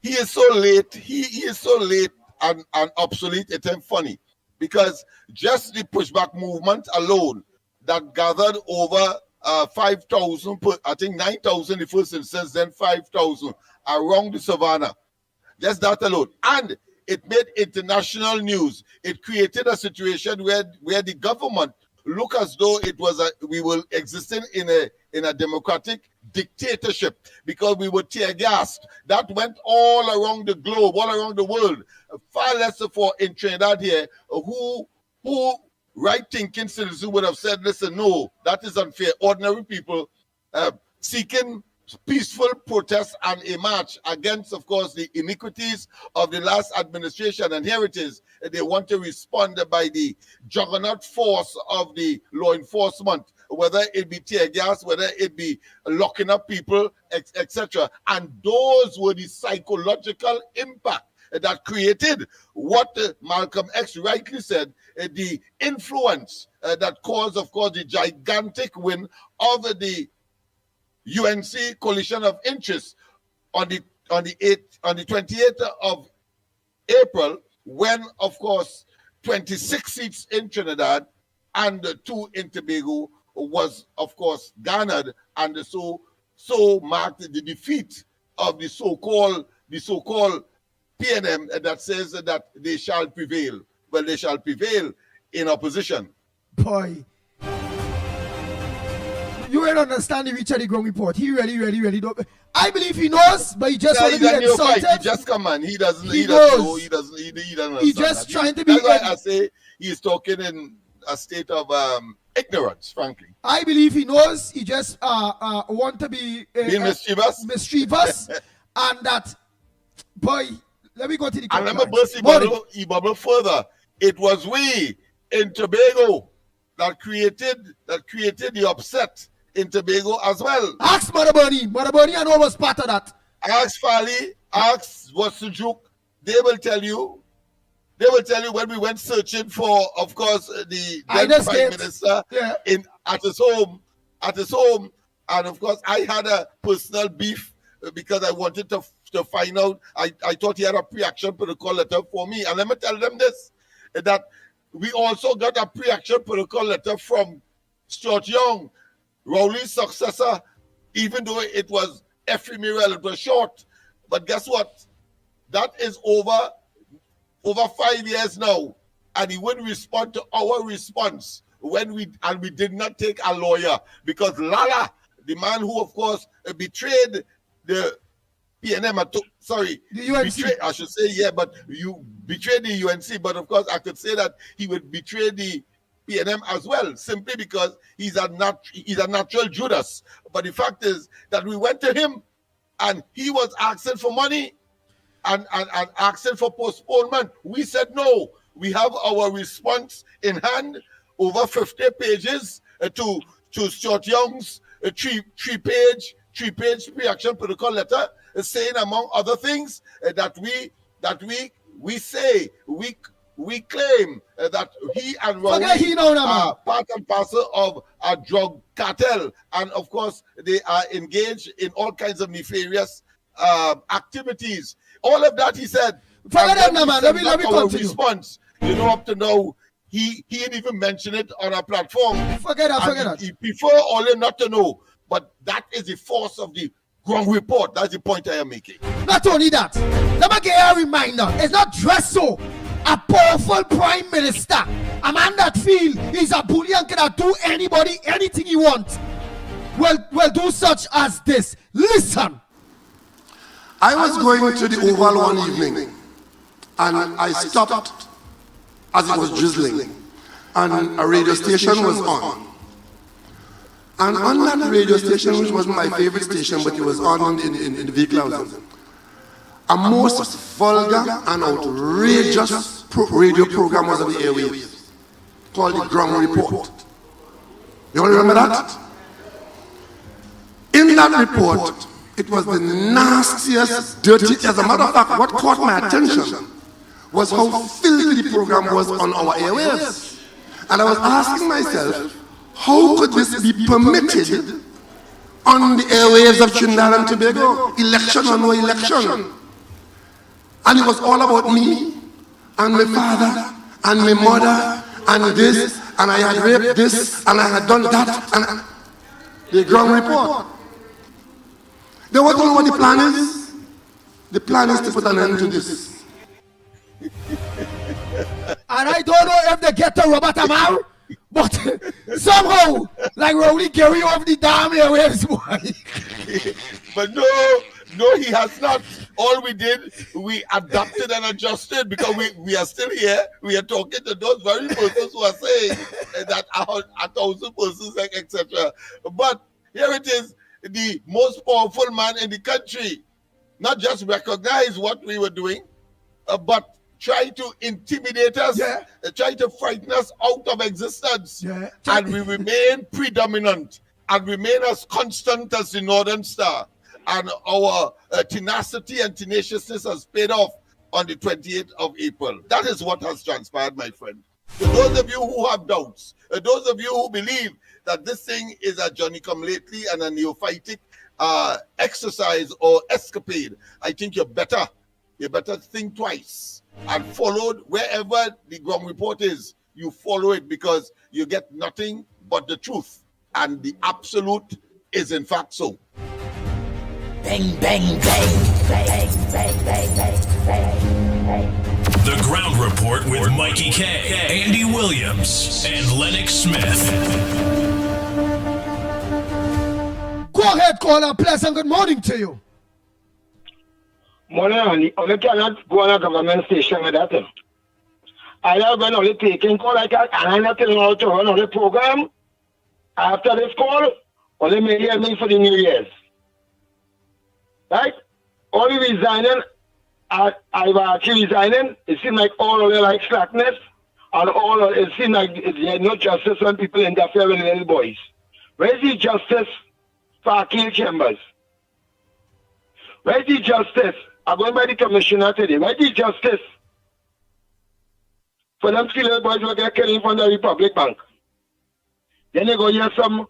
He is so late. He is so late and obsolete. It ain't funny. Because just the pushback movement alone that gathered over 5,000, I think 9,000 the first instance, then 5,000 around the savannah. Just that alone. And it made international news. It created a situation where the government look as though we were existing in a democratic dictatorship because we were tear gassed. That went all around the globe, all around the world. Far less for in Trinidad here, who right-thinking citizens would have said, listen, no, that is unfair. Ordinary people seeking peaceful protest and a march against, of course, the iniquities of the last administration. And here it is. They want to respond by the juggernaut force of the law enforcement, whether it be tear gas, whether it be locking up people, etc. And those were the psychological impact that created what Malcolm X rightly said, the influence that caused, of course, the gigantic win of the UNC coalition of interest on the 28th of April, when, of course, 26 seats in Trinidad and 2 in Tobago was, of course, garnered, and so marked the defeat of the so-called PNM that says that they shall prevail. Well, they shall prevail in opposition. Boy. You don't understand the Richard Ground report. He really don't. I believe he knows, but he just want to be insulted. He just come on. He doesn't know. He doesn't understand. He's just trying to be. That's why I say he's talking in a state of ignorance, frankly. I believe he knows. He just want to be being mischievous, and that boy. Let me go to the. And remember, he bubble further. It was we in Tobago that created the upset in Tobago as well. Ask Mother Bunny I know was part of that. Ask Fali, ask Wasujuk. They will tell you when we went searching for, of course, the then Prime Minister at his home, and of course I had a personal beef because I wanted to find out. I thought he had a pre-action protocol letter for me, and let me tell them this, that we also got a pre-action protocol letter from Stuart Young, Rowley's successor, even though it was ephemeral, it was short. But guess what? That is over 5 years now, and he wouldn't respond to our response when we did not take a lawyer, because Lala, the man who, of course, betrayed the PNM, the UNC. Betrayed, I should say, but you betrayed the UNC, but of course I could say that he would betray the PNM as well, simply because he's a natural Judas. But the fact is that we went to him and he was asking for money and asking for postponement. We said no. We have our response in hand, over 50 pages to Stuart Young's three-page pre-action protocol letter, saying, among other things, that we claim that he and Rowley are part and parcel of a drug cartel, and of course they are engaged in all kinds of nefarious activities. All of that, he said. Forget that, man. Let me continue. Response. You know, up to now, he didn't even mention it on our platform. Forget that. He prefer only not to know. But that is the force of the ground report. That's the point I am making. Not only that, let me give you a reminder. It's not dressed so. A powerful prime minister, a man that feel he's a bully and cannot do anybody anything he wants, will do such as this. Listen. I was going to the Oval one evening, and I stopped as it was drizzling, and a radio station was on. And on that radio station, which was my favorite station, but it was on in the vehicle, a most vulgar and outrageous radio program was on the airwaves, called the Ground Report. You all remember that? In that report, it was the nastiest, dirty. As a matter of fact, what caught my attention was how filthy the program was on our airwaves. And I was asking myself, how could this be permitted on the airwaves of Trinidad and Tobago? Election or no election. And it was all about me and my father and my mother and this, and I had raped this, and I had done that. And The ground report. They want to know what the plan is. The plan is to put an end to this. And I don't know if they get to Robert Amar, but somehow, like Rowley Gary off the damn airwaves, boy. But no, he has not. All we did, we adapted and adjusted because we are still here. We are talking to those very persons who are saying that 1,000 persons, etc. But here it is, the most powerful man in the country, not just recognize what we were doing, but try to intimidate us, try to frighten us out of existence. And we remain predominant and remain as constant as the Northern Star. And our tenacity and tenaciousness has paid off on the 28th of April. That is what has transpired, my friend. To those of you who have doubts, those of you who believe that this thing is a Johnny-come-lately and a neophytic exercise or escapade, I think you better think twice and follow wherever the ground report is. You follow it because you get nothing but the truth. And the absolute is in fact so. Bang, bang, bang, bang, bang, bang, bang, bang, bang. The Ground Report with Mickie K, Andy Williams, and Lennox Smith. Go ahead, caller. Pleasant good morning to you. Morning, Andy. Only cannot go on a government station with that. I have been only taking call like that, and I'm not telling how to run on the program. After this call, only may hear me for the New Year's. Right? Only resigning, I've actually resigning. It seems like all of them like slackness, and all it seems like there's no justice when people interfere with little boys. Where's the justice for Akil Chambers? Where's the justice? I'm going by the commissioner today. Where's the justice for them little boys who get killed from the Republic Bank? Then you go hear some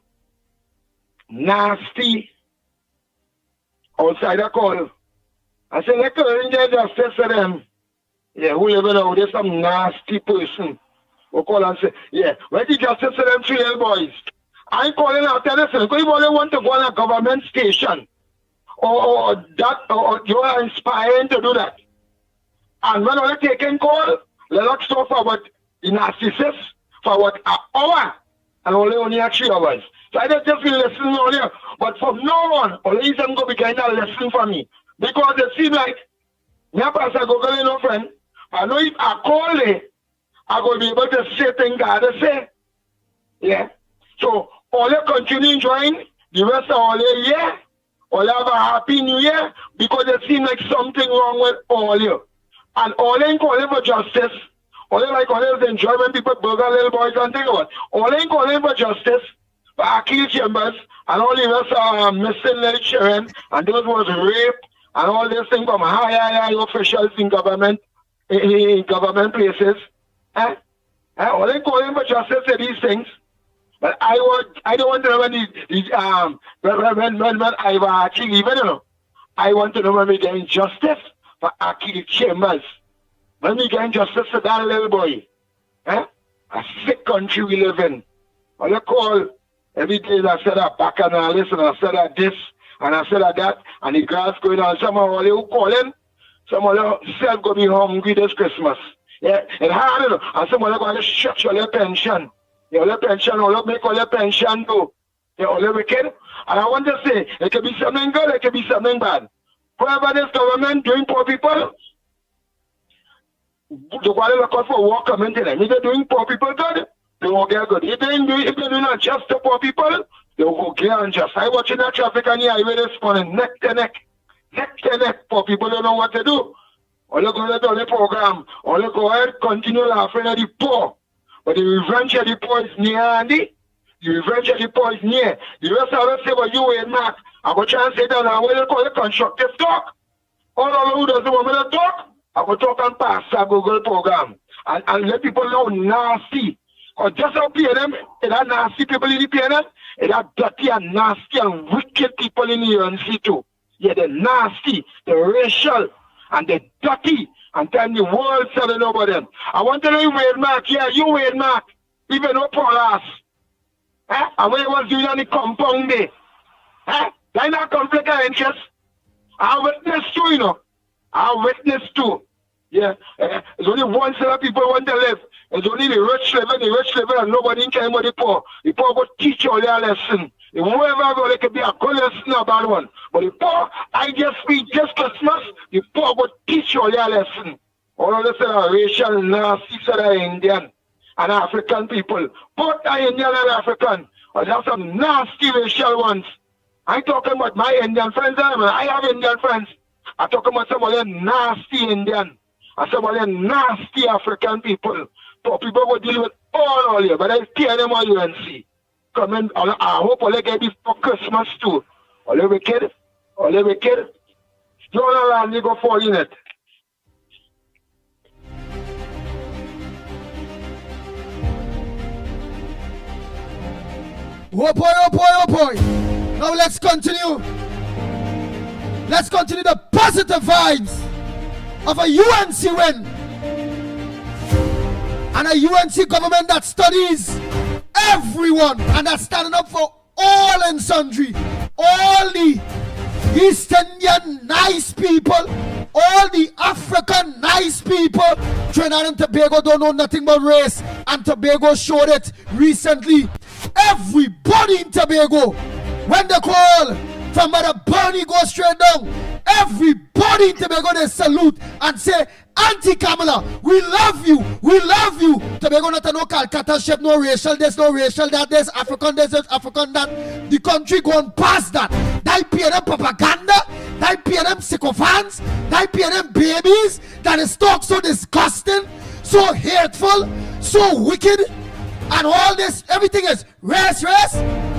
nasty outside a call. I say, let the justice for them. Yeah, who live out there's some nasty person who call and say, yeah, where's the justice for them 3 little boys? I'm calling out there, listen, because you only want to go on a government station or you are inspiring to do that. And when we're taking call, Lennox talk for what the narcissist for what an hour and only 3 hours. So I don't just be listening earlier. But from now on, only them go be getting a lesson for me. Because it seems like me pass a go no friend. I know if I call it, I will be able to say things God say. Yeah. So all you continue enjoying the rest of all the year. All have a happy new year because it seems like something wrong with all you. And all ain't calling for justice. All like all is enjoy when people burger little boys and think about it. All ain't calling for justice. For Akil Chambers and all the rest are missing little children and those was raped and all this thing from high officials in government places. All they calling for justice for these things. But I don't want to know when I've actually even I want to know when we getting justice for Akil Chambers. When we getting justice for that little boy. A sick country we live in. All they call every day I said that back and I listen, I said that this, and I said that, and the grass going on. Some of you calling, some of you self going to be hungry this Christmas. Yeah, it's hard, and some of you going to shut your pension. Your pension, all make all your pension do. You're all wicked. And I want to say, it could be something good, it could be something bad. Whoever this government doing poor people, the one look out for work coming to them. If they're doing poor people good, they won't get good. If they're doing unjust to poor people, they will get unjust. I watching that traffic on the highway this morning, neck to neck. Poor people don't know what to do. All you go to the program, all you go ahead, continue laughing at the poor. But the revenge of the poor is near, Andy. The revenge of the poor is near. The rest of us say, well, you wait, Mark. I go try and say that now, what you call it, constructive talk. All who doesn't want me to talk, I go talk and pass a Google program. And let people know nasty. Or just how PNM, it are nasty people in the PNM, it are dirty and nasty and wicked people in the UNC too. Yeah, they're nasty, they're racial, and they're dirty. And tell the world selling over them. I want to know you Wade Mark. Yeah, you Wade Mark. Even no Paul ass. And what he was doing on the compound day. That's not conflict of interest. I witness too, you know. I witness too. Yeah. There's only one set of people who want to live. It's only the rich living, and nobody care about the poor. The poor go teach all their lesson. Whoever go, they can be a good lesson or a bad one. But the poor, I just speak just Christmas, the poor go teach all their lesson. All of this racial nasty set of Indian and African people. Both are Indian and African. Or they have some nasty racial ones. I'm talking about my Indian friends. I have Indian friends. I'm talking about some of them nasty Indian. And some of them nasty African people. Poor people will deal with all here. But I tear them on UNC. Come in, I hope I'll get this for Christmas too. All the wicked. Don't allow me go fall in it. Oh boy. Now let's continue. Let's continue the positive vibes of a UNC win. And a UNC government that studies everyone and that's standing up for all and sundry. All the East Indian nice people, all the African nice people. Trinidad and Tobago don't know nothing but race, and Tobago showed it recently. Everybody in Tobago, when they call from Mother Bernie go straight down, everybody in Tobago they salute and say, Auntie Kamala, we love you. Tobago not a no Calcutta shape, no racial this, no racial that, there's African this, African that. The country gone past that. They pay them propaganda, they pay them sycophants, they pay them babies that is talk so disgusting, so hateful, so wicked, and all this, everything is race.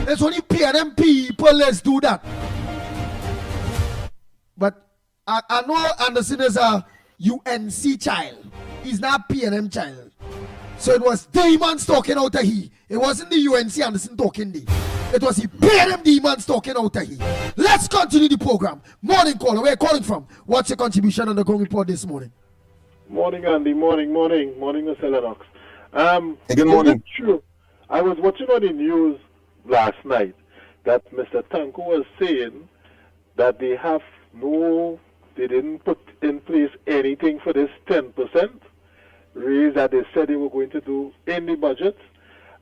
There's only PNM people, let's do that. But I know Anderson is a UNC child. He's not PNM child. So it was demons talking out of he. It wasn't the UNC Anderson talking the. It was the PNM demons talking out of he. Let's continue the program. Morning caller, where are you calling from? What's your contribution on the Ground Report this morning? Morning, Andy. Morning, Mr. Lennox. Good morning. Is it true? I was watching on the news last night that Mr. Tanko was saying that they didn't put in place anything for this 10% raise that they said they were going to do in the budget.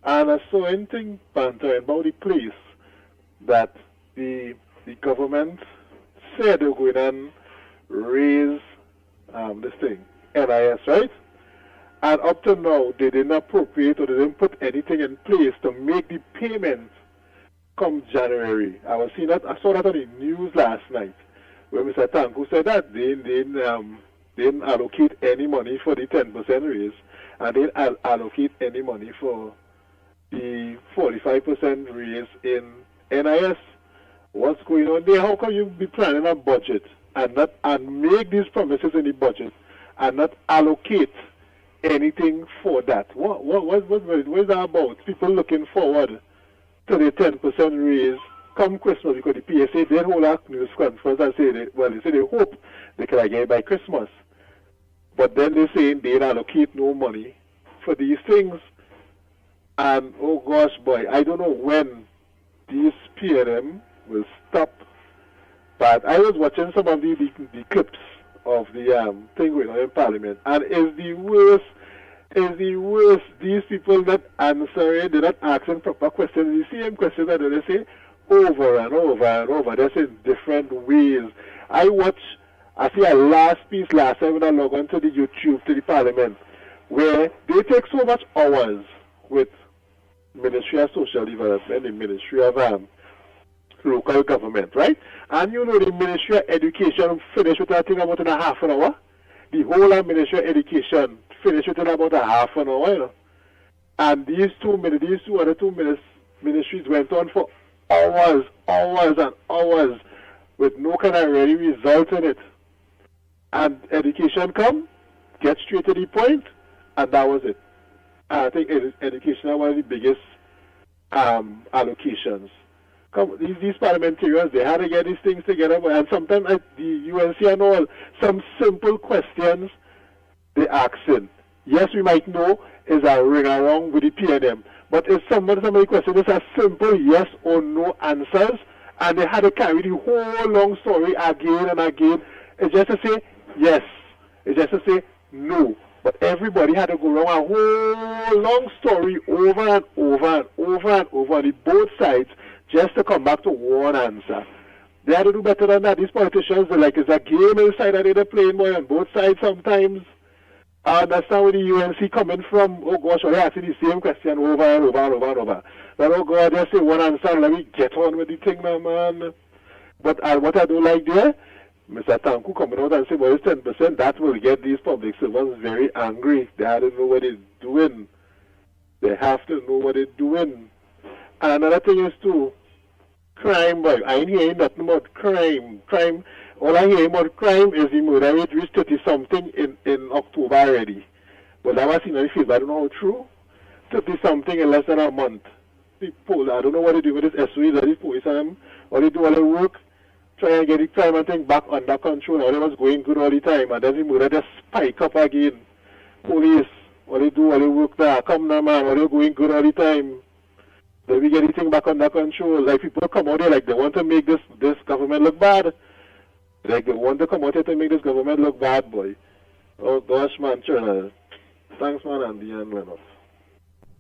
And I saw anything bantering about the place that the government said they were going to raise this thing, NIS, right? And up to now, they didn't appropriate or they didn't put anything in place to make the payments come January. I saw that on the news last night, where Mr. Tanko said that they didn't allocate any money for the 10% raise, and they didn't allocate any money for the 45% raise in NIS. What's going on there? How can you be planning a budget and make these promises in the budget and not allocate anything for that? What is that about? People looking forward to the 10% raise come Christmas, because the PSA did hold a news conference and say they hope they can get it by Christmas. But then they're saying they allocate no money for these things. And oh gosh, boy, I don't know when these PNM will stop. But I was watching some of the clips of the thing going on in Parliament, and it's the worst. These people not answering, they're not asking proper questions. The same questions that they say over and over and over. They say different ways. I see a last piece last time when I log on to the YouTube, to the Parliament, where they take so much hours with Ministry of Social Development, the Ministry of Local Government, right? And you know the Ministry of Education finished with that thing about in a half an hour. The whole Ministry of Education finished within about a half an hour, you know. And these two other ministries went on for hours and hours with no kind of ready result in it. And education come, get straight to the point, and that was it. I think education is one of the biggest allocations. These parliamentarians, they had to get these things together, and sometimes at the UNC and all, some simple questions they asking. Yes, we might know is a ring around with the PNM, But if somebody questioned this as simple yes or no answers, and they had to carry the whole long story again and again, it's just to say yes, it's just to say no. But everybody had to go around a whole long story over and over and over and over on both sides just to come back to one answer. They had to do better than that. These politicians, they're like, it's a game inside that they're playing boy on both sides sometimes. I understand where the UNC coming from. Oh gosh, they're asking the same question over and over and over and over. But oh God, just say one answer and let me get on with the thing now, man. But what I don't like there, Mr. Tanku coming out and saying, well, it's 10%, that will get these public servants very angry. They have to know what they're doing. They have to know what they're doing. And another thing is too, crime, boy. I ain't hearing nothing about crime. Crime, all I hear about crime is the murder rate reached 30-something in October already. But I was seeing the field, I don't know how true. 30-something in less than a month. People, I don't know what they do with this SOE, that is police, or they do all the work, try and get the crime and thing back under control. All it was going good all the time, and then the murder just spike up again. Police, what they do, all the work there, come now man, all they going good all the time. Then we get the thing back under control. Like people come out here like they want to make this government look bad. Like they want to come out here to make this government look bad, boy. Oh gosh, man, sure. Thanks, man, Andy and Lennox.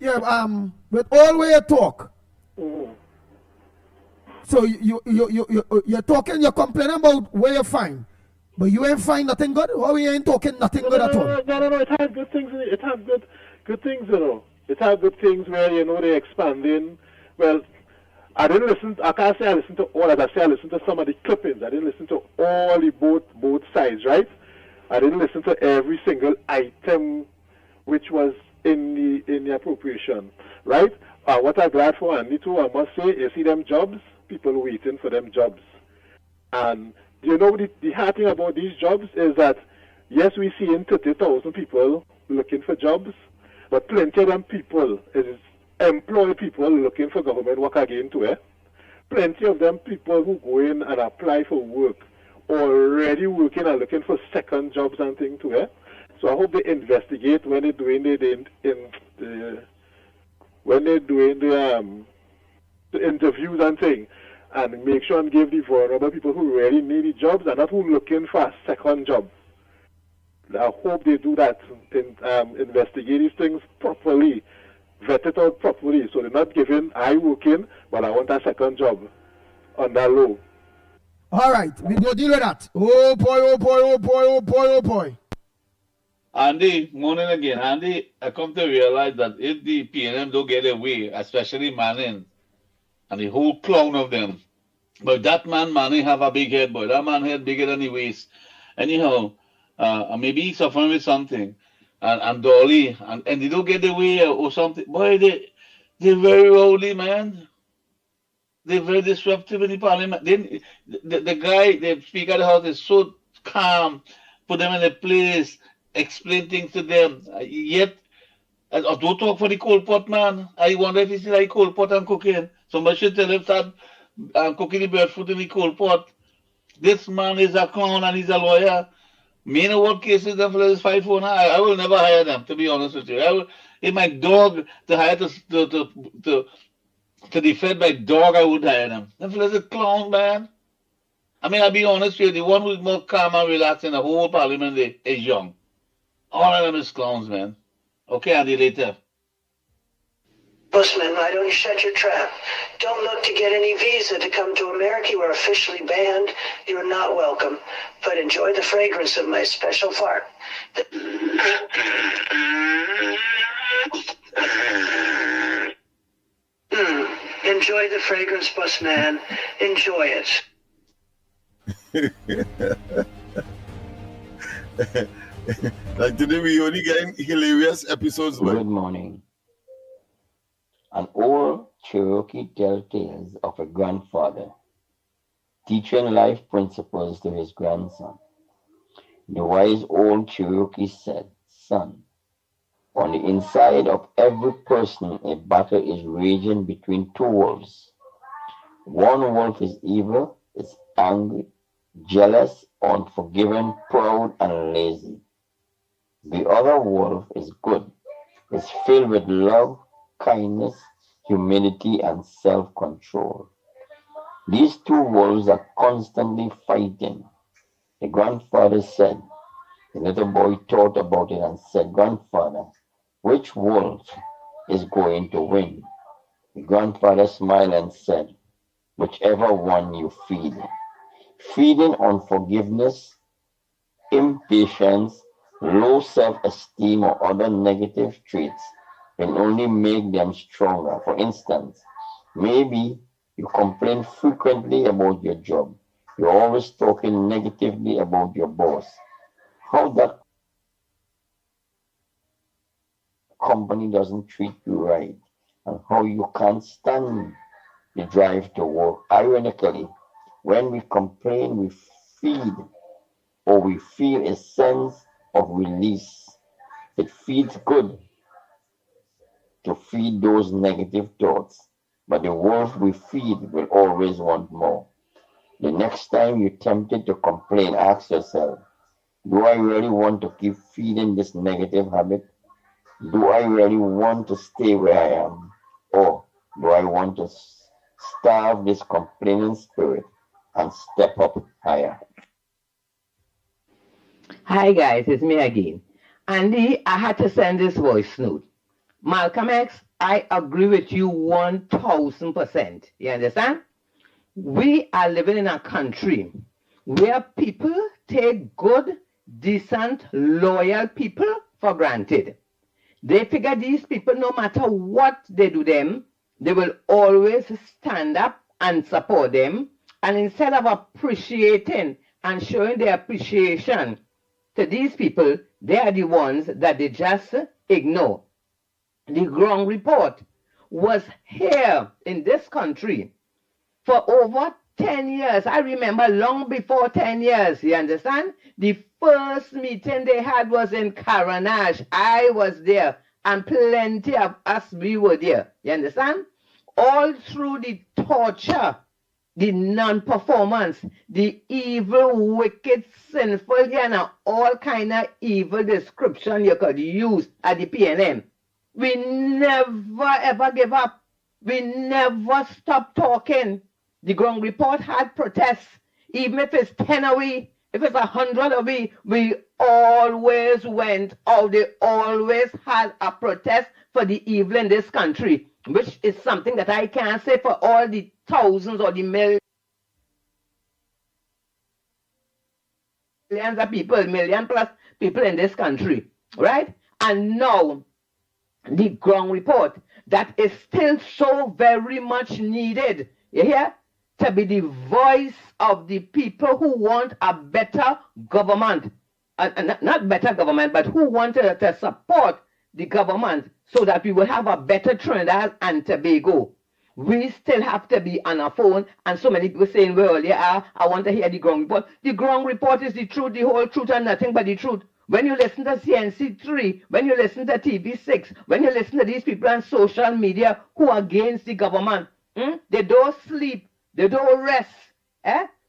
Yeah, with all way you talk. Mm-hmm. So you're talking, you're complaining about where you find, but you ain't find nothing good. Or you ain't talking nothing good at all? No. It has good things in it. It has good things, you know. It has good things where you know they're expanding. Well, I didn't listen. I can't say I listened to all. As I say, I listened to some of the clippings. I didn't listen to all the both sides, right? I didn't listen to every single item which was in the appropriation, right? What I'm glad for, Andy, too, I must say, you see them jobs, people waiting for them jobs. And you know the hard thing about these jobs is that, yes, we see in 30,000 people looking for jobs, but plenty of them people is employed people looking for government work again too, eh? Plenty of them people who go in and apply for work already working and looking for second jobs and things too, eh? So I hope they investigate when they're doing the interviews and things, and make sure and give the vulnerable people who really need the jobs and not who looking for a second job. I hope they do that, investigate these things properly, vet it out properly, so they're not giving, I working, but I want a second job on that low. All right, we go deal with that. Oh boy. Andy, morning again. Andy, I come to realize that if the PNM don't get away, especially Manning, and the whole clown of them, but that Manning have a big head, boy. That man head bigger than the waist. Anyhow, maybe he's suffering with something. And Dolly, and they don't get away or something. Boy, they're very rowdy, man. They're very disruptive in the parliament. The guy, the Speaker of the House is so calm, put them in a place, explain things to them. Yet, don't talk for the coal pot, man. I wonder if he's like coal pot and cooking. Somebody should tell him start cooking the breadfruit in the coal pot. This man is a clown and he's a lawyer. Me know what cases them for this 5-4 now. I will never hire them, to be honest with you. If my dog to hire to defend my dog, I would hire them. Them fellas are clowns, man. I mean, I'll be honest with you, the one who's more calm and relaxed in the whole parliament is Young. All of them is clowns, man. Okay, Andy, later. Busman, why don't you shut your trap? Don't look to get any visa to come to America. You are officially banned. You're not welcome. But enjoy the fragrance of my special fart. Enjoy the fragrance, Busman. Enjoy it. Like today we only getting hilarious episodes. Good morning. An old Cherokee tells tales of a grandfather teaching life principles to his grandson. The wise old Cherokee said, "Son, on the inside of every person a battle is raging between two wolves. One wolf is evil, is angry, jealous, unforgiving, proud, and lazy. The other wolf is good, is filled with love, kindness, humility, and self-control. These two wolves are constantly fighting. The grandfather said, the little boy thought about it and said, Grandfather, which wolf is going to win? The grandfather smiled and said, whichever one you feed. Feeding on forgiveness, impatience, low self-esteem, or other negative traits will only make them stronger. For instance, maybe you complain frequently about your job. You're always talking negatively about your boss. How that company doesn't treat you right, and how you can't stand the drive to work. Ironically, when we complain, we feed or we feel a sense of release. It feels good to feed those negative thoughts, but the wolf we feed will always want more. The next time you're tempted to complain, ask yourself, do I really want to keep feeding this negative habit? Do I really want to stay where I am? Or do I want to starve this complaining spirit and step up higher? Hi guys, it's me again. Andy, I had to send this voice note. Malcolm X, I agree with you 1000%. You understand? We are living in a country where people take good, decent, loyal people for granted. They figure these people, no matter what they do them, they will always stand up and support them. And instead of appreciating and showing their appreciation to these people, they are the ones that they just ignore. The ground report was here in this country for over 10 years. I remember long before 10 years, you understand? The first meeting they had was in Caranash. I was there, and plenty of us, we were there. You understand? All through the torture, the non-performance, the evil, wicked, sinful, all kind of evil description you could use at the PNM. We never ever give up. We never stop talking. The ground report had protests. Even if it's 10 away, if it's 100 away, we always went out. They always had a protest for the evil in this country, which is something that I can't say for all the thousands or the millions of people, million plus people in this country, right? And now, the ground report that is still so very much needed, you hear? To be the voice of the people who want a better government. Not better government, but who want to support the government so that we will have a better Trinidad and Tobago. We still have to be on our phone, and so many people saying, well, yeah, I want to hear the ground report. The ground report is the truth, the whole truth, and nothing but the truth. When you listen to CNC3, when you listen to TV6, when you listen to these people on social media who are against the government, they don't sleep, they don't rest.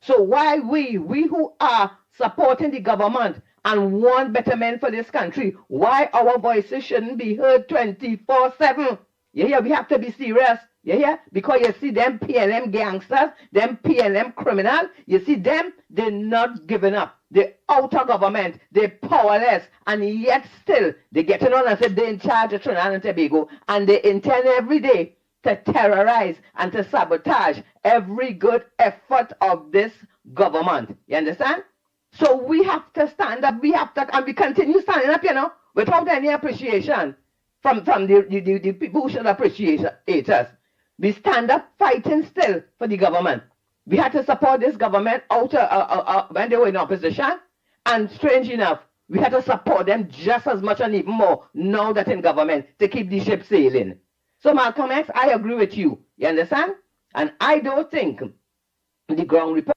So why we who are supporting the government and want betterment for this country, why our voices shouldn't be heard 24/7? You hear? We have to be serious. You hear? Because you see them PLM gangsters, them PLM criminals, you see them, they're not giving up. They're out of government, they're powerless, and yet still they're getting on and say they're in charge of Trinidad and Tobago, and they intend every day to terrorize and to sabotage every good effort of this government. You understand? So we have to stand up, and we continue standing up, without any appreciation from the people who should appreciate us. We stand up fighting still for the government. We had to support this government out when they were in opposition. And strange enough, we had to support them just as much and even more now that in government to keep the ship sailing. So Malcolm X, I agree with you. You understand? And I don't think the ground report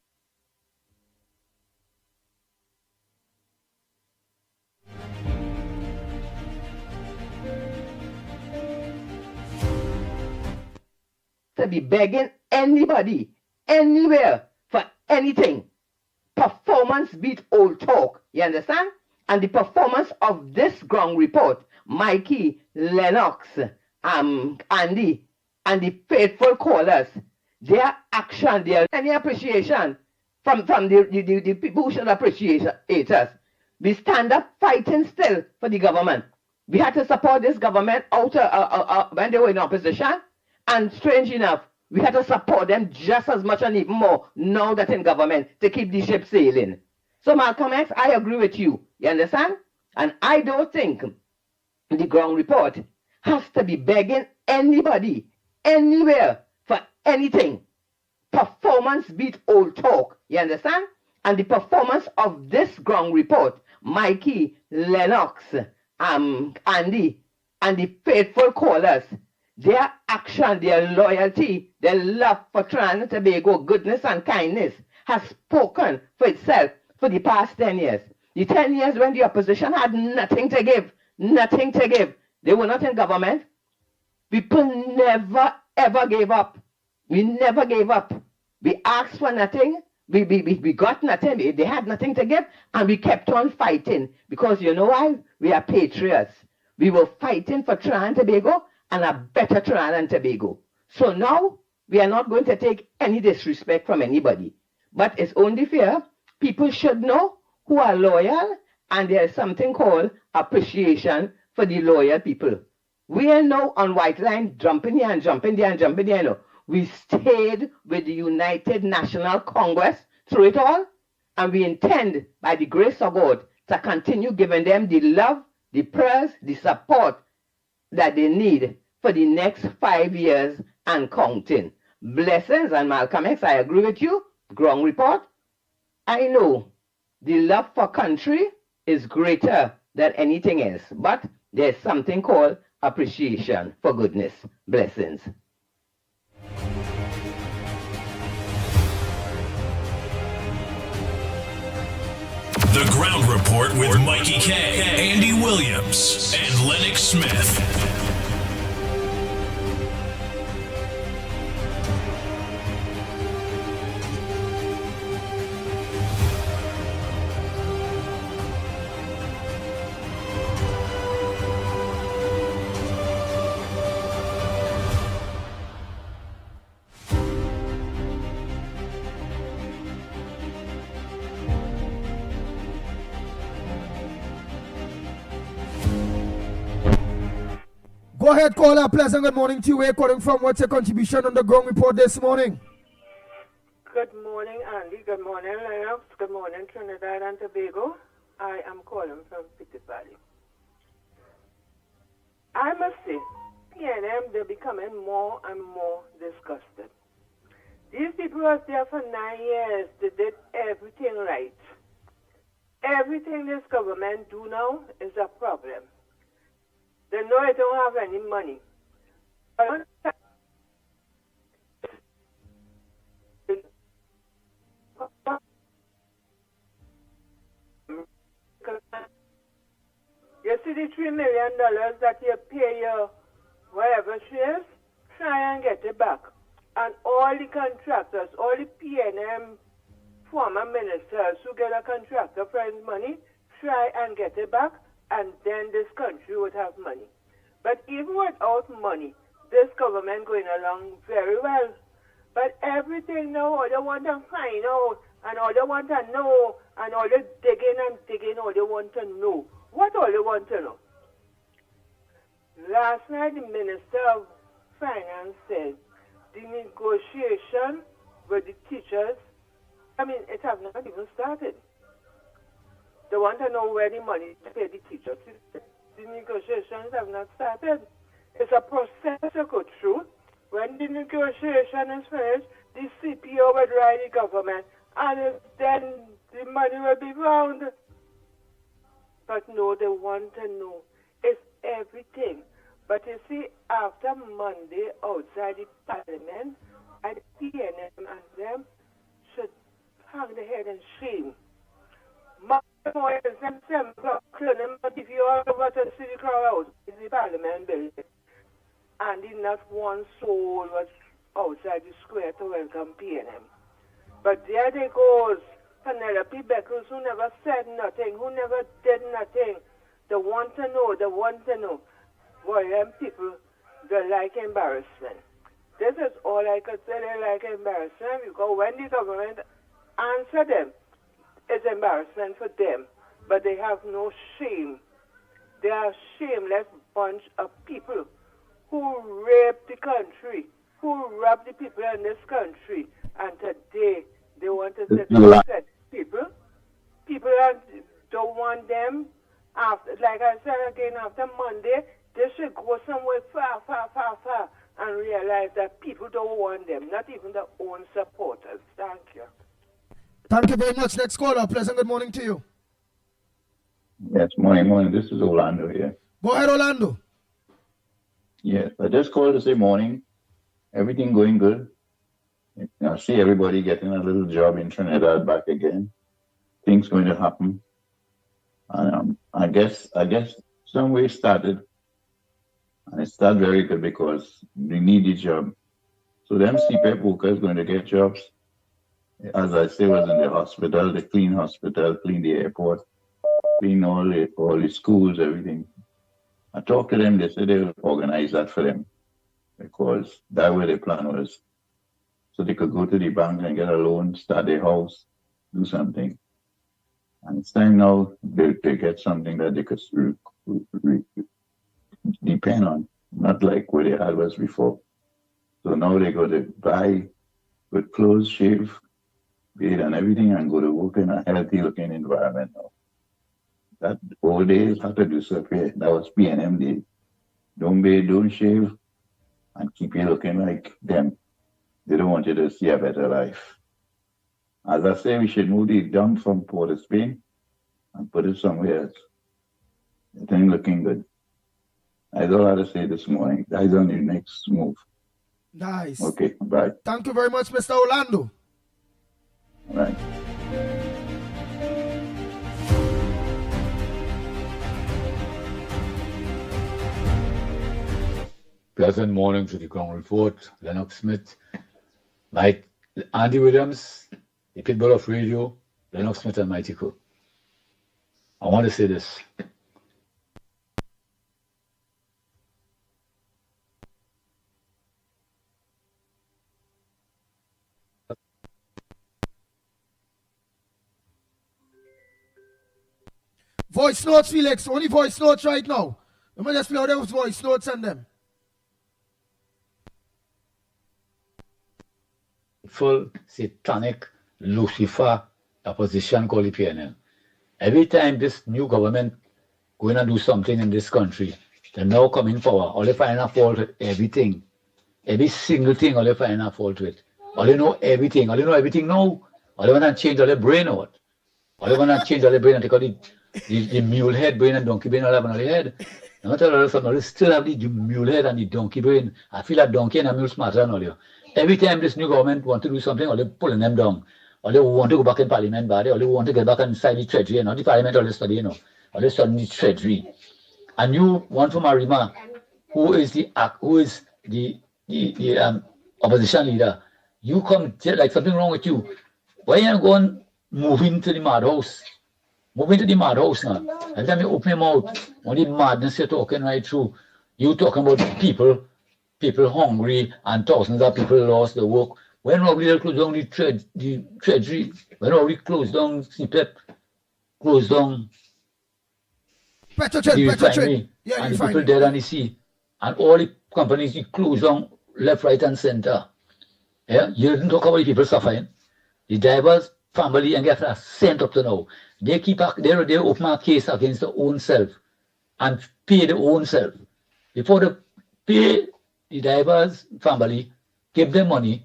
to be begging anybody, anywhere, for anything. Performance beat old talk. You understand? And the performance of this ground report, Mickie, Lennox, Andy, and the faithful callers, their action, their any appreciation from the people who should appreciate us. We stand up fighting still for the government. We had to support this government out when they were in opposition, and strange enough, we had to support them just as much and even more now that in government to keep the ship sailing. So Malcolm X, I agree with you. You understand? And I don't think the ground report has to be begging anybody, anywhere, for anything. Performance beat old talk. You understand? And the performance of this ground report, Mickie, Lennox, Andy, and the faithful callers, their action, their loyalty, their love for Trinidad and Tobago, goodness and kindness, has spoken for itself for the past 10 years. The 10 years when the opposition had nothing to give, nothing to give. They were not in government. People never, ever gave up. We never gave up. We asked for nothing. We got nothing. They had nothing to give, and we kept on fighting. Because you know why? We are patriots. We were fighting for Trinidad and Tobago and a better Trinidad and Tobago. So now, we are not going to take any disrespect from anybody. But it's only fair. People should know who are loyal, and there is something called appreciation for the loyal people. We are now on white line, jumping here and jumping there and jumping there. No. We stayed with the United National Congress through it all, and we intend, by the grace of God, to continue giving them the love, the prayers, the support that they need for the next 5 years and counting. Blessings, and Malcolm X, I agree with you. Ground report. I know the love for country is greater than anything else, but there's something called appreciation for goodness. Blessings. The Ground Report with Mickie K, Andy Williams, and Lennox Smith. Go ahead, caller. Pleasant good morning to you. Where calling from? What's your contribution on the ground report this morning? Good morning, Andy. Good morning, Lennox. Good morning, Trinidad and Tobago. I am calling from Pitbull. I must say, PNM, they're becoming more and more disgusted. These people are there for 9 years. They did everything right. Everything this government do now is a problem. They know I don't have any money. You see the $3 million that you pay your whatever she is, try and get it back. And all the contractors, all the PNM former ministers who get a contractor friend's money, try and get it back, and then this country would have money. But even without money, this government going along very well. But everything now, all they want to find out, and all they want to know, and all they digging and digging, all they want to know. What all they want to know? Last night, the Minister of Finance said the negotiation with the teachers, I mean, it has not even started. They want to know where the money to pay the teachers. The negotiations have not started. It's a process to go through. When the negotiation is finished, the CPO will write the government, and then the money will be found. But no, they want to know. It's everything. But you see, after Monday, outside the Parliament, and PNM and them should hang their head in shame. If you all over to see the crowd house, it's the Parliament building. And not one soul was outside the square to welcome PNM. But there they goes, Penelope Beckles, who never said nothing, who never did nothing. They want to know, they want to know. Boy, them people, they like embarrassment. This is all I could say. They like embarrassment because when the government answer them, it's embarrassment for them. But they have no shame. They are a shameless bunch of people who rape the country, who rob the people in this country. And today, they want to set people. People don't want them. After, like I said again, after Monday, they should go somewhere far, far, far, far and realize that people don't want them, not even their own supporters. Thank you. Thank you very much. Next caller. Pleasant good morning to you. Yes, morning. This is Orlando here. Go ahead, Orlando. Yes, I just called to say morning. Everything going good. I see everybody getting a little job in Trinidad back again. Things going to happen. I guess some way started. And it started very good because we need the job. So them CPAP workers going to get jobs. As I say, was in the hospital, they clean hospital, clean the airport, clean all the schools, everything. I talked to them, they said they would organize that for them because that way their plan was. So they could go to the bank and get a loan, start their house, do something. And it's time now they get something that they could depend on, not like what they had was before. So now they got to buy good clothes, shave, bathe and everything and go to work in a healthy looking environment now. That old days had to disappear. That was P&M days. Don't bathe, don't shave, and keep you looking like them. They don't want you to see a better life. As I say, we should move the dump from Port of Spain and put it somewhere else. It ain't looking good. That's all I had to say this morning. That's on the next move. Nice. Okay, bye. Thank you very much, Mr. Orlando. All right. Pleasant morning to the ground report. Lennox Smith, Mike, Andy Williams, the Pitbull of radio, Lennox Smith and Mickie Kerr. I want to say this. Voice notes, Felix. Only voice notes right now. Let me just play out those voice notes and them. Full satanic Lucifer opposition called the PNL. Every time this new government going to do something in this country, they now come in power. All they find a fault with everything. Every single thing, all they find a fault with. All they know everything. All they know everything now. All they want to change all their brain out. All they want to change all their brain and take out the mule head brain and donkey brain all have on their head. Now tell all of them, they still have the mule head and the donkey brain. I feel like donkey and a mule smarter than all you. Every time this new government want to do something, or they pulling them down, or they want to go back in parliament, or they want to get back inside the treasury, not the parliament or the study, or they study the treasury. And you want from Arima, who is the opposition leader, you come like something wrong with you. Why are you going moving to the madhouse? Move into the madhouse now. Every time you open your mouth, only madness you're talking right through. You talking about people hungry and thousands of people lost their work. When are we close down the treasury? When are we close down CPEP? Close down the refinery? Yeah, and the people dead on the sea. And all the companies you close down left, right and center. Yeah? You didn't talk about the people suffering. The divers family and get sent up to now. They open a case against their own self and pay their own self. Before they pay the divers family, give them money,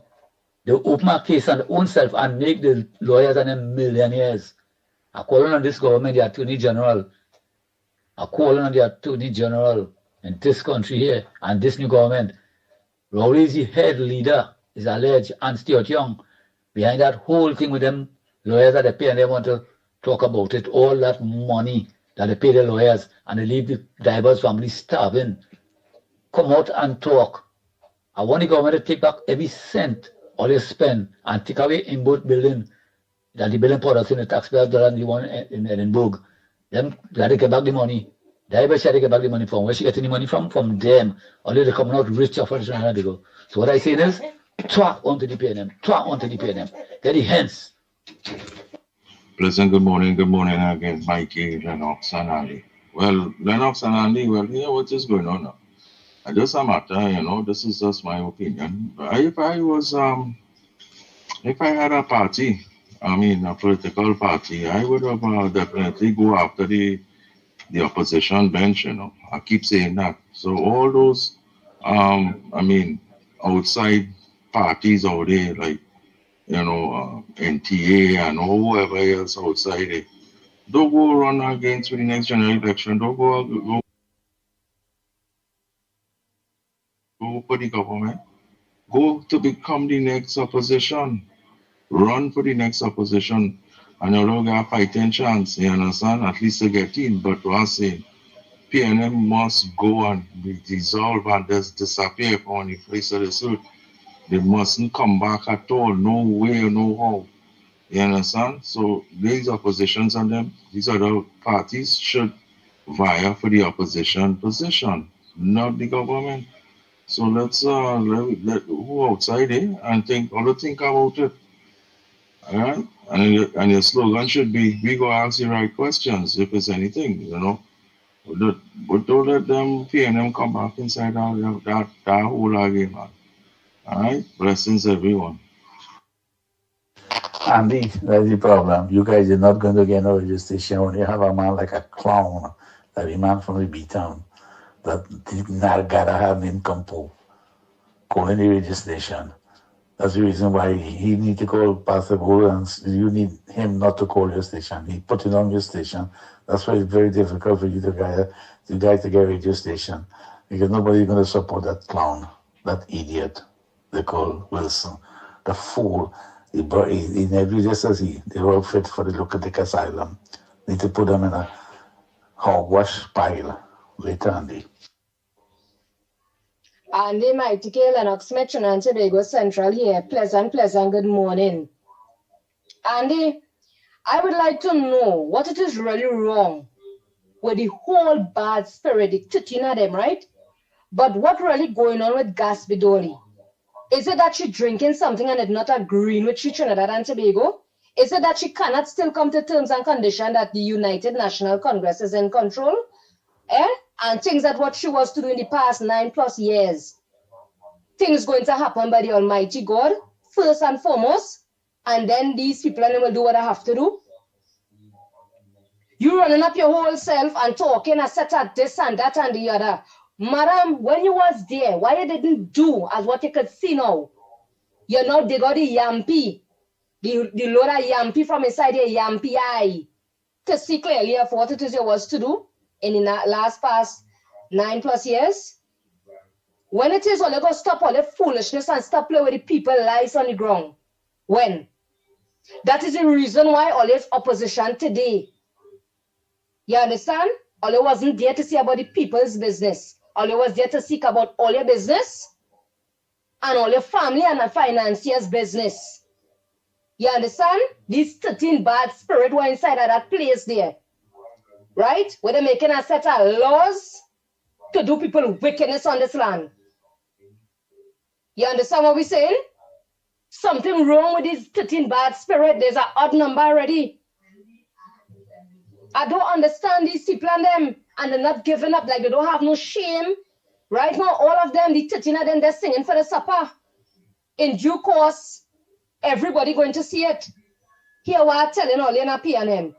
they open a case on their own self and make the lawyers and them millionaires. I call on this government, the Attorney General. I call on the Attorney General in this country here and this new government. Rowley is the head leader, is alleged, and Stuart Young. Behind that whole thing with them lawyers that they pay and they want to talk about it, all that money that they pay the lawyers and they leave the divers family starving. Come out and talk. I want the government to take back every cent all they spend and take away in both building, that the building products in the taxpayers dollar and the one in Edinburgh. Them got to get back the money Diabas had to get back the money from. Where she getting the money from? From them. Only they coming out rich off of the go. So what I say is, twat onto the PNM, twat onto the PNM. Get the hands. Pleasant good morning again, Mikey, Lennox, and Andy. Well, Lennox and Andy, well, here what is going on now? It doesn't matter, this is just my opinion. If I had a party, a political party, I would have definitely go after the opposition bench, I keep saying that. So all those, outside parties out there, like, NTA and whoever else outside it, don't go run against the next general election. Don't go for the government. Go to become the next opposition. Run for the next opposition. And you'll get a fighting chance, you understand? At least to get in. But what I'm saying, PNM must go and be dissolved and just disappear on the face of the earth. They mustn't come back at all. No way, no how. You understand? So these oppositions and them, these other parties should vie for the opposition position, not the government. So let's let who outside it and think about it. All right? And your slogan should be, we go ask the right questions if it's anything, But don't let them PNM come back inside that whole argument. All right? Blessings, everyone. Andy, that's the problem. You guys are not going to get no radio station when you have a man like a clown, like a man from the B-town, that did not gotta have named Campo calling the radio station. That's the reason why he need to call Pastor Bull, and you need him not to call your station. He put it on your station. That's why it's very difficult for you to get a radio station, because nobody's going to support that clown, that idiot they call Wilson, the fool. He never just as they were fit for the Lucatic Asylum. Need to put them in a hogwash pile later on. Andy, Mickie, Lennox, Metro and Tobago Central here. Pleasant, good morning. Andy, I would like to know what it is really wrong with the whole bad spirit, the titting at them, right? But what really going on with Gaspy Dolly? Is it that she drinking something and it's not agreeing with Trinidad and Tobago? Is it that she cannot still come to terms and conditions that the United National Congress is in control? And things that what she was to do in the past 9+ years. Things going to happen by the Almighty God, first and foremost, and then these people and they will do what they have to do. You running up your whole self and talking and set at this and that and the other. Madam, when you was there, why you didn't do as what you could see now? You know they got the yampy, the load of yampy from inside your yampy eye to see clearly of what it is you was to do in the past 9+ years. When it is all you go stop all the foolishness and stop playing with the people lies on the ground. When? That is the reason why all this opposition today. You understand? All you wasn't there to see about the people's business. All you was there to seek about all your business and all your family and the financiers' business. You understand? These 13 bad spirits were inside of that place there. Right? Where they're making a set of laws to do people wickedness on this land. You understand what we're saying? Something wrong with these 13 bad spirits. There's an odd number already. I don't understand these people and them, and they're not giving up, like they don't have no shame. Right now, all of them, the 13 of them, they're singing for the supper. In due course, everybody going to see it. Here what I'm telling all you in a PNM.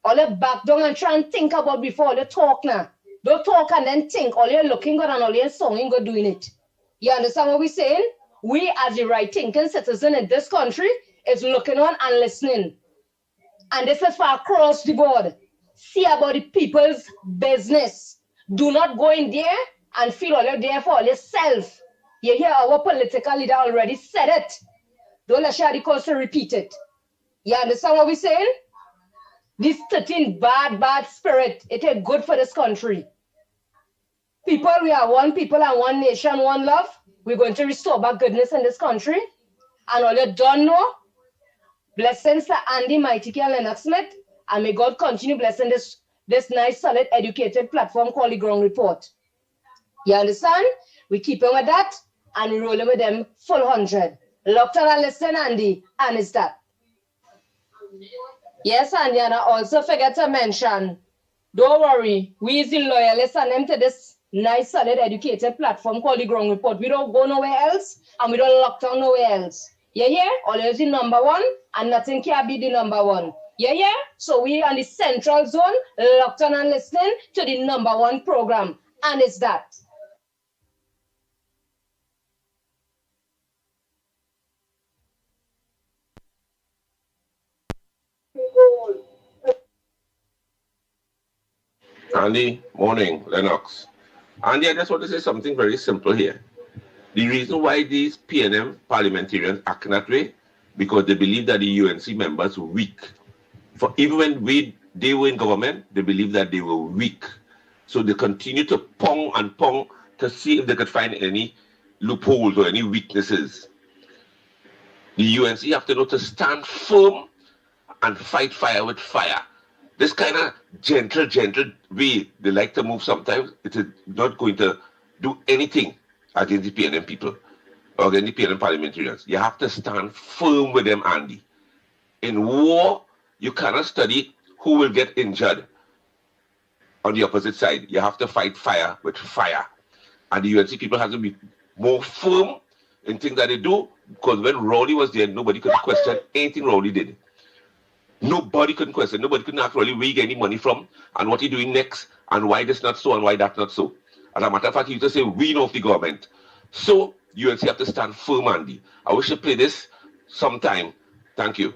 All you back down and try and think about before you talk now. Don't talk and then think. All you're looking good and all you're singing good doing it. You understand what we're saying? We as the right-thinking citizen in this country is looking on and listening. And this is for across the board. See about the people's business. Do not go in there and feel all you're there for yourself. You hear our political leader already said it. Don't let Shadi cause to repeat it. You understand what we're saying? This 13 bad spirit, it ain't good for this country. People, we are one people and one nation, one love. We're going to restore back goodness in this country. And all you don't know, blessings to Andy, Mickie, and Lennox Smith. And may God continue blessing this this nice, solid, educated platform called the Ground Report. You understand? We keep him with that, and we roll him with them full 100. Locked on and listen, Andy, and it's that. Yes, Andy, and I also forget to mention, don't worry, we is the loyalists and them to this nice, solid, educated platform called the Ground Report. We don't go nowhere else, and we don't lock down nowhere else. You hear? Always the number one, and nothing can be the number one. You hear? So we on the central zone, locked on and listening to the number one program, and it's that. Andy, morning, Lennox. Andy, I just want to say something very simple here. The reason why these PNM parliamentarians act that way, because they believe that the UNC members were weak. For even when they were in government, they believed that they were weak. So they continue to pong and pong to see if they could find any loopholes or any weaknesses. The UNC have to know to stand firm and fight fire with fire. This kind of gentle way they like to move sometimes, it is not going to do anything against the PNM people or against the PNM parliamentarians. You have to stand firm with them, Andy. In war, you cannot study who will get injured on the opposite side. You have to fight fire with fire. And the UNC people have to be more firm in things that they do, because when Rowley was there, nobody could question anything Rowley did. Nobody couldn't question. Nobody could ask Rowley where he get any money from and what he doing next and why this not so and why that not so. As a matter of fact, he used to say, we know of the government. So, UNC have to stand firm, Andy. I wish to play this sometime. Thank you.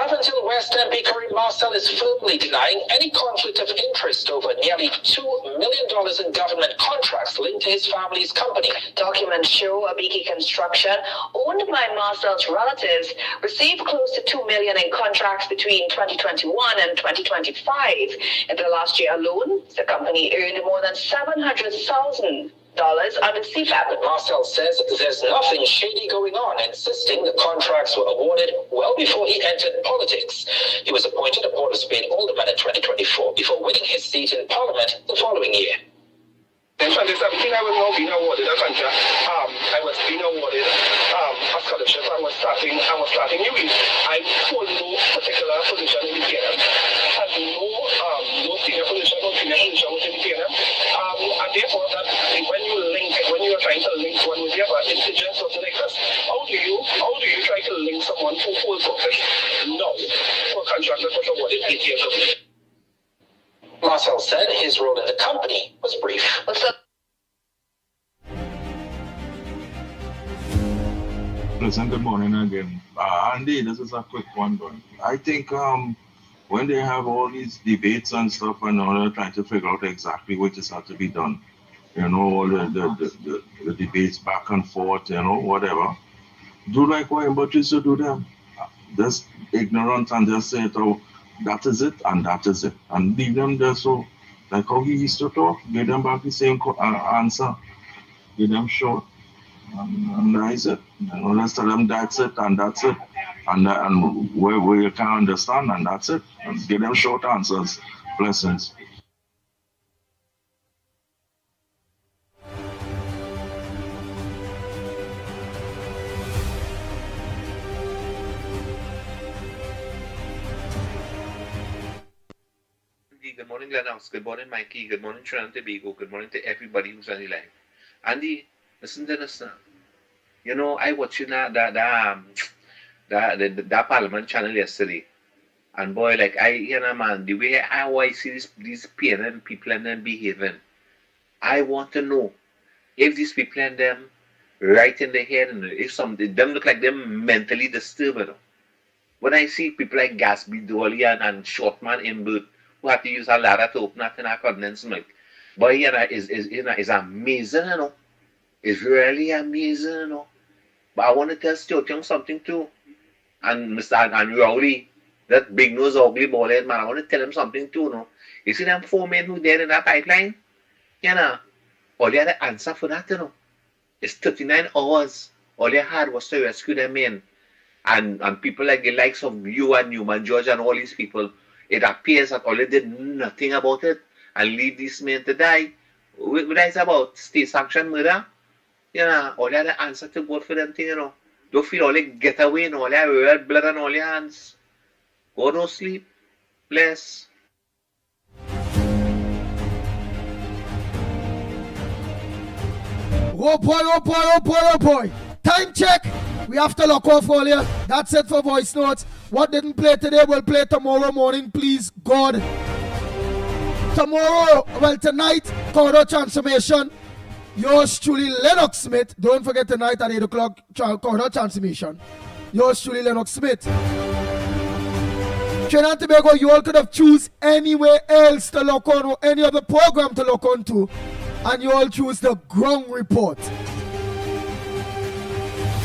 Until West MP Kerr Marcel is firmly denying any conflict of interest over nearly $2 million in government contracts linked to his family's company. Documents show Mickie Construction, owned by Marcel's relatives, received close to $2 million in contracts between 2021 and 2025. In the last year alone, the company earned more than $700,000 under CFAP. But Marcel says there's nothing shady going on, insisting the contracts were awarded well before he entered politics. He was appointed a Port of Spain alderman in 2024 before winning his seat in Parliament the following year. In 2017, I was now being awarded a contract. I was being awarded a scholarship. I was starting uni. I hold no particular position in the PNM. Had no senior position, no senior position within the PNM. And therefore, that when you are trying to link one with the other, it just doesn't exist. How do you try to link someone who holds office now for a contract that was awarded 8 years ago? Marcel said his role in the company was brief. Listen, good morning again. Andy, this is a quick one, but I think when they have all these debates and stuff and all, they're trying to figure out exactly what just has to be done. You know, all the debates back and forth, you know, whatever. Do like what everybody used to do them. Just ignorant and just say, oh, that is it and that is it. And leave them there, so like how he used to talk, give them back the same answer. Give them short. And that is it. You know, let's tell them that's it and that's it. And where you can understand, and that's it. And give them short answers. Blessings. Good morning, Lennox. Good morning, Mickie. Good morning, Trinidad and Tobago. Good morning to everybody who's on the line. Andy, listen to this now. You know, I watching that Parliament channel yesterday, and boy, like man, the way I see these PNM people and them behaving, I want to know if these people and them right in the head, and if them look like them mentally disturbed. You know? When I see people like Gatsby Dolly and Shortman Imbert, who have to use a ladder to open that in our condensed milk. But is amazing, you know. It's really amazing, you know. But I want to tell Stuart Young something too. And Mr. and Rowley, that big nose ugly bald head man, I want to tell him something too, you know. You see them 4 men who dead in that pipeline? You know. All they had to answer for that, you know. It's 39 hours. All they had was to rescue them men. and people like the likes of you and Newman George and all these people, it appears that all they did nothing about it and leave these men to die. What is about state-sanctioned murder? You know, all they had the answer to vote for them thing, you know. Don't feel all they get away and all they have red blood on all your hands. Go no sleep. Bless. Oh boy, oh boy, oh boy, oh boy. Time check. We have to lock off earlier. That's it for voice notes. What didn't play today will play tomorrow morning, please, God. Tomorrow, well, tonight, corridor transformation. Yours truly, Lennox Smith. Don't forget tonight at 8 o'clock, corridor transformation. Yours truly, Lennox Smith. Trinidad and Tobago, you all could have choose anywhere else to look on or any other program to look on to, and you all choose the ground report.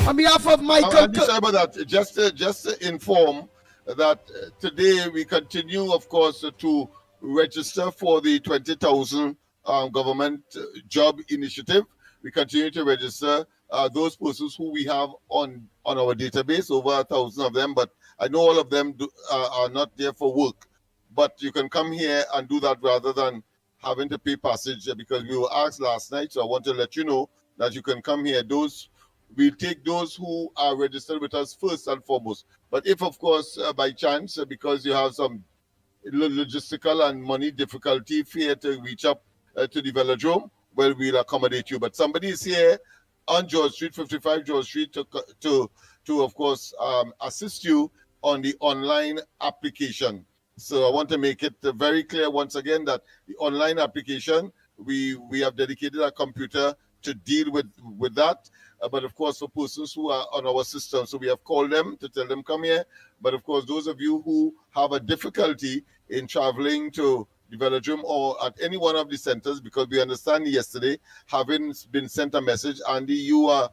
On behalf of Michael... I'm sorry about that. Just to inform that today we continue, of course, to register for the 20,000 government job initiative. We continue to register those persons who we have on our database, over 1,000 of them, but I know all of them are not there for work. But you can come here and do that rather than having to pay passage, because we were asked last night, so I want to let you know that you can come here. We'll take those who are registered with us first and foremost. But if, of course, by chance, because you have some logistical and money difficulty, fear to reach up to the velodrome, well, we'll accommodate you. But somebody is here on George Street, 55 George Street, to of course, assist you on the online application. So I want to make it very clear once again that the online application, we have dedicated a computer to deal with that. But of course, for persons who are on our system, so we have called them to tell them come here. But of course, those of you who have a difficulty in traveling to the velodrome or at any one of the centers, because we understand yesterday, having been sent a message, Andy, you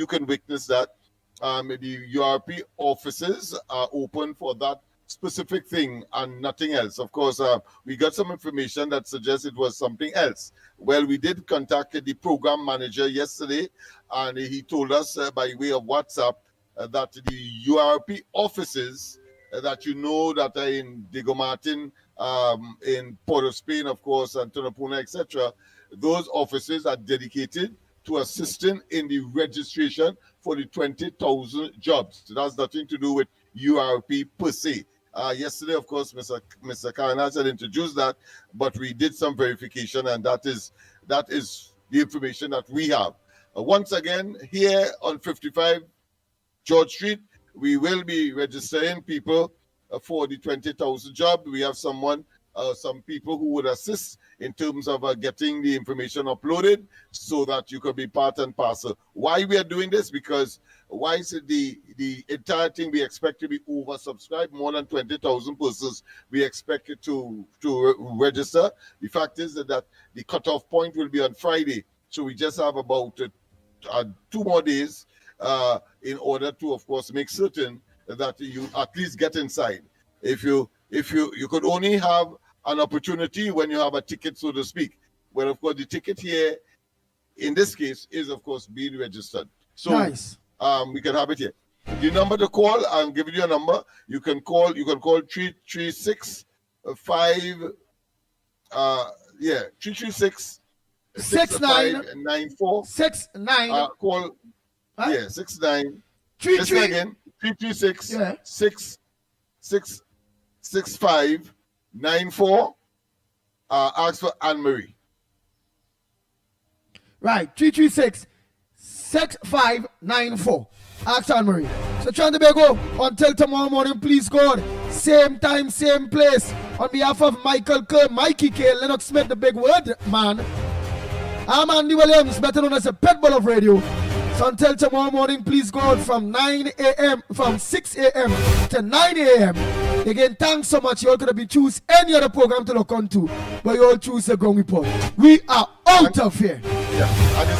can witness that the URP offices are open for that specific thing and nothing else. Of course, we got some information that suggests it was something else. Well, we did contact the program manager yesterday, and he told us by way of WhatsApp that the URP offices that you know that are in Diego Martin, in Port of Spain, of course, and Tonopuna, etc., those offices are dedicated to assisting in the registration for the 20,000 jobs. So that's nothing to do with URP per se. Yesterday, of course, Mr. Karanas had introduced that, but we did some verification, and that is the information that we have. Once again, here on 55 George Street, we will be registering people for the 20,000 job. We have some people who would assist in terms of getting the information uploaded so that you can be part and parcel. Why we are doing this? Because why is it the entire thing we expect to be oversubscribed, more than 20,000 persons we expect it to register. The fact is that the cutoff point will be on Friday. So we just have about 2 more days in order to, of course, make certain that you at least get inside. If you could only have an opportunity when you have a ticket, so to speak. Well, of course, the ticket here, in this case, is, of course, being registered. So nice. We can have it here. The number to call, I'm giving you a number. You can call 336 336 6994. 69. Call. Huh? Yeah, 69. Listen again. 336 6594. Ask for Anne-Marie. Right, 336-6594. Ask Anne-Marie. So Trinidad and Tobago, until tomorrow morning, please God, same time, same place. On behalf of Michael Kerr, Mickie K, Lennox Smith, the big word man, I'm Andy Williams, better known as the Pitbull of radio. So until tomorrow morning, please God, from 6 a.m. to 9 a.m. Again, thanks so much. You all could have choose any other program to look on to, but you all choose the Ground Report. We are out of here. Yeah, and the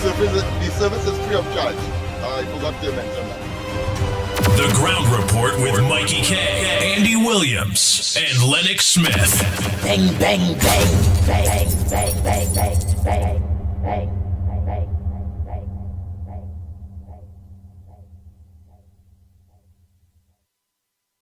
service is free of charge. I forgot to mention that. The Ground Report with Mickie K, Andy Williams, and Lennox Smith. Bang, bang, bang, bang, bang, bang, bang, bang, bang.